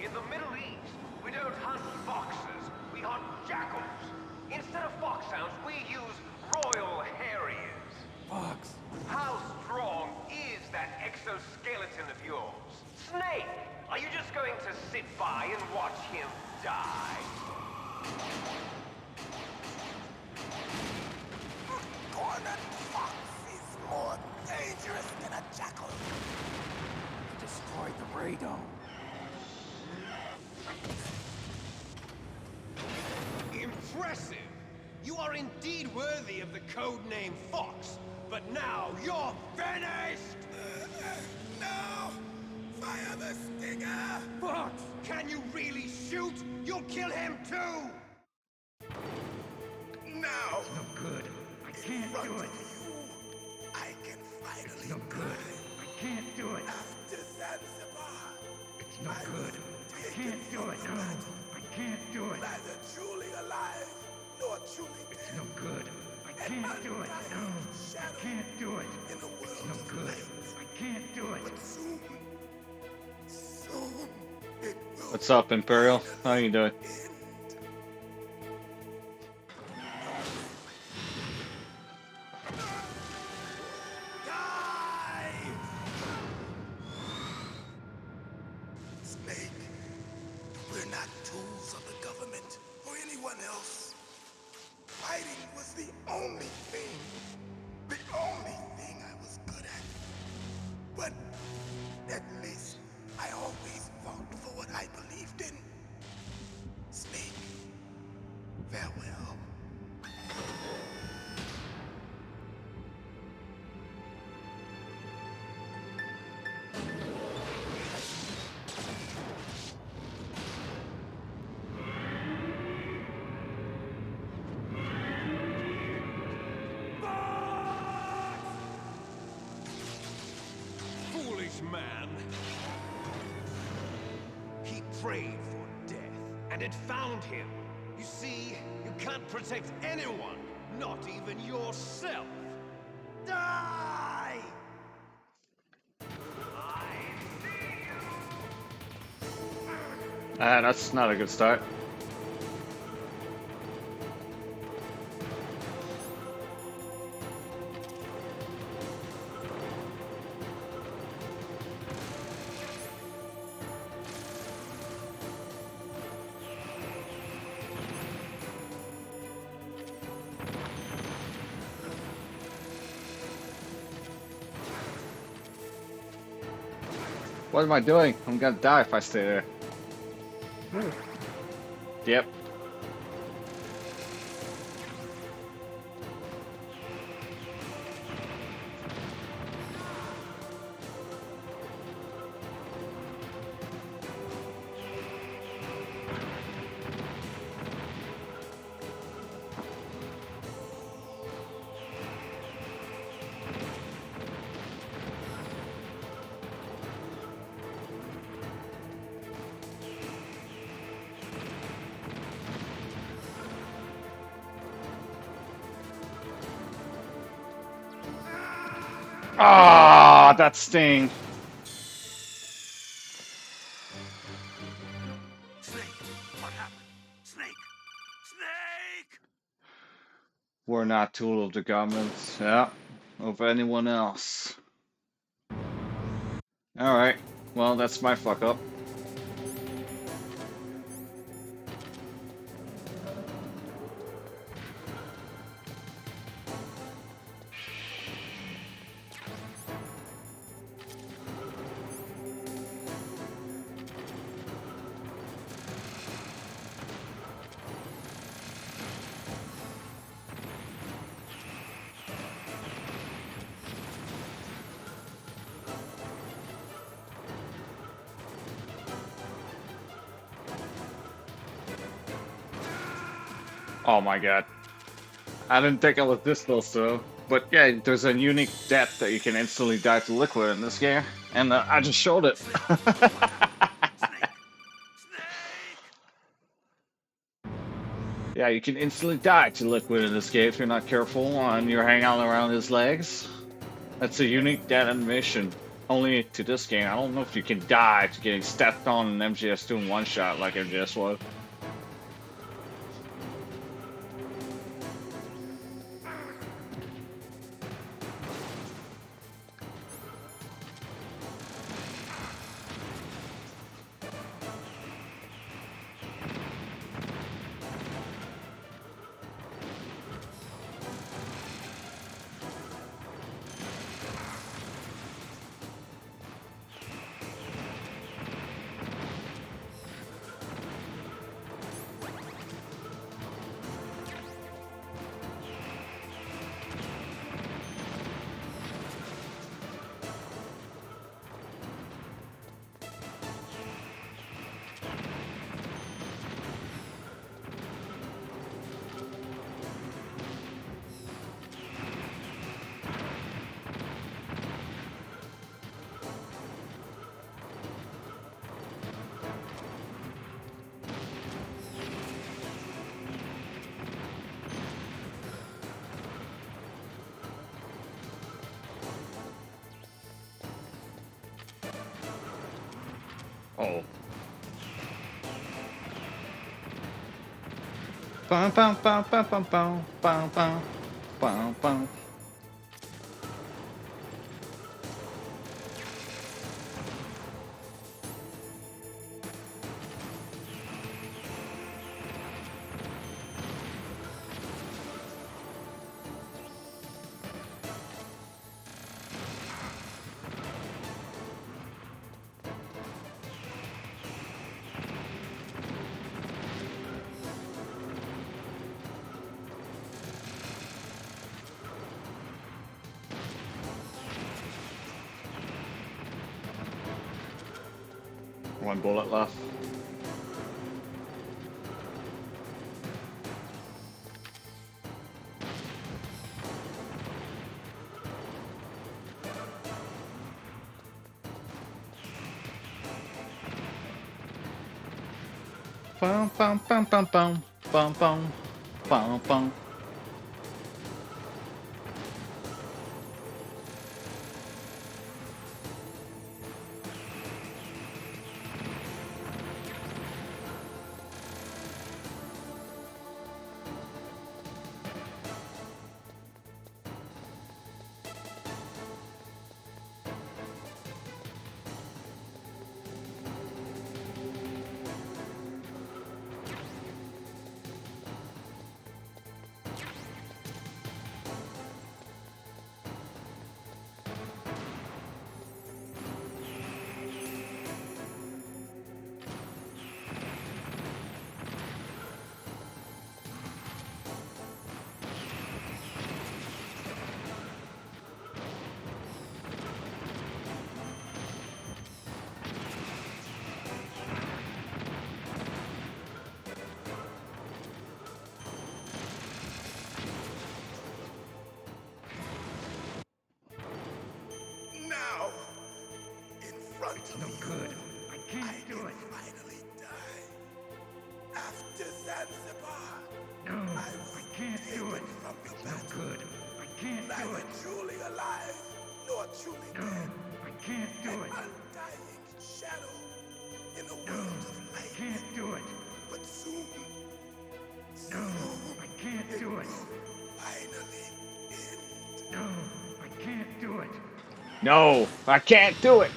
In the Middle East, we don't hunt foxes, we hunt jackals. Instead of foxhounds, we use royal harriers. Fox! How strong is that exoskeleton of yours? Snake, are you just going to sit by and watch him die? Cornered fox is more dangerous than a jackal. You destroyed the radome. Impressive! You are indeed worthy of the code name Fox, but now you're finished! No! Fire the stinger! Fox! Can you really shoot? You'll kill him too! Now! No good. I can't do it. I can finally No good. I can't do it. after Zanzibar. It's no good. I can't do it. No. I can't do it. Neither truly alive, nor truly dead. It's no good. I can't do it. No. I can't do it. In a world It's no of good. light. I can't do it. But soon, it will What's up, Imperial? How you doing? end. Die! Snake, we're not tools of the government or anyone else. Fighting was the only thing I was good at. But at least I always fought for what I believed in. Snake, farewell. Foolish man! He prayed for death, and it found him. You see, you can't protect anyone, not even yourself. Die! Ah, that's not a good start. What am I doing? I'm gonna die if I stay there. Yep. Ah, that sting. Snake, what happened? Snake! Snake! We're not tool of the government. Yeah. Of anyone else. Alright. Well, that's my fuck up. Oh my god. I didn't think I was this close though. But yeah, there's a unique death that you can instantly die to liquid in this game. And I just showed it. Yeah, you can instantly die to liquid in this game if you're not careful and you're hanging out around his legs. That's a unique death animation. Only to this game. I don't know if you can die to getting stepped on in MGS2 in one shot like MGS1. Oh. Bum bum bum bum bum bum bum bum bum bum. One bullet left. Bum bum bum bum bum bum bum bum bum. No good. I can't do it. Finally die. After Zanzibar. No, I can't do it. It's no good. I can't do it. Truly alive, nor truly dead. No, I can't do it. An undying shadow in a world of light. I can't do it. But soon. No, I can't do it. Finally end. No, I can't do it. No, I can't do it.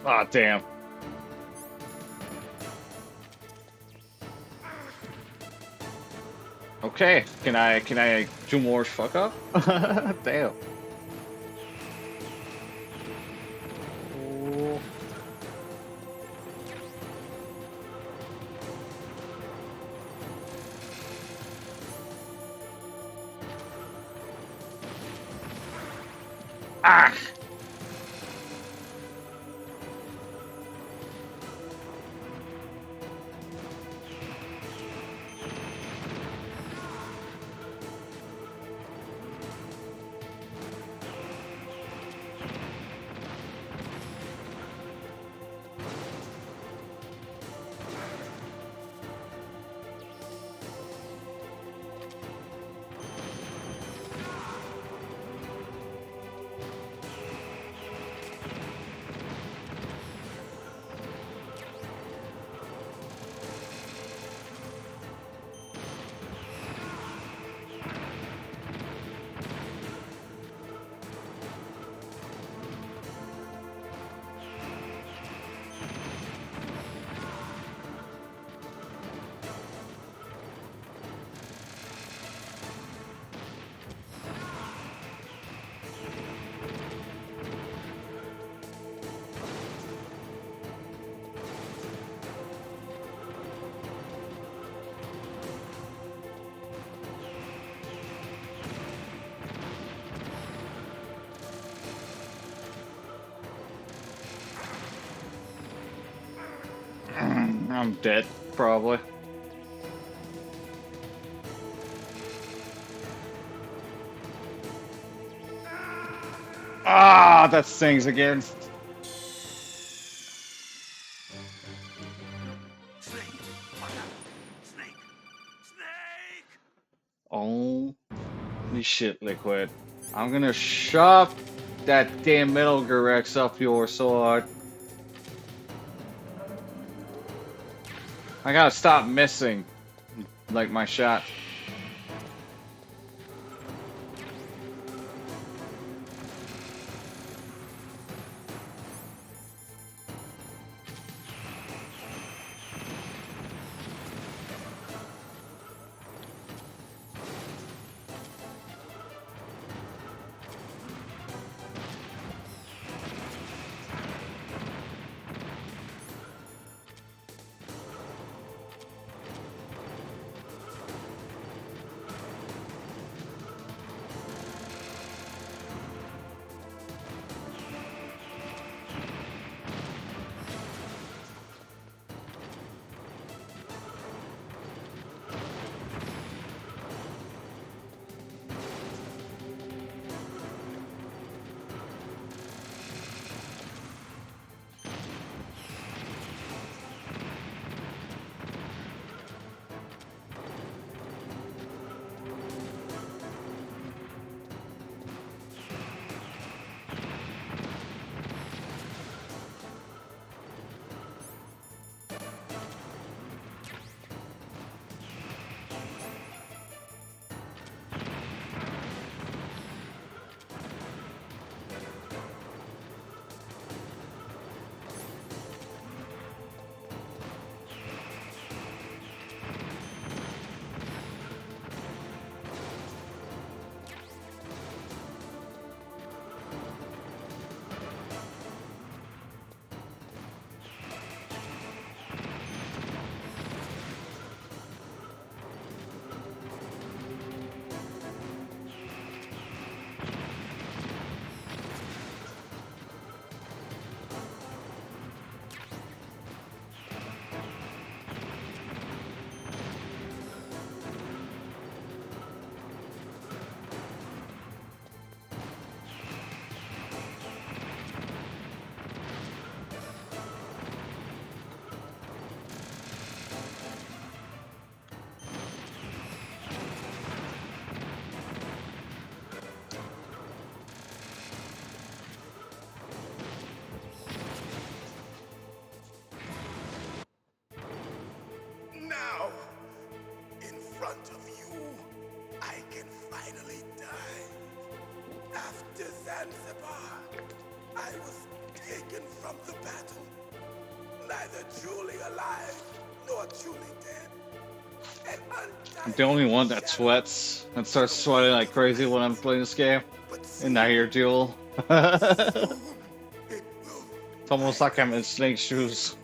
Ah, damn. Okay, can I do more fuck up? Damn. Oh. Ah! I'm dead, probably. Ah, that stings again. Holy shit, Liquid. I'm gonna shove that damn Metal Gear X up your sword. I gotta stop missing, like, my shot. Zanzibar. I was taken from the battle, neither truly alive nor truly dead. An I'm the only one that shadow sweats and starts sweating like crazy when I'm playing this game. And I hear Duel. soon it will It's almost like I'm in Snake's shoes.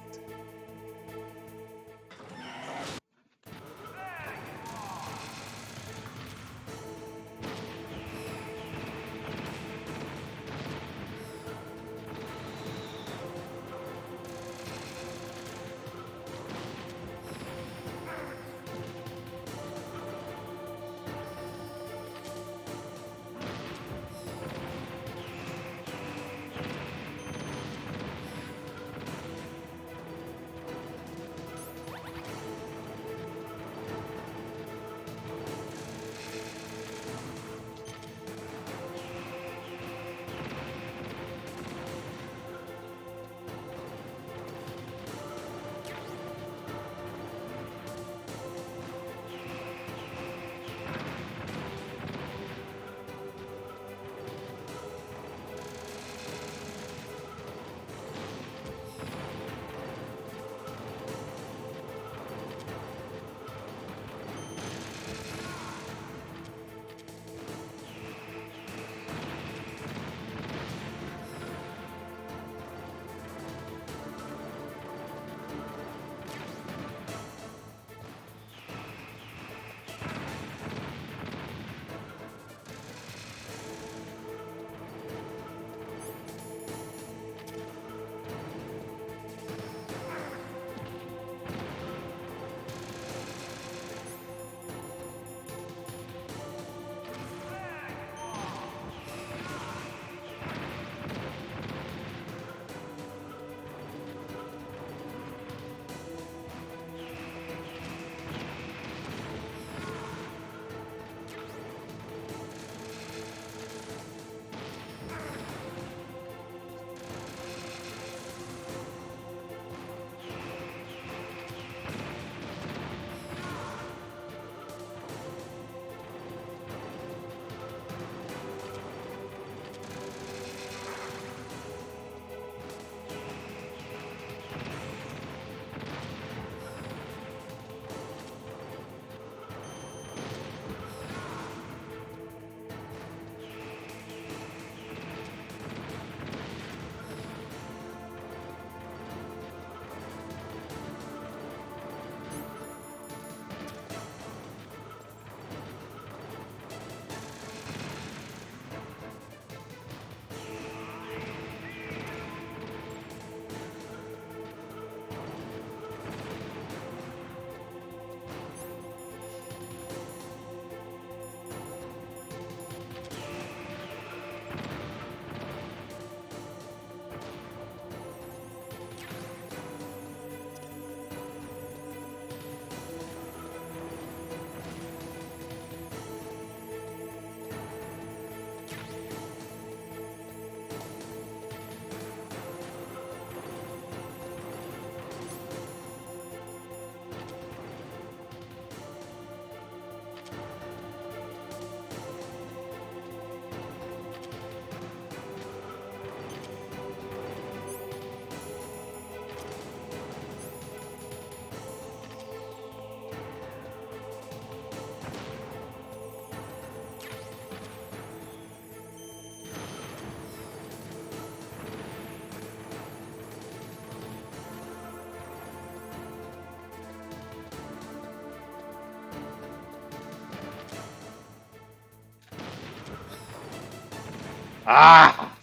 Ah!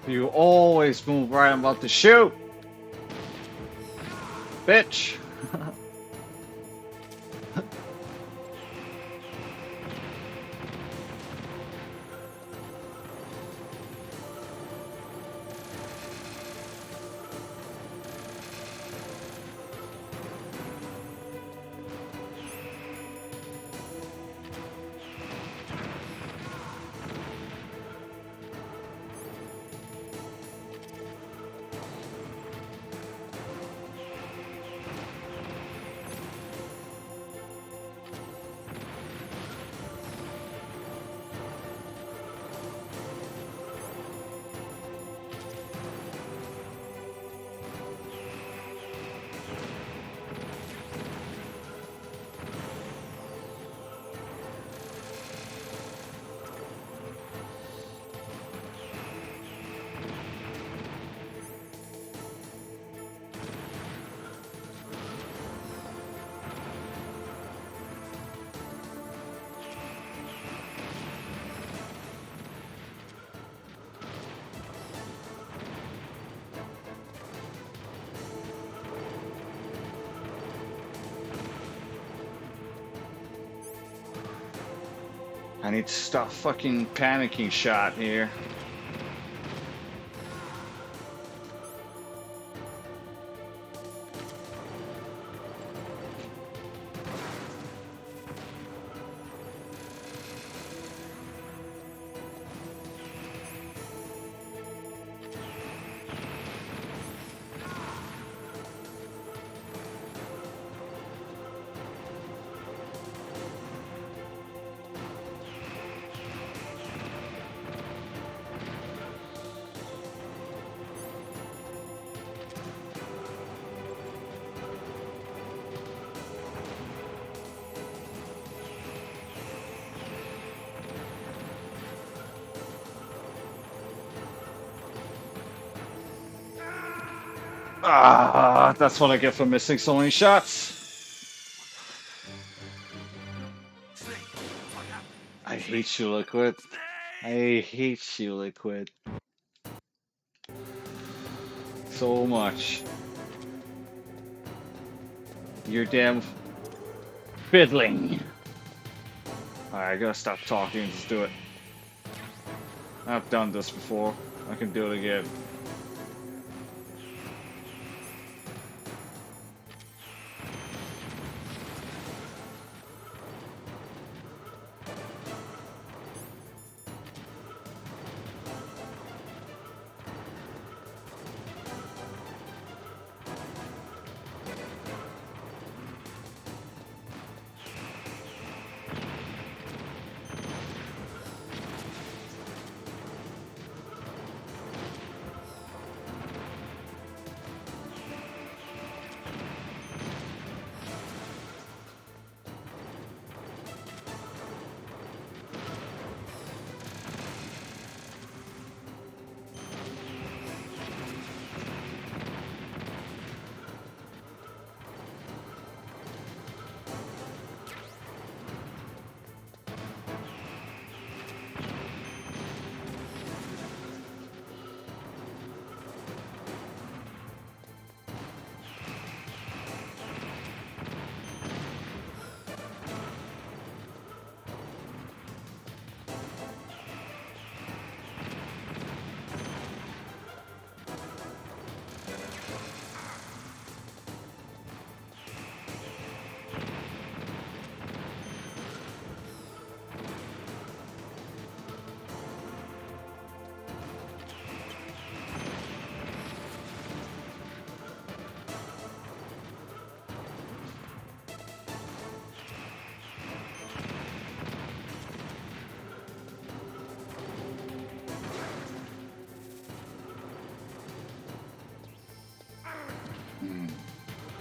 You always move right about to shoot! Bitch! I need to stop fucking panicking shot here. Ah, that's what I get for missing so many shots. I hate you, Liquid. I hate you, Liquid. So much. You're damn fiddling. Alright, I gotta stop talking and just do it. I've done this before. I can do it again.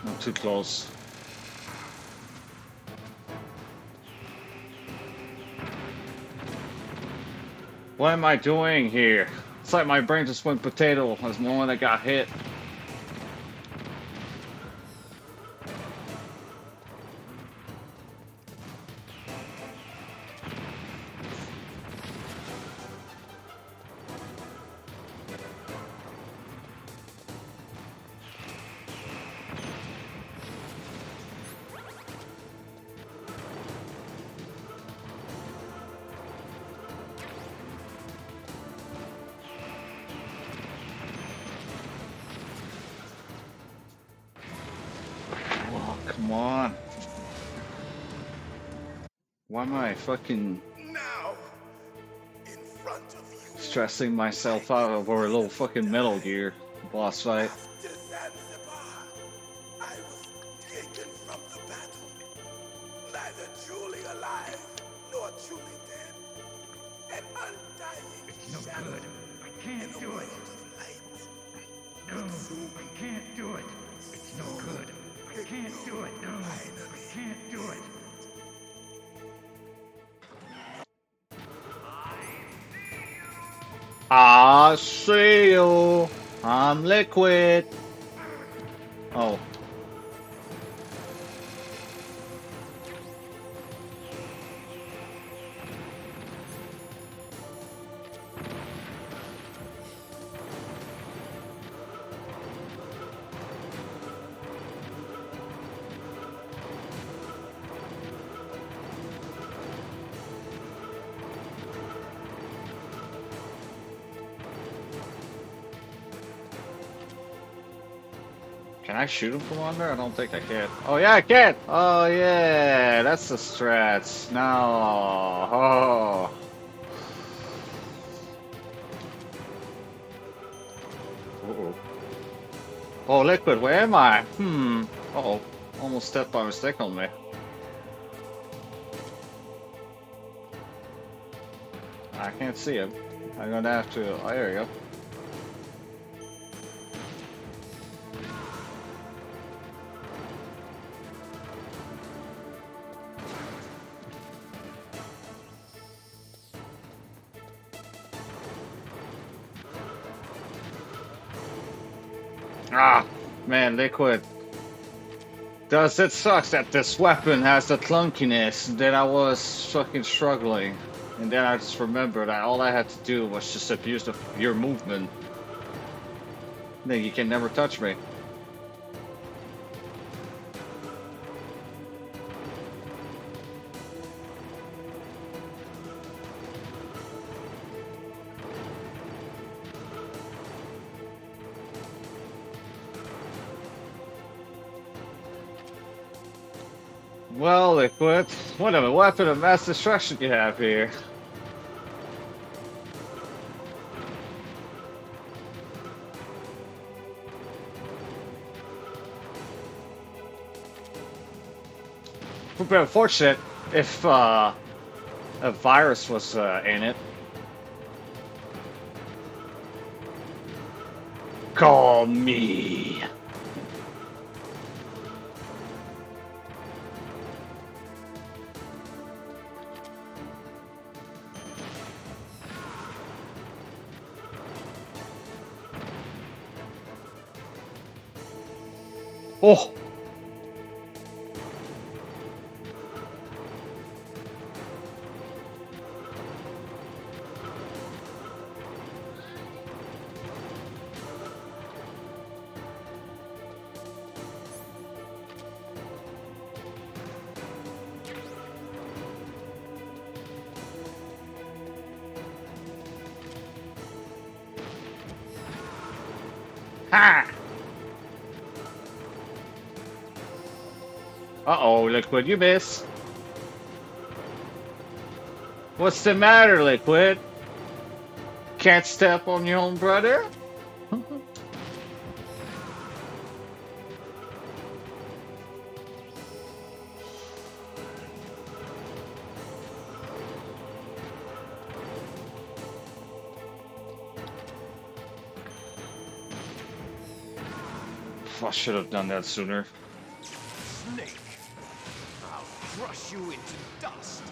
Not too close. What am I doing here? It's like my brain just went potato as the moment I got hit. Oh, come on. Why am I fucking stressing myself out over a little fucking Metal Gear boss fight? It's no good. I can't do it. No, I can't do it. It's no good. I can't do it. No, I can't do it. I see you. I'm Liquid. Oh. Can I shoot him from under? I don't think I can. Oh yeah, I can! Oh yeah, that's the strats. Now, oh. Uh-oh. Oh, Liquid, where am I? Uh-oh. Almost stepped by mistake on me. I can't see him. I'm gonna have to... Oh, there you go. Ah, man, Liquid. It sucks that this weapon has the clunkiness that I was fucking struggling. And then I just remembered that all I had to do was just abuse your movement. Then you can never touch me. Well, Liquid, what a weapon of mass destruction you have here. Would be unfortunate if a virus was in it. Call me. Oh. Ha! Uh-oh, Liquid, you miss. What's the matter, Liquid? Can't step on your own brother? I should have done that sooner. Snake, I'll crush you into dust.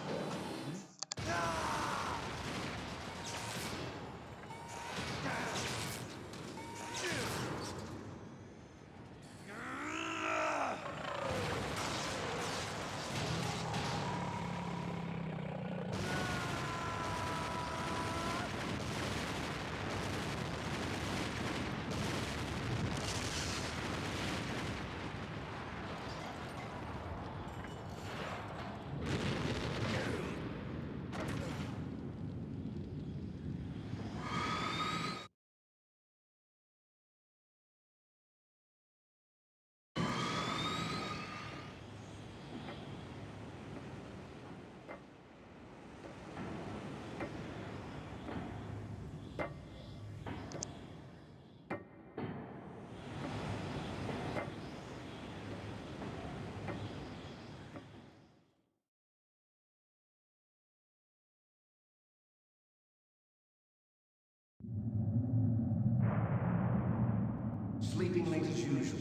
Sleeping late as usual.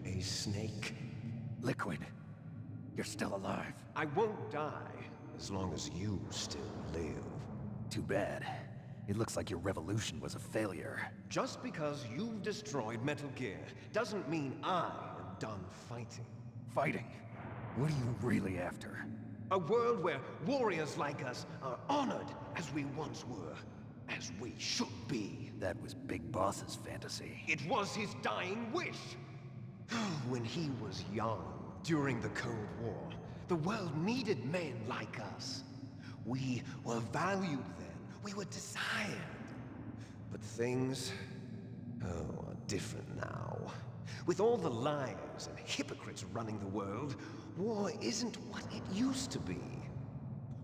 A snake. Liquid, you're still alive. I won't die as long as you still live. Too bad. It looks like your revolution was a failure. Just because you've destroyed Metal Gear doesn't mean I am done fighting. Fighting? What are you really after? A world where warriors like us are honored as we once were, as we should be. That was Big Boss's fantasy. It was his dying wish. When he was young, during the Cold War, the world needed men like us. We were valued then. We were desired. But things, are different now. With all the liars and hypocrites running the world, war isn't what it used to be.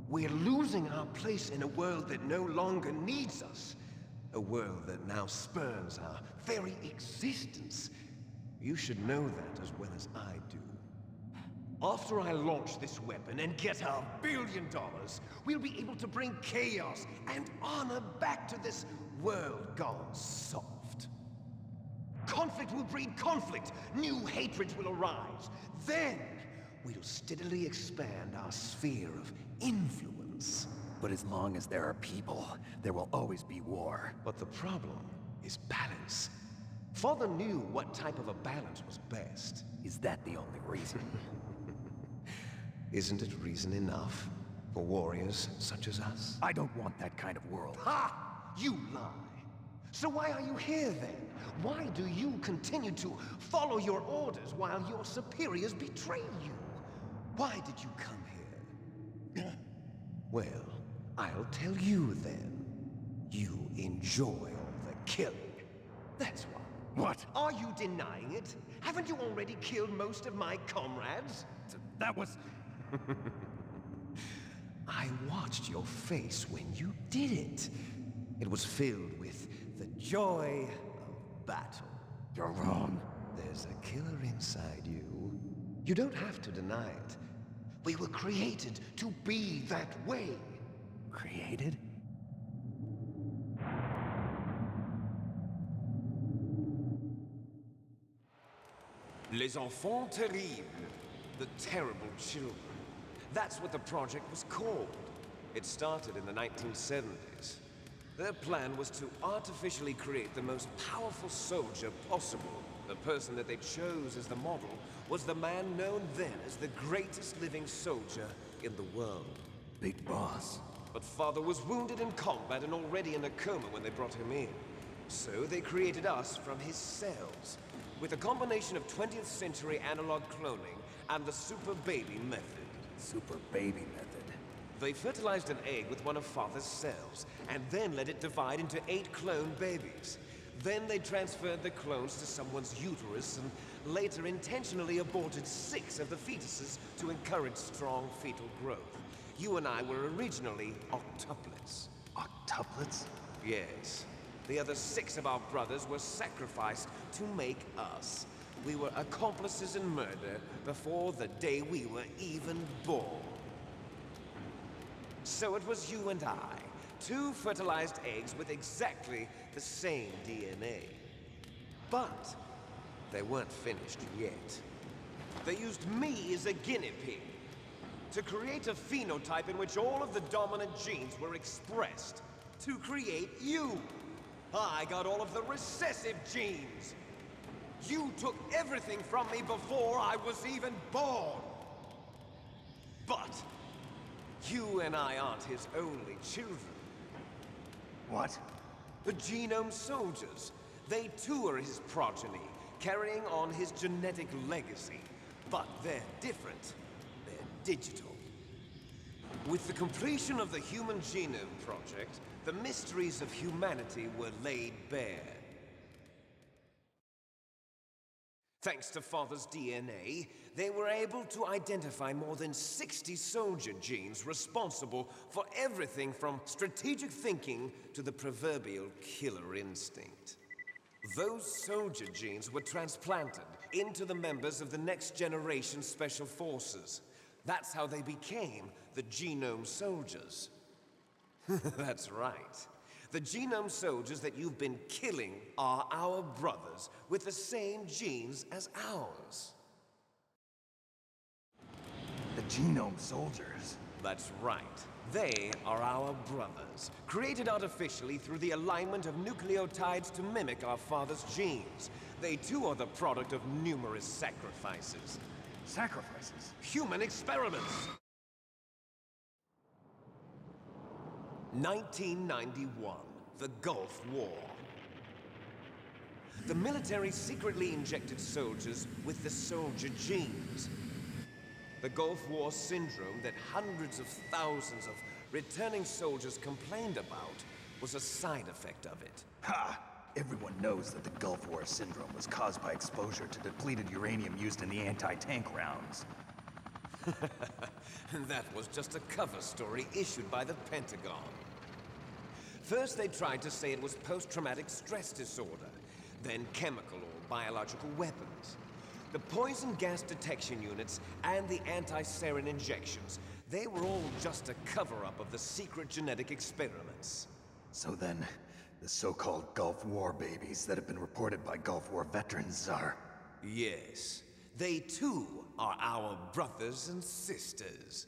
We're losing our place in a world that no longer needs us. A world that now spurns our very existence. You should know that as well as I do. After I launch this weapon and get our $1 billion, we'll be able to bring chaos and honor back to this world gone soft. Conflict will breed conflict. New hatreds will arise. Then, we'll steadily expand our sphere of influence. But as long as there are people, there will always be war. But the problem is balance. Father knew what type of a balance was best. Is that the only reason? Isn't it reason enough for warriors such as us? I don't want that kind of world. Ha! You lie! So why are you here then? Why do you continue to follow your orders while your superiors betray you? Why did you come here? Well, I'll tell you then. You enjoy all the killing. That's why. What? Are you denying it? Haven't you already killed most of my comrades? That was... I watched your face when you did it. It was filled with the joy of battle. You're wrong. There's a killer inside you. You don't have to deny it. We were created to be that way. Created? Les enfants terribles. The terrible children. That's what the project was called. It started in the 1970s. Their plan was to artificially create the most powerful soldier possible. The person that they chose as the model was the man known then as the greatest living soldier in the world. Big boss. But Father was wounded in combat and already in a coma when they brought him in. So they created us from his cells, with a combination of 20th century analog cloning and the super baby method. Super baby method. They fertilized an egg with one of Father's cells, and then let it divide into 8 clone babies. Then they transferred the clones to someone's uterus, and later intentionally aborted 6 of the fetuses to encourage strong fetal growth. You and I were originally octuplets. Octuplets? Yes. The other 6 of our brothers were sacrificed to make us. We were accomplices in murder before the day we were even born. So it was you and I, 2 fertilized eggs with exactly the same DNA. But they weren't finished yet. They used me as a guinea pig to create a phenotype in which all of the dominant genes were expressed. To create you. I got all of the recessive genes. You took everything from me before I was even born. But you and I aren't his only children. What? The Genome Soldiers. They too are his progeny, carrying on his genetic legacy. But they're different. They're digital. With the completion of the Human Genome Project, the mysteries of humanity were laid bare. Thanks to Father's DNA, they were able to identify more than 60 soldier genes responsible for everything from strategic thinking to the proverbial killer instinct. Those soldier genes were transplanted into the members of the next generation Special Forces. That's how they became the Genome Soldiers. That's right. The Genome Soldiers that you've been killing are our brothers with the same genes as ours. The Genome Soldiers? That's right. They are our brothers, created artificially through the alignment of nucleotides to mimic our father's genes. They too are the product of numerous sacrifices. Sacrifices? Human experiments! 1991, the Gulf War. The military secretly injected soldiers with the soldier genes. The Gulf War syndrome that hundreds of thousands of returning soldiers complained about was a side effect of it. Ha! Everyone knows that the Gulf War syndrome was caused by exposure to depleted uranium used in the anti-tank rounds. That was just a cover story issued by the Pentagon. First, they tried to say it was post-traumatic stress disorder, then chemical or biological weapons. The poison gas detection units and the anti-sarin injections, they were all just a cover-up of the secret genetic experiments. So then, the so-called Gulf War babies that have been reported by Gulf War veterans are... Yes, they too are our brothers and sisters.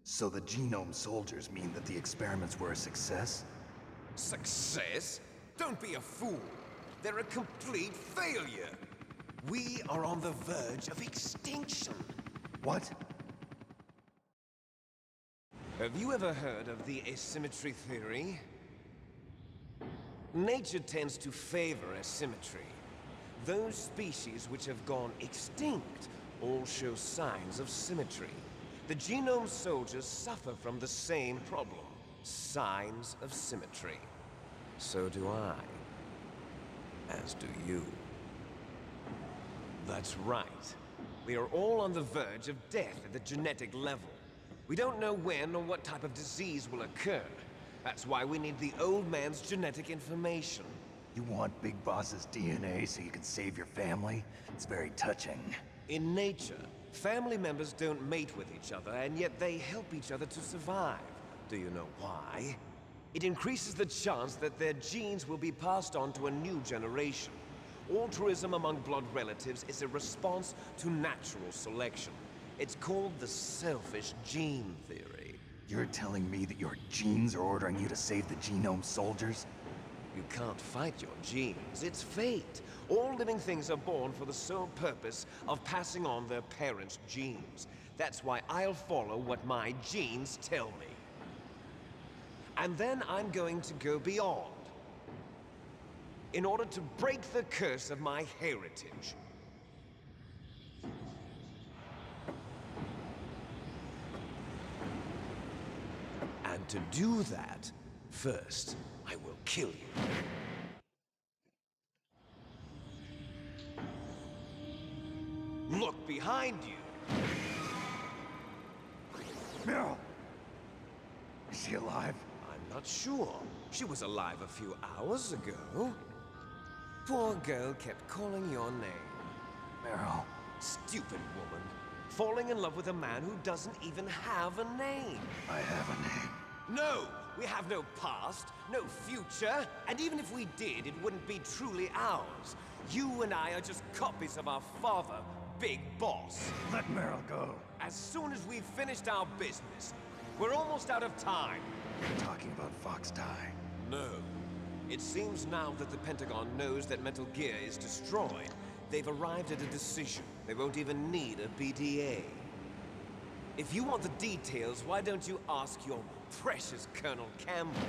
So the genome soldiers mean that the experiments were a success? Success? Don't be a fool. They're a complete failure. We are on the verge of extinction. What? Have you ever heard of the asymmetry theory? Nature tends to favor asymmetry. Those species which have gone extinct all show signs of symmetry. The genome soldiers suffer from the same problem. Signs of symmetry. So do I. As do you. That's right. We are all on the verge of death at the genetic level. We don't know when or what type of disease will occur. That's why we need the old man's genetic information. You want Big Boss's DNA so you can save your family? It's very touching. In nature, family members don't mate with each other, and yet they help each other to survive. Do you know why? It increases the chance that their genes will be passed on to a new generation. Altruism among blood relatives is a response to natural selection. It's called the selfish gene theory. You're telling me that your genes are ordering you to save the genome soldiers? You can't fight your genes. It's fate. All living things are born for the sole purpose of passing on their parents' genes. That's why I'll follow what my genes tell me. And then I'm going to go beyond. In order to break the curse of my heritage. And to do that, first, I will kill you. Look behind you! Meryl! Is she alive? I'm not sure. She was alive a few hours ago. Poor girl kept calling your name. Meryl. Stupid woman. Falling in love with a man who doesn't even have a name. I have a name. No! We have no past, no future, and even if we did, it wouldn't be truly ours. You and I are just copies of our father, Big Boss. Let Meryl go. As soon as we've finished our business, we're almost out of time. You're talking about Fox Die. No. It seems now that the Pentagon knows that Metal Gear is destroyed. They've arrived at a decision. They won't even need a BDA. If you want the details, why don't you ask your precious Colonel Campbell?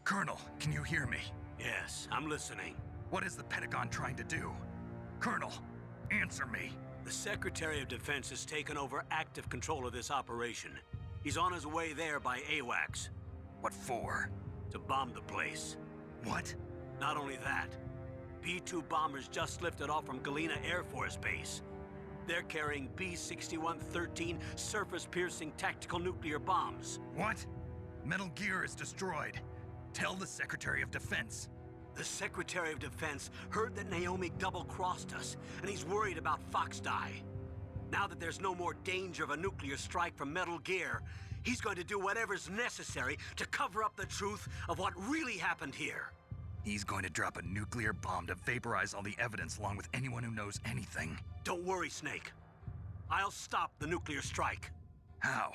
Colonel, can you hear me? Yes, I'm listening. What is the Pentagon trying to do? Colonel, answer me. The Secretary of Defense has taken over active control of this operation. He's on his way there by AWACS. What for? To bomb the place. What? Not only that, B-2 bombers just lifted off from Galena Air Force Base. They're carrying B-6113 surface-piercing tactical nuclear bombs. What? Metal Gear is destroyed. Tell the Secretary of Defense. The Secretary of Defense heard that Naomi double-crossed us, and he's worried about Fox Die. Now that there's no more danger of a nuclear strike from Metal Gear, he's going to do whatever's necessary to cover up the truth of what really happened here. He's going to drop a nuclear bomb to vaporize all the evidence along with anyone who knows anything. Don't worry, Snake. I'll stop the nuclear strike. How?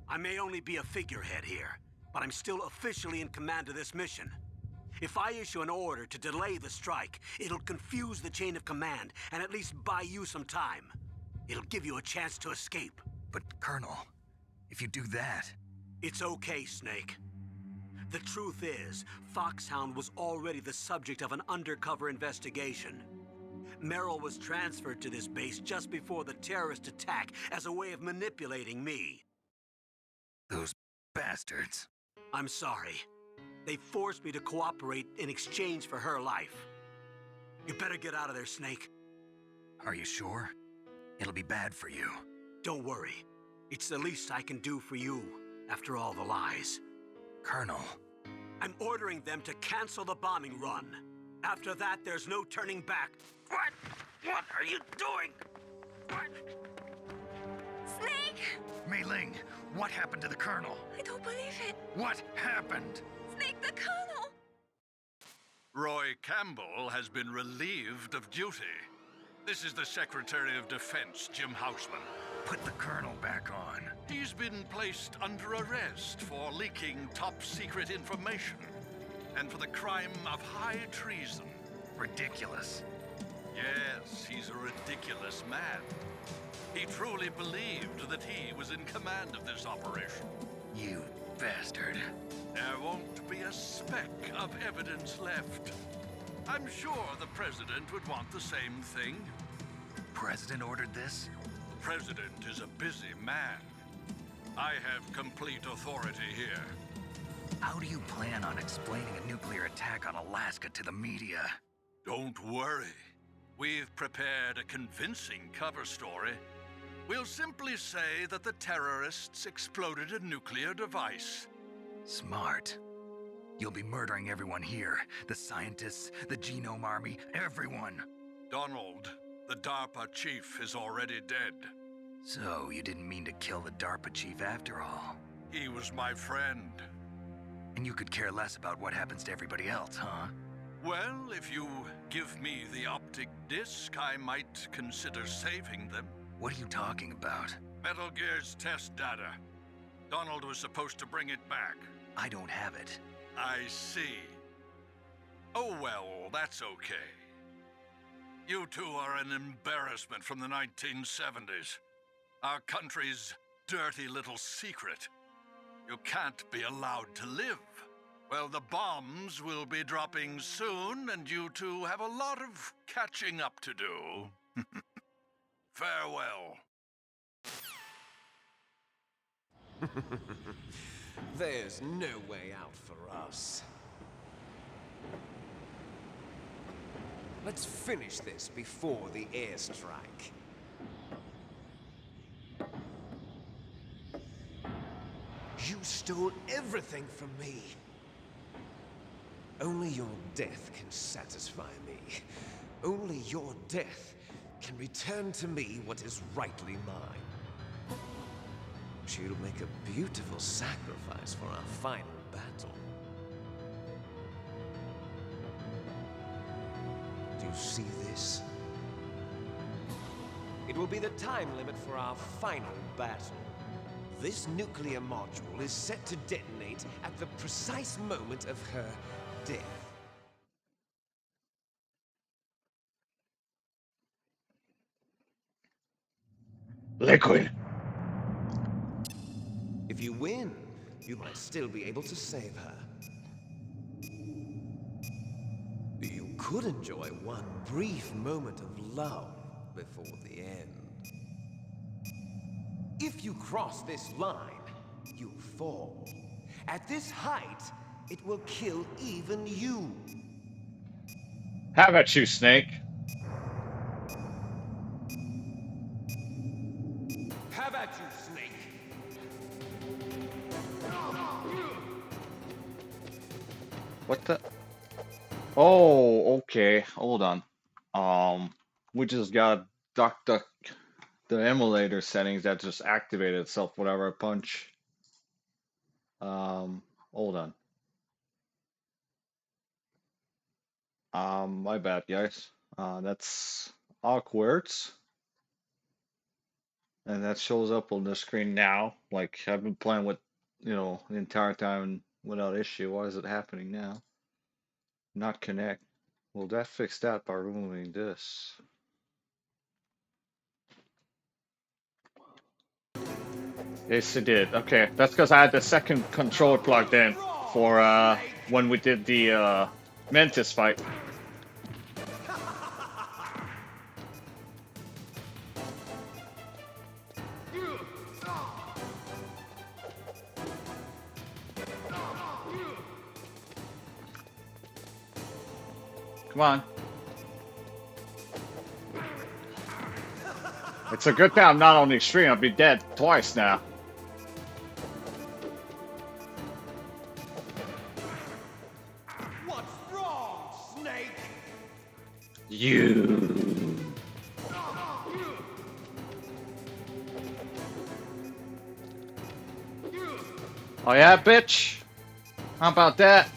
I may only be a figurehead here, but I'm still officially in command of this mission. If I issue an order to delay the strike, it'll confuse the chain of command and at least buy you some time. It'll give you a chance to escape. But, Colonel, if you do that... It's okay, Snake. The truth is, Foxhound was already the subject of an undercover investigation. Merrill was transferred to this base just before the terrorist attack as a way of manipulating me. Those bastards. I'm sorry. They forced me to cooperate in exchange for her life. You better get out of there, Snake. Are you sure? It'll be bad for you. Don't worry. It's the least I can do for you, after all the lies. Colonel. I'm ordering them to cancel the bombing run. After that, there's no turning back. What? What are you doing? What? Snake! Mei Ling, what happened to the Colonel? I don't believe it. What happened? Snake, the Colonel! Roy Campbell has been relieved of duty. This is the Secretary of Defense, Jim Houseman. Put the Colonel back on. He's been placed under arrest for leaking top-secret information and for the crime of high treason. Ridiculous. Yes, he's a ridiculous man. He truly believed that he was in command of this operation. You bastard. There won't be a speck of evidence left. I'm sure the President would want the same thing. President ordered this? President is a busy man. I have complete authority here. How do you plan on explaining a nuclear attack on Alaska to the media? Don't worry. We've prepared a convincing cover story. We'll simply say that the terrorists exploded a nuclear device. Smart. You'll be murdering everyone here. The scientists, the Genome Army, everyone. Donald, the DARPA chief, is already dead. So, you didn't mean to kill the DARPA chief after all? He was my friend. And you could care less about what happens to everybody else, huh? Well, if you give me the optic disc, I might consider saving them. What are you talking about? Metal Gear's test data. Donald was supposed to bring it back. I don't have it. I see. Oh well, that's okay. You two are an embarrassment from the 1970s. Our country's dirty little secret. You can't be allowed to live. Well, the bombs will be dropping soon, and you two have a lot of catching up to do. Farewell. There's no way out for us. Let's finish this before the airstrike. You stole everything from me. Only your death can satisfy me. Only your death can return to me what is rightly mine. She'll make a beautiful sacrifice for our final battle. Do you see this? It will be the time limit for our final battle. This nuclear module is set to detonate at the precise moment of her death. Liquid. If you win, you might still be able to save her. You could enjoy one brief moment of love before the end. If you cross this line, you fall. At this height, it will kill even you. How about you, Snake? How about you, Snake? What the? Oh, okay. Hold on. We just got the emulator settings that just activated itself whenever I punch. Hold on. My bad, guys. That's awkward. And that shows up on the screen now. Like, I've been playing with, the entire time without issue. Why is it happening now? Not connect. Well, that fixed that by removing this. Yes, it did. Okay, that's because I had the second controller plugged in for when we did the Mantis fight. Come on. It's a good thing I'm not on the extreme. I'll be dead twice now. What's wrong, Snake? You. Oh yeah, bitch? How about that?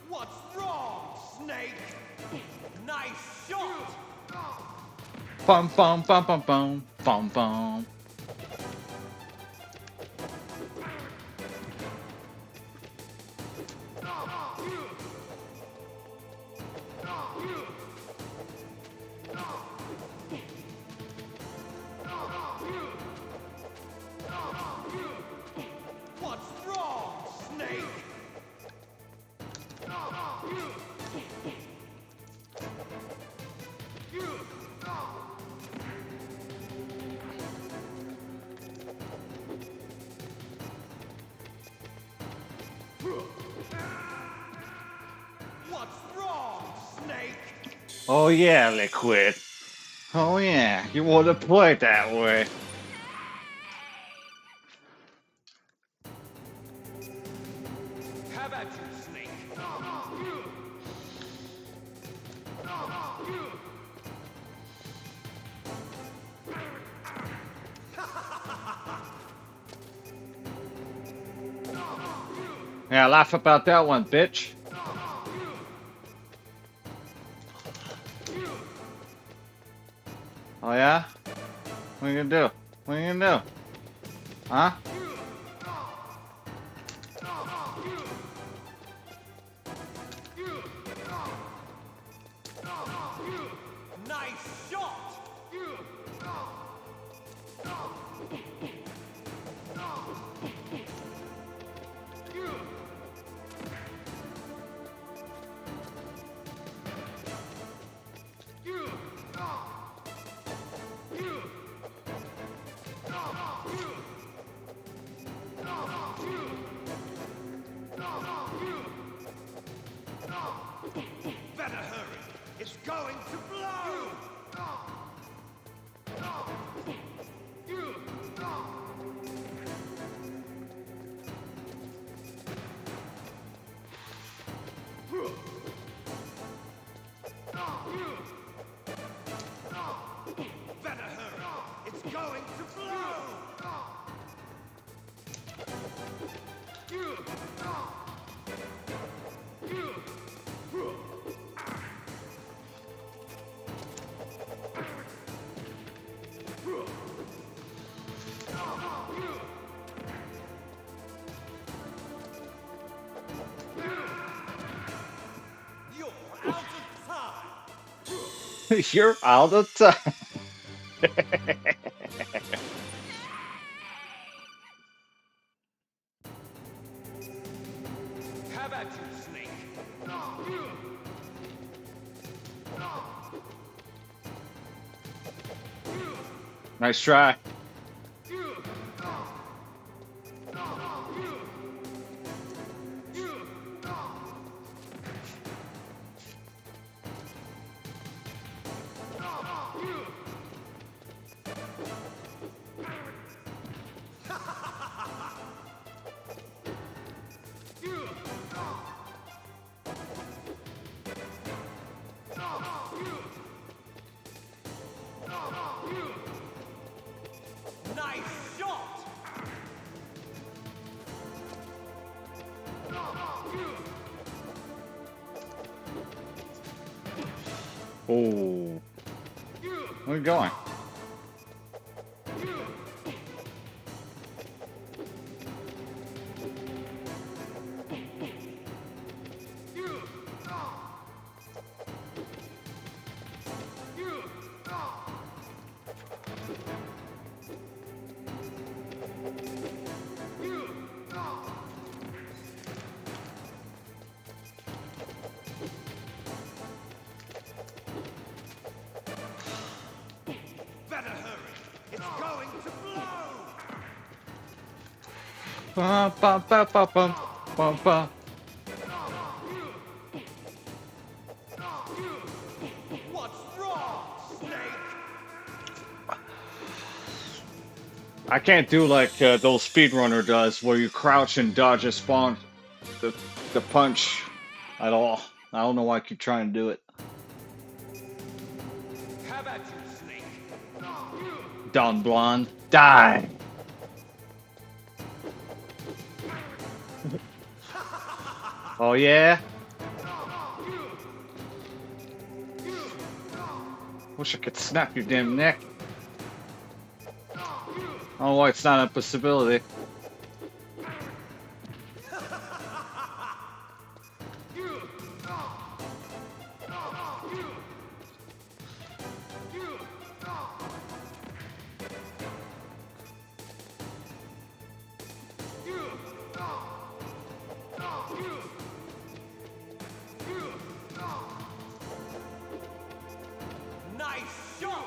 What's wrong, Snake? Nice shot! Bum bum bum bum bum bum bum. What's wrong, Snake? What's wrong, Snake? Oh yeah, Liquid. Oh yeah, you wanna play it that way. How about you, Snake? Yeah, laugh about that one, bitch. Oh yeah? What are you gonna do? What are you gonna do? Huh? Nice shot! Better hurry! It's going to blow! Better hurry! It's going to blow! You're out of time! You're out of time. How about you, Snake? Nice try. Nice shot! Oh. Where are you going? Ba, ba, ba, ba, ba, ba, ba. What's wrong, Snake? I can't do like those speedrunner does, where you crouch and dodge a spawn, the the punch at all. I don't know why I keep trying to do it. How about you, Snake? Dumb blonde, die. Oh yeah. Wish I could snap your damn neck. I don't know why it's not a possibility. Nice shot!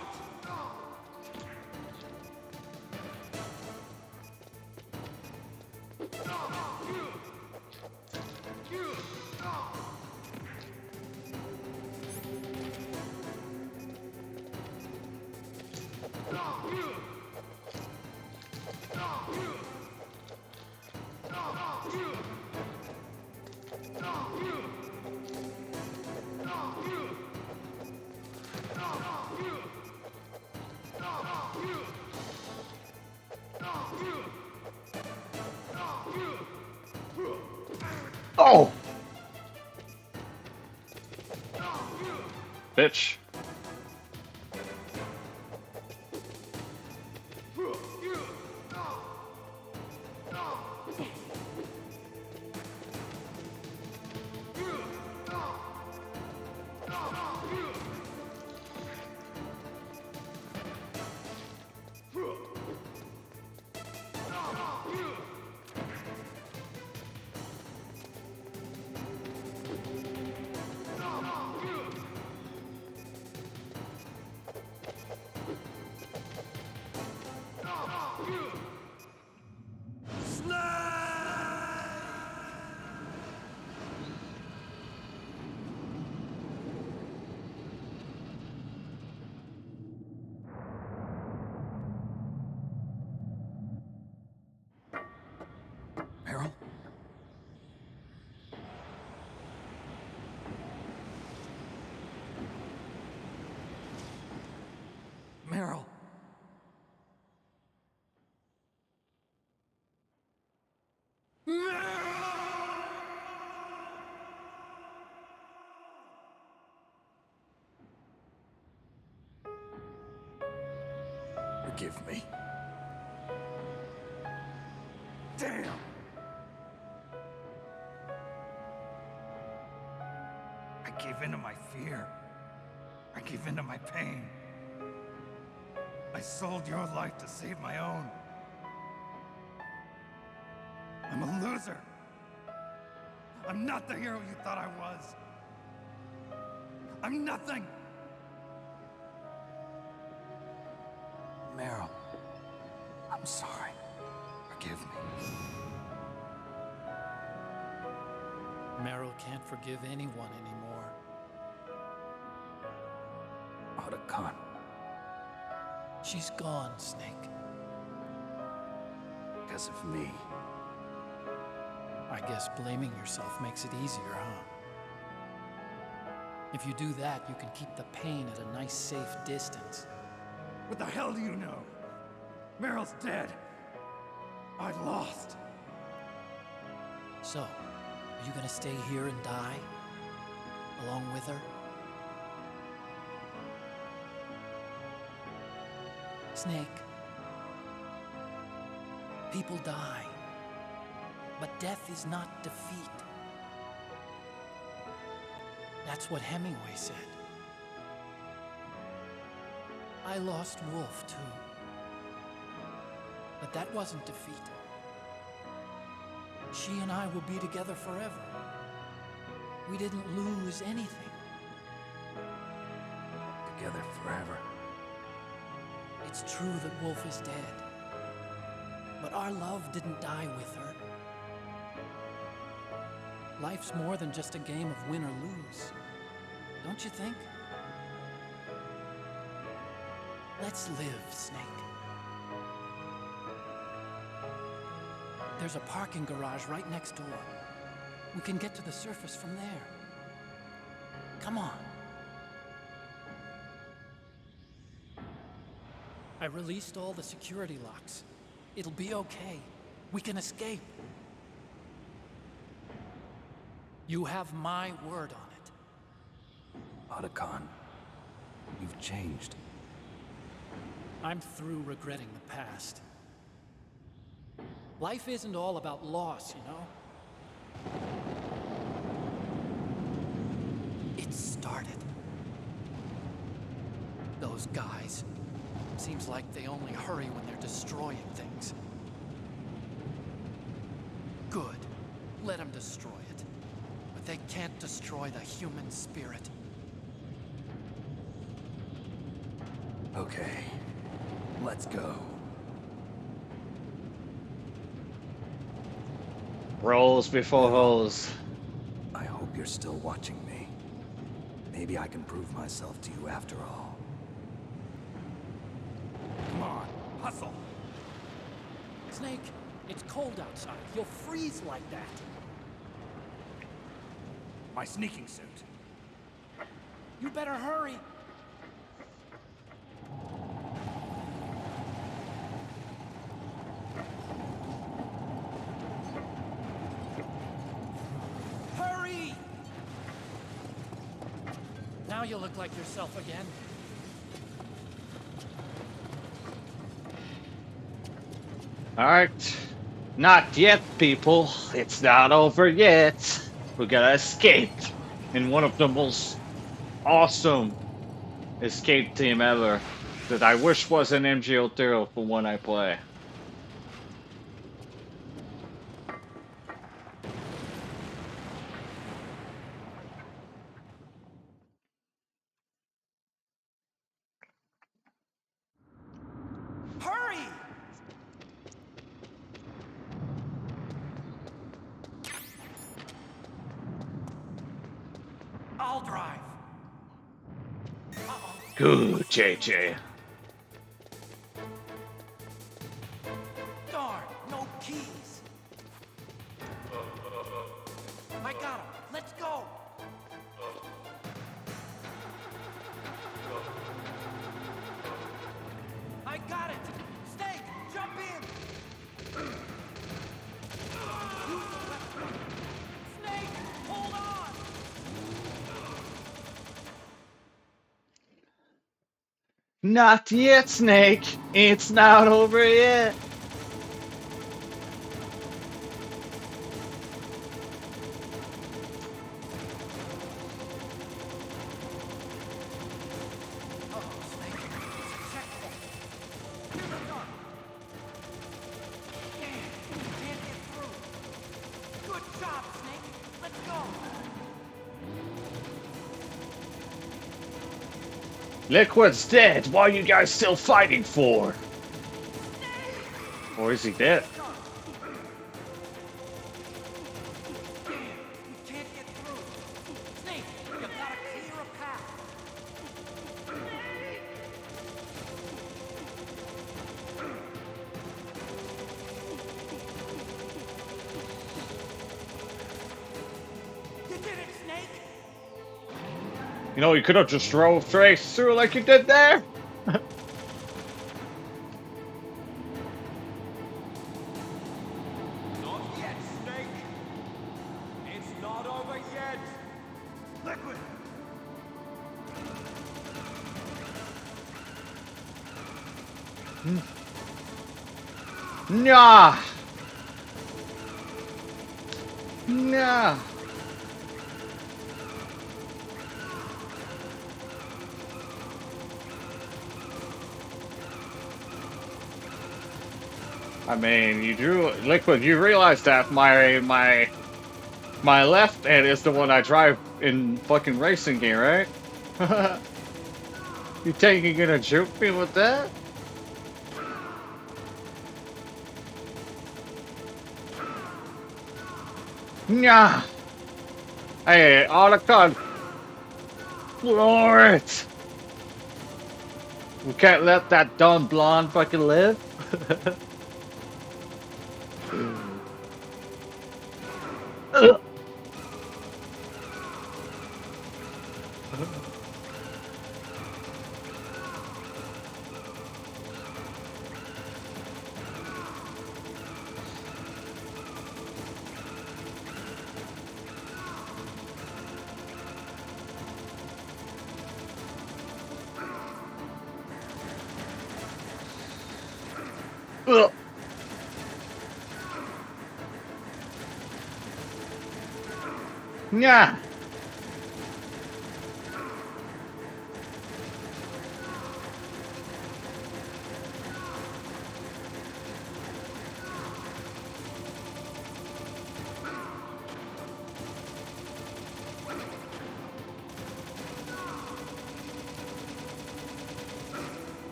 Oh, bitch. Meryl? Meryl! Forgive me. Damn! I gave in to my fear. I gave in to my pain. I sold your life to save my own. I'm a loser. I'm not the hero you thought I was. I'm nothing. Meryl, I'm sorry. Forgive me. Meryl can't forgive anyone anymore. Oda Khan. She's gone, Snake. Because of me. I guess blaming yourself makes it easier, huh? If you do that, you can keep the pain at a nice, safe distance. What the hell do you know? Meryl's dead. I lost. So, are you gonna stay here and die? Along with her? Snake. People die. But death is not defeat. That's what Hemingway said. I lost Wolf, too. But that wasn't defeat. She and I will be together forever. We didn't lose anything. Together forever. It's true that Wolf is dead. But our love didn't die with her. Life's more than just a game of win or lose. Don't you think? Let's live, Snake. There's a parking garage right next door. We can get to the surface from there. Come on. I released all the security locks. It'll be okay. We can escape. You have my word on it. Otacon, you've changed. I'm through regretting the past. Life isn't all about loss, you know? It started. Those guys. Seems like they only hurry when they're destroying things. Good. Let them destroy it. But they can't destroy the human spirit. Okay. Let's go. Rolls before holes. I hope you're still watching me. Maybe I can prove myself to you after all. Come on, hustle. Snake, it's cold outside. You'll freeze like that. My sneaking suit. You better hurry. Hurry! Now you look like yourself again. Alright. Not yet, people. It's not over yet. We gotta escape in one of the most awesome escape team ever that I wish was an MGO0 for when I play. Hurry! I'll drive. Uh-oh. Good, JJ. Darn, no keys. I got him. Let's go. I got it. Snake, jump in. Use the weapon. Snake, hold on. Not yet, Snake. It's not over yet. Liquid's dead. What are you guys still fighting for? Or is he dead? You know, you could have just drove straight through like you did there. Not yet, Snake. It's not over yet. Liquid. Nah. Nah. I mean, you drew Liquid. You realize that my left hand is the one I drive in fucking racing game, right? You think you're gonna juke me with that? Yeah. Hey, Otacon. Floor it. We can't let that dumb blonde fucking live. Ugh. Ugh. Yeah.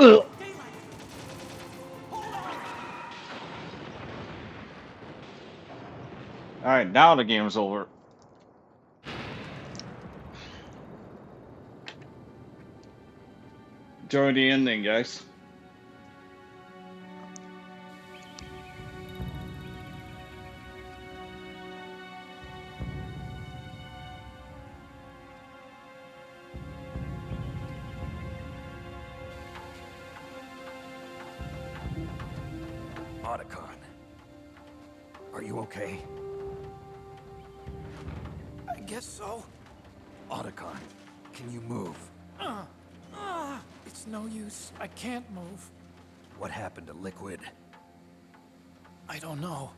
Ugh. All right, now the game's over. Enjoy the ending, guys. Otacon. Are you okay? I guess so. Otacon, can you move? It's no use. I can't move. What happened to Liquid? I don't know,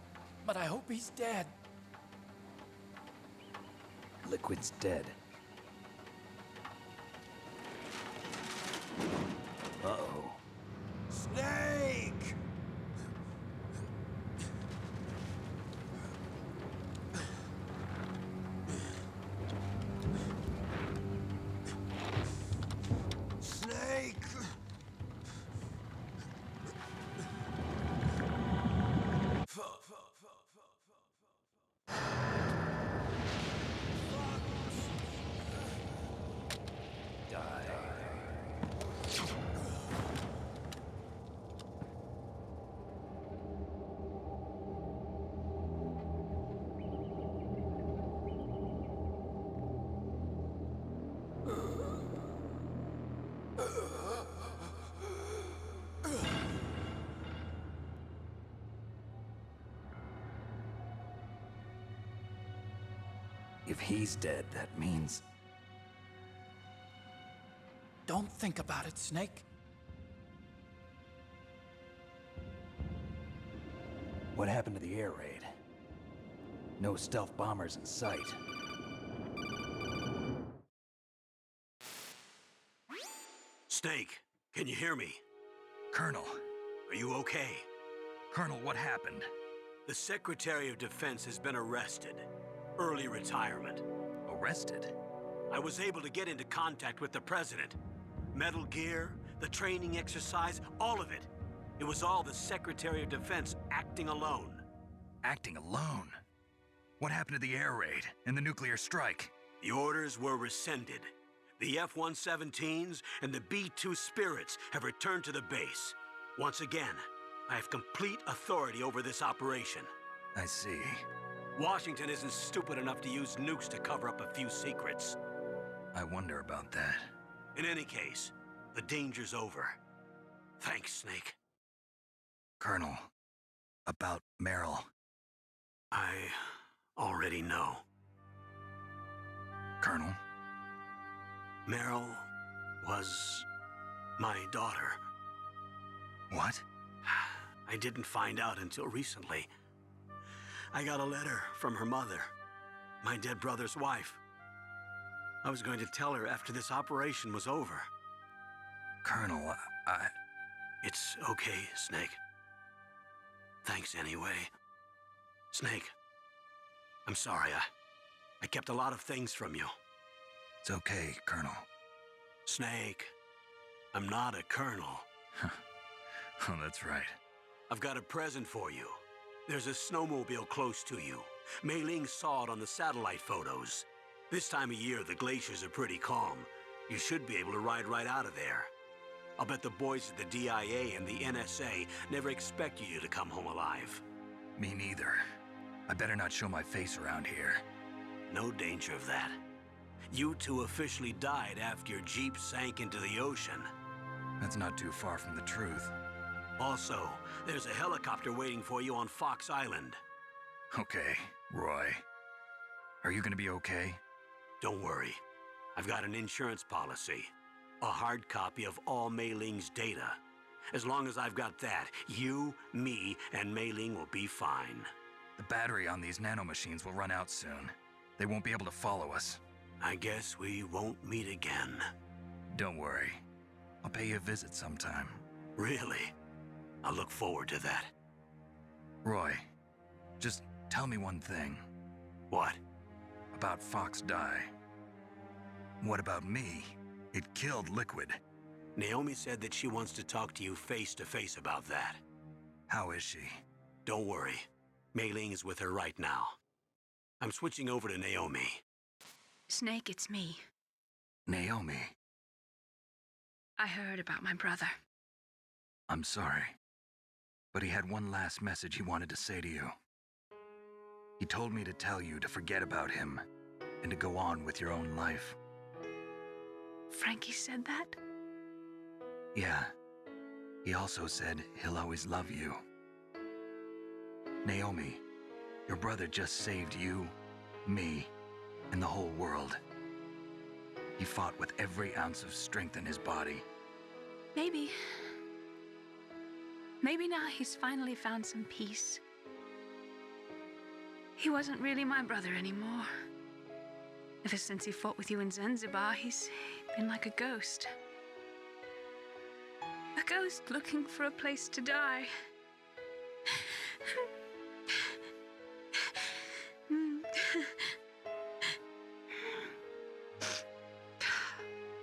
but I hope he's dead. Liquid's dead. Uh-oh. Snake! Snake! If he's dead, that means... Don't think about it, Snake. What happened to the air raid? No stealth bombers in sight. Snake, can you hear me? Colonel. Are you okay? Colonel, what happened? The Secretary of Defense has been arrested. Early retirement. Arrested? I was able to get into contact with the President. Metal Gear, the training exercise, all of it. It was all the Secretary of Defense acting alone. Acting alone? What happened to the air raid and the nuclear strike? The orders were rescinded. The F-117s and the B-2 Spirits have returned to the base. Once again, I have complete authority over this operation. I see. Washington isn't stupid enough to use nukes to cover up a few secrets. I wonder about that. In any case, the danger's over. Thanks, Snake. Colonel, about Meryl. I already know. Colonel? Meryl was my daughter. What? I didn't find out until recently. I got a letter from her mother, my dead brother's wife. I was going to tell her after this operation was over. Colonel, It's okay, Snake. Thanks anyway. Snake, I'm sorry. I kept a lot of things from you. It's okay, Colonel. Snake, I'm not a colonel. Oh, that's right. I've got a present for you. There's a snowmobile close to you. Mei Ling saw it on the satellite photos. This time of year, the glaciers are pretty calm. You should be able to ride right out of there. I'll bet the boys at the DIA and the NSA never expect you to come home alive. Me neither. I better not show my face around here. No danger of that. You two officially died after your Jeep sank into the ocean. That's not too far from the truth. Also, there's a helicopter waiting for you on Fox Island. Okay, Roy. Are you gonna be okay? Don't worry. I've got an insurance policy. A hard copy of all Mei Ling's data. As long as I've got that, you, me, and Mei Ling will be fine. The battery on these nanomachines will run out soon. They won't be able to follow us. I guess we won't meet again. Don't worry. I'll pay you a visit sometime. Really? I look forward to that. Roy, just tell me one thing. What? About Fox Die. What about me? It killed Liquid. Naomi said that she wants to talk to you face to face about that. How is she? Don't worry. Mei Ling is with her right now. I'm switching over to Naomi. Snake, it's me. Naomi. I heard about my brother. I'm sorry. But he had one last message he wanted to say to you. He told me to tell you to forget about him and to go on with your own life. Frankie said that? Yeah. He also said he'll always love you. Naomi, your brother just saved you, me, and the whole world. He fought with every ounce of strength in his body. Maybe. Maybe now he's finally found some peace. He wasn't really my brother anymore. Ever since he fought with you in Zanzibar, he's been like a ghost. A ghost looking for a place to die.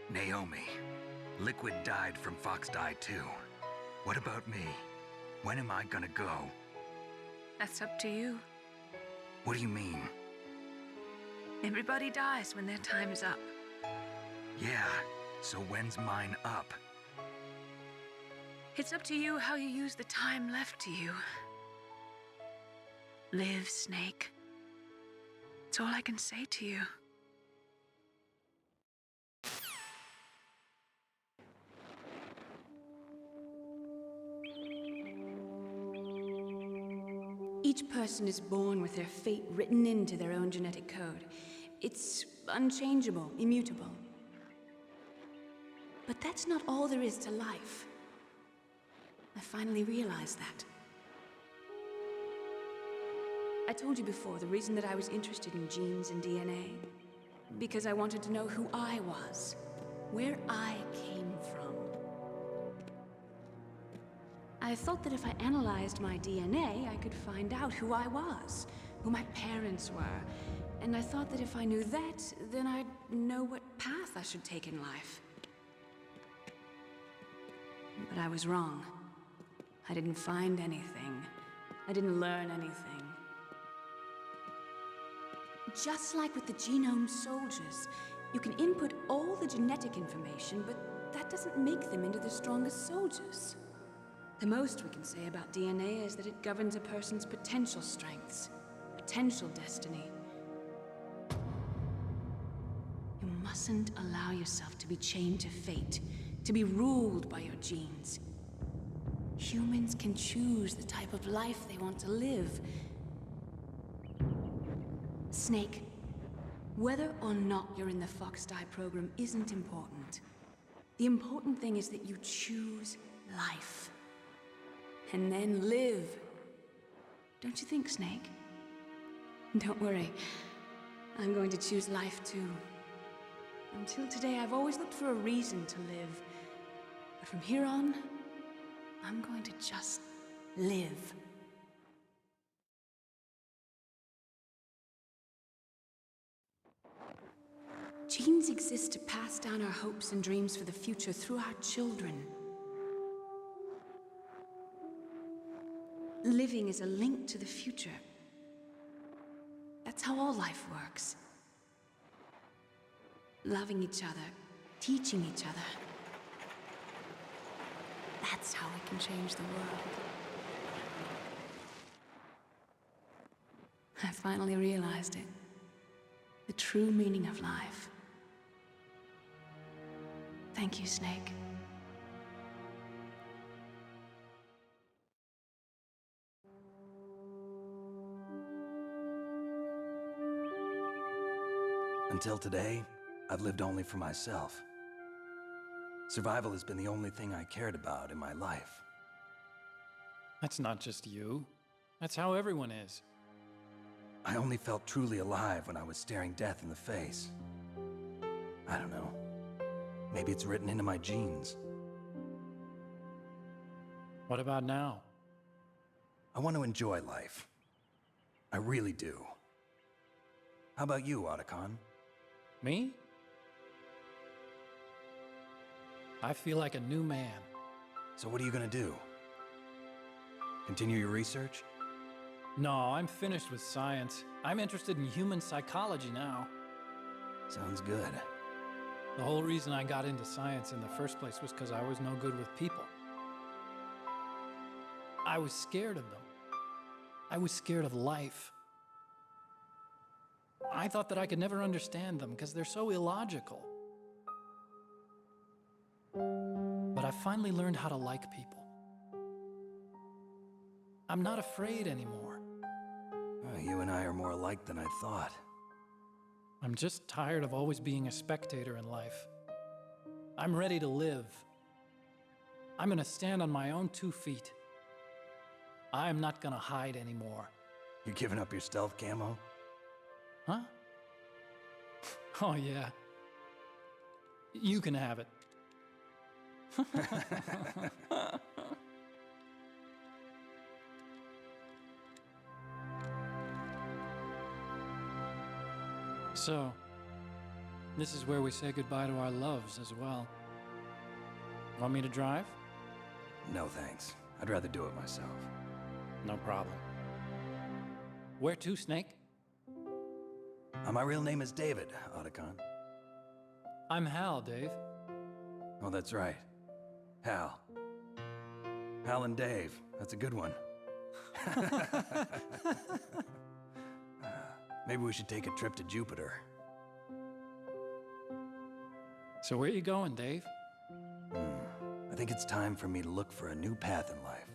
Naomi, Liquid died from Fox Die too. What about me? When am I gonna go? That's up to you. What do you mean? Everybody dies when their time is up. Yeah, so when's mine up? It's up to you how you use the time left to you. Live, Snake. It's all I can say to you. Each person is born with their fate written into their own genetic code. It's unchangeable, immutable. But that's not all there is to life. I finally realized that. I told you before the reason that I was interested in genes and DNA. Because I wanted to know who I was, where I came from. I thought that if I analyzed my DNA, I could find out who I was, who my parents were. And I thought that if I knew that, then I'd know what path I should take in life. But I was wrong. I didn't find anything. I didn't learn anything. Just like with the genome soldiers, you can input all the genetic information, but that doesn't make them into the strongest soldiers. The most we can say about DNA is that it governs a person's potential strengths, potential destiny. You mustn't allow yourself to be chained to fate, to be ruled by your genes. Humans can choose the type of life they want to live. Snake, whether or not you're in the Fox Die program isn't important. The important thing is that you choose life. And then live. Don't you think, Snake? Don't worry. I'm going to choose life too. Until today, I've always looked for a reason to live. But from here on, I'm going to just live. Genes exist to pass down our hopes and dreams for the future through our children. Living is a link to the future. That's how all life works. Loving each other, teaching each other. That's how we can change the world. I finally realized it. The true meaning of life. Thank you, Snake. Until today, I've lived only for myself. Survival has been the only thing I cared about in my life. That's not just you. That's how everyone is. I only felt truly alive when I was staring death in the face. I don't know. Maybe it's written into my genes. What about now? I want to enjoy life. I really do. How about you, Otacon? Me? I feel like a new man. So what are you gonna do? Continue your research? No, I'm finished with science. I'm interested in human psychology now. Sounds good. The whole reason I got into science in the first place was because I was no good with people. I was scared of them. I was scared of life. I thought that I could never understand them because they're so illogical. But I finally learned how to like people. I'm not afraid anymore. You and I are more alike than I thought. I'm just tired of always being a spectator in life. I'm ready to live. I'm gonna stand on my own 2 feet. I'm not gonna hide anymore. You giving up your stealth camo? Huh? Oh, yeah. You can have it. So, this is where we say goodbye to our loves as well. Want me to drive? No thanks. I'd rather do it myself. No problem. Where to, Snake? My real name is David, Otacon. I'm Hal, Dave. Oh, that's right. Hal. Hal and Dave. That's a good one. Maybe we should take a trip to Jupiter. So where you going, Dave? I think it's time for me to look for a new path in life.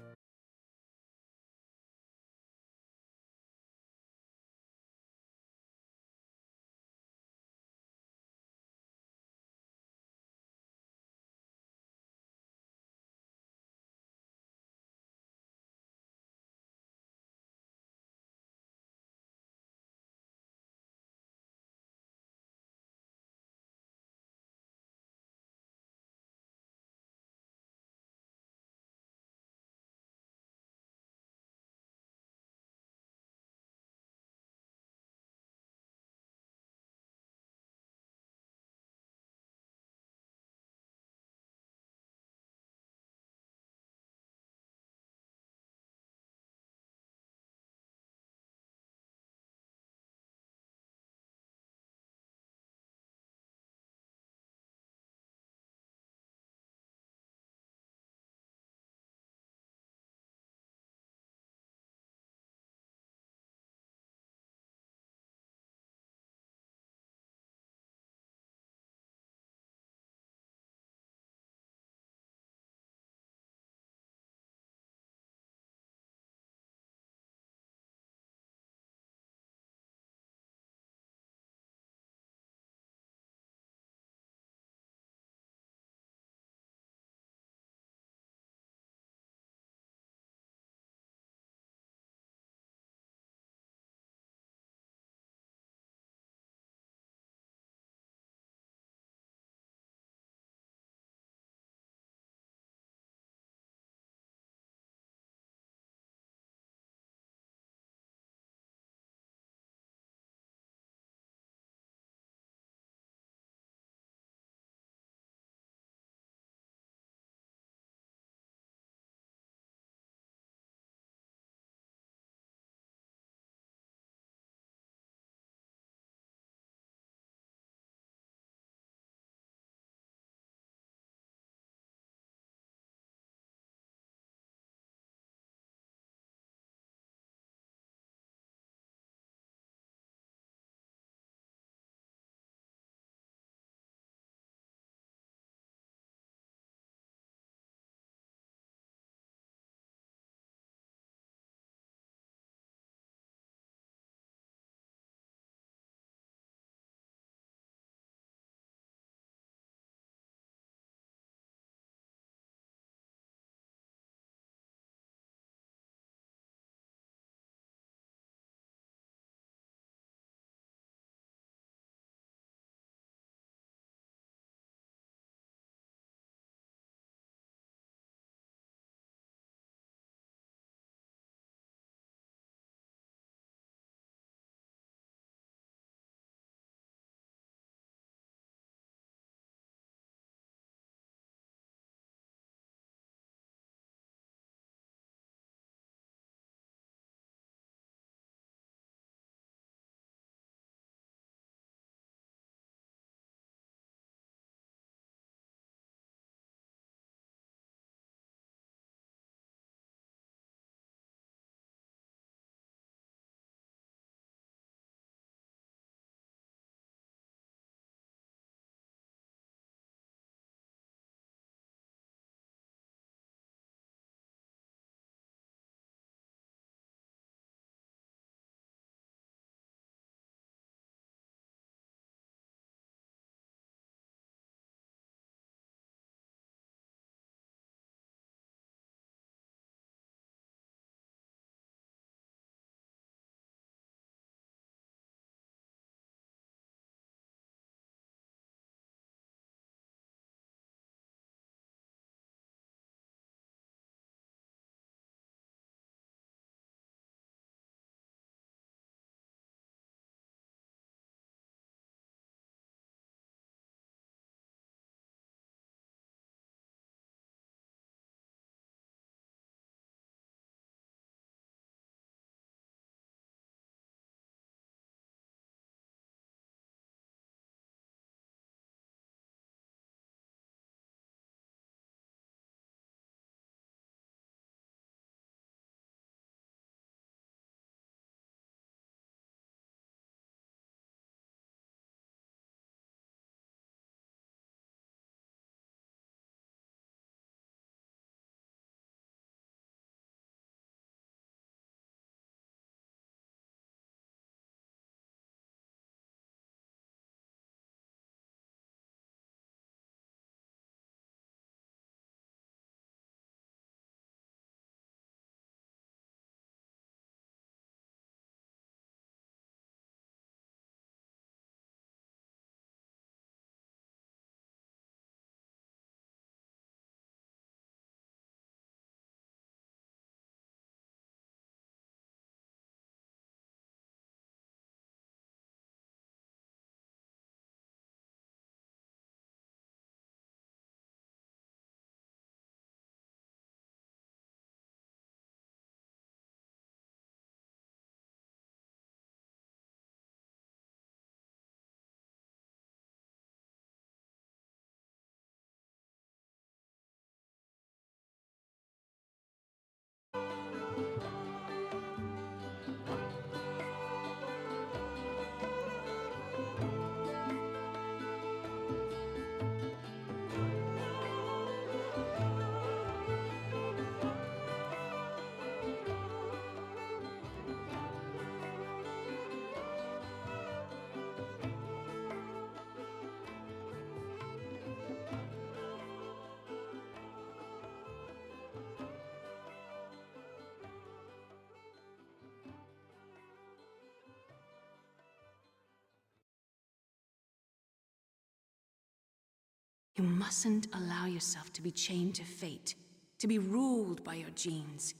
You mustn't allow yourself to be chained to fate, to be ruled by your genes.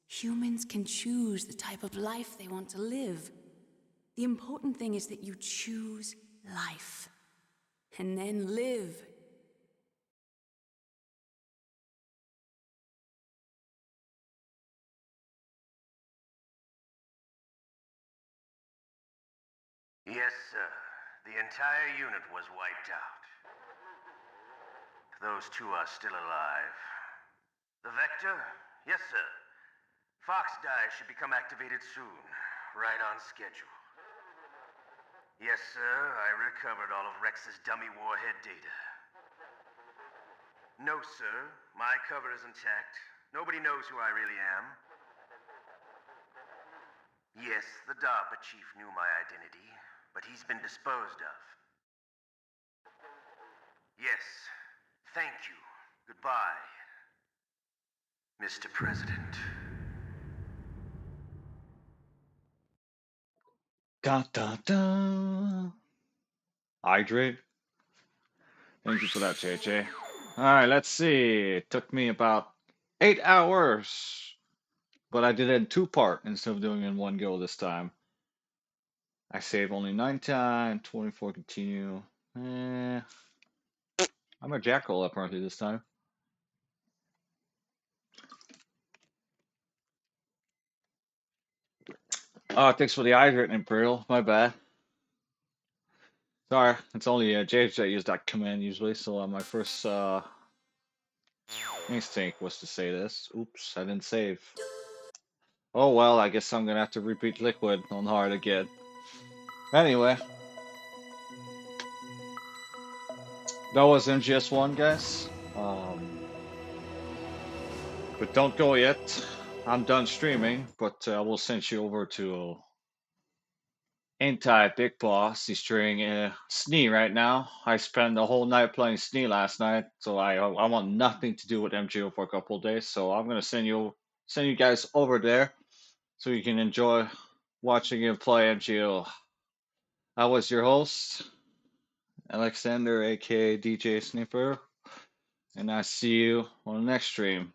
Humans can choose the type of life they want to live. The important thing is that you choose life. And then live. Yes, sir. The entire unit was wiped out. Those two are still alive. The Vector? Yes, sir. Fox die should become activated soon. Right on schedule. Yes, sir. I recovered all of Rex's dummy warhead data. No, sir. My cover is intact. Nobody knows who I really am. Yes, the DARPA chief knew my identity, but he's been disposed of. Yes. Thank you. Goodbye, Mr. President. Da da da. Hydrate. Thank you for that, JJ. Alright, let's see. It took me about 8 hours, but I did it in two-part instead of doing it in one go this time. I save only 9 time, 24 continue. I'm a jackal apparently this time. Oh, thanks for the hydrate, Imperial. My bad. Sorry, it's only JJ that use that command usually, so my first instinct was to say this. Oops, I didn't save. Oh well, I guess I'm gonna have to repeat Liquid on hard again. Anyway, that was MGS1, guys. But don't go yet. I'm done streaming, but I will send you over to Big Boss. He's doing Snee right now. I spent the whole night playing Snee last night, so I want nothing to do with MGO for a couple of days. So I'm gonna send you guys over there so you can enjoy watching him play MGO. I was your host, Alexander, aka DJ Sniffer, and I see you on the next stream.